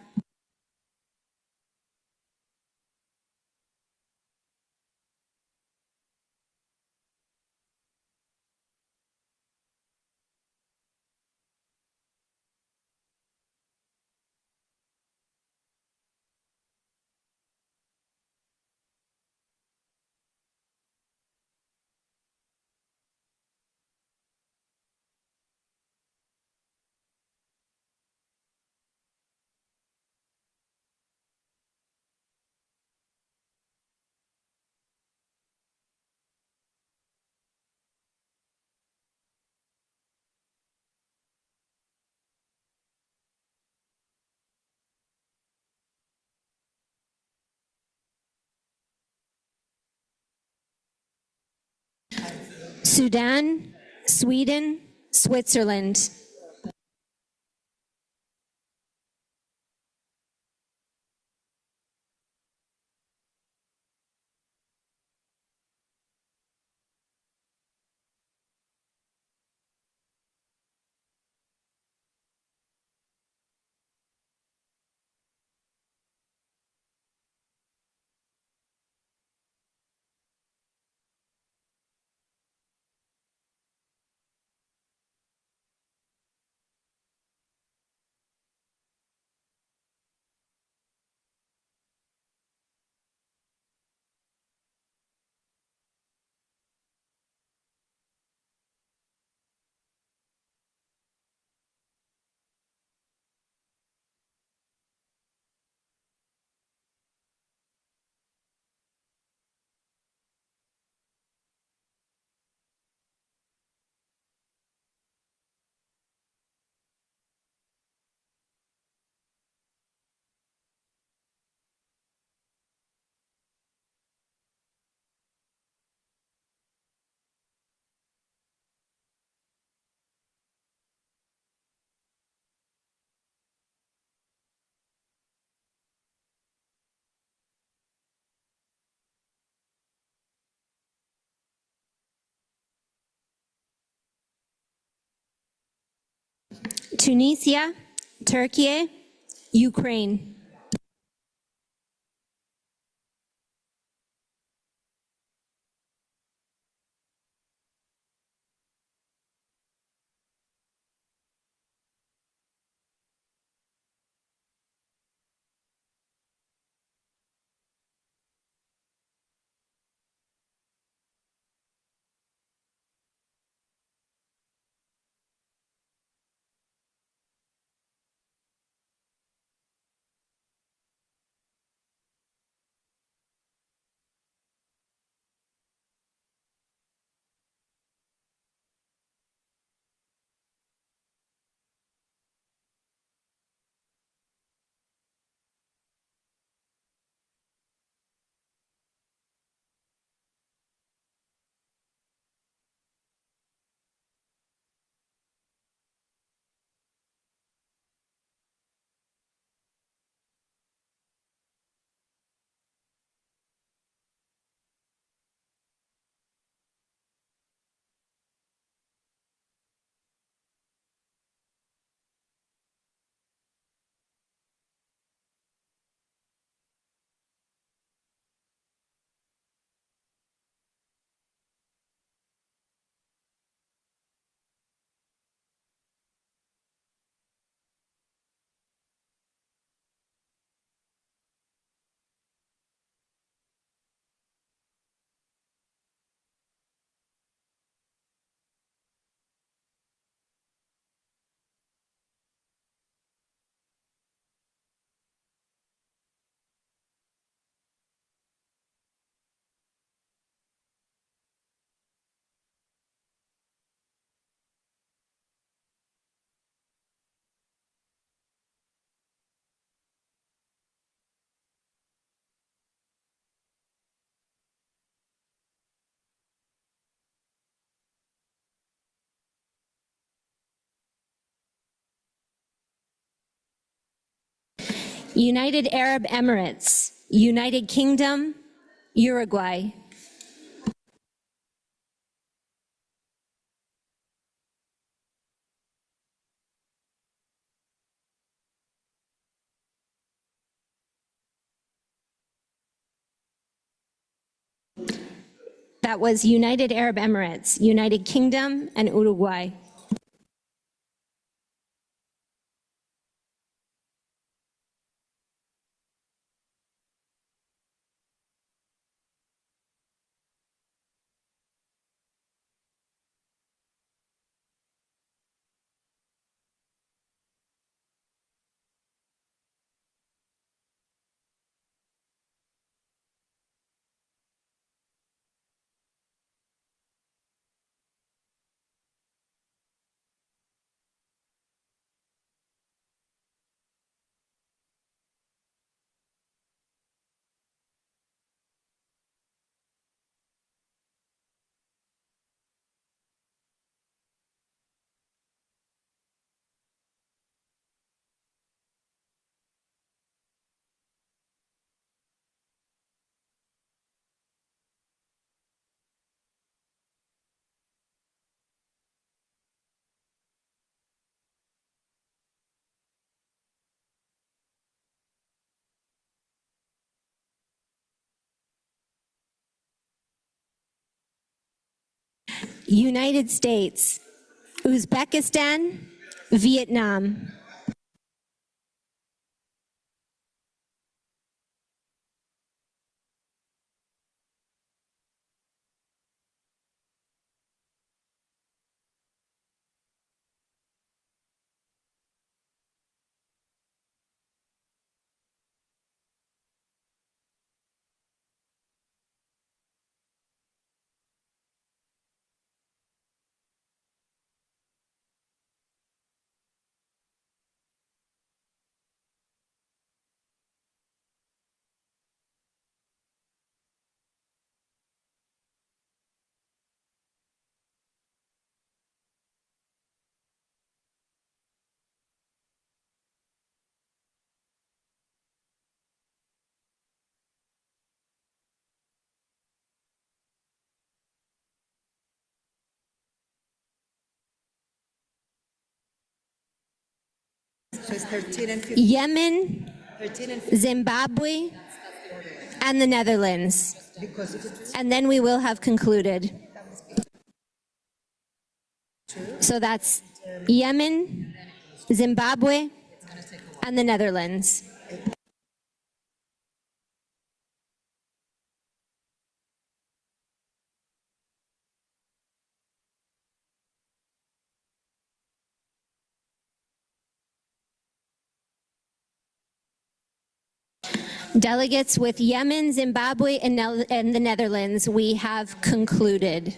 M: Sudan, Sweden, Switzerland. Tunisia, Turkey, Ukraine. United Arab Emirates, United Kingdom, Uruguay. That was United Arab Emirates, United Kingdom, and Uruguay. United States, Uzbekistan, Vietnam. Yemen, Zimbabwe, and the Netherlands. And then we will have concluded. So that's Yemen, Zimbabwe, and the Netherlands. Delegates with Yemen, Zimbabwe, and the Netherlands, we have concluded.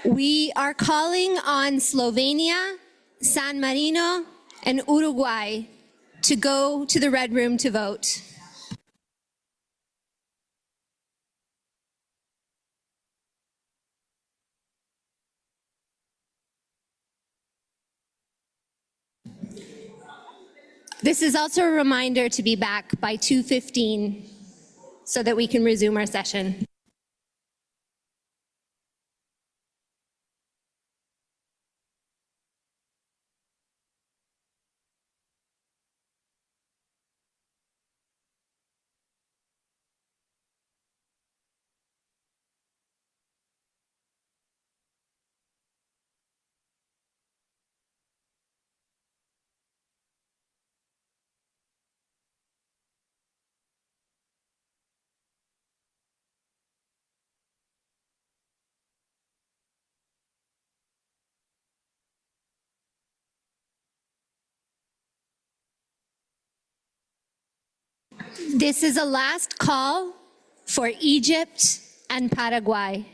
M: We are calling on Slovenia, San Marino, and Uruguay to go to the Red Room to vote. This is also a reminder to be back by 2:15 so that we can resume our session. This is a last call for Egypt and Paraguay.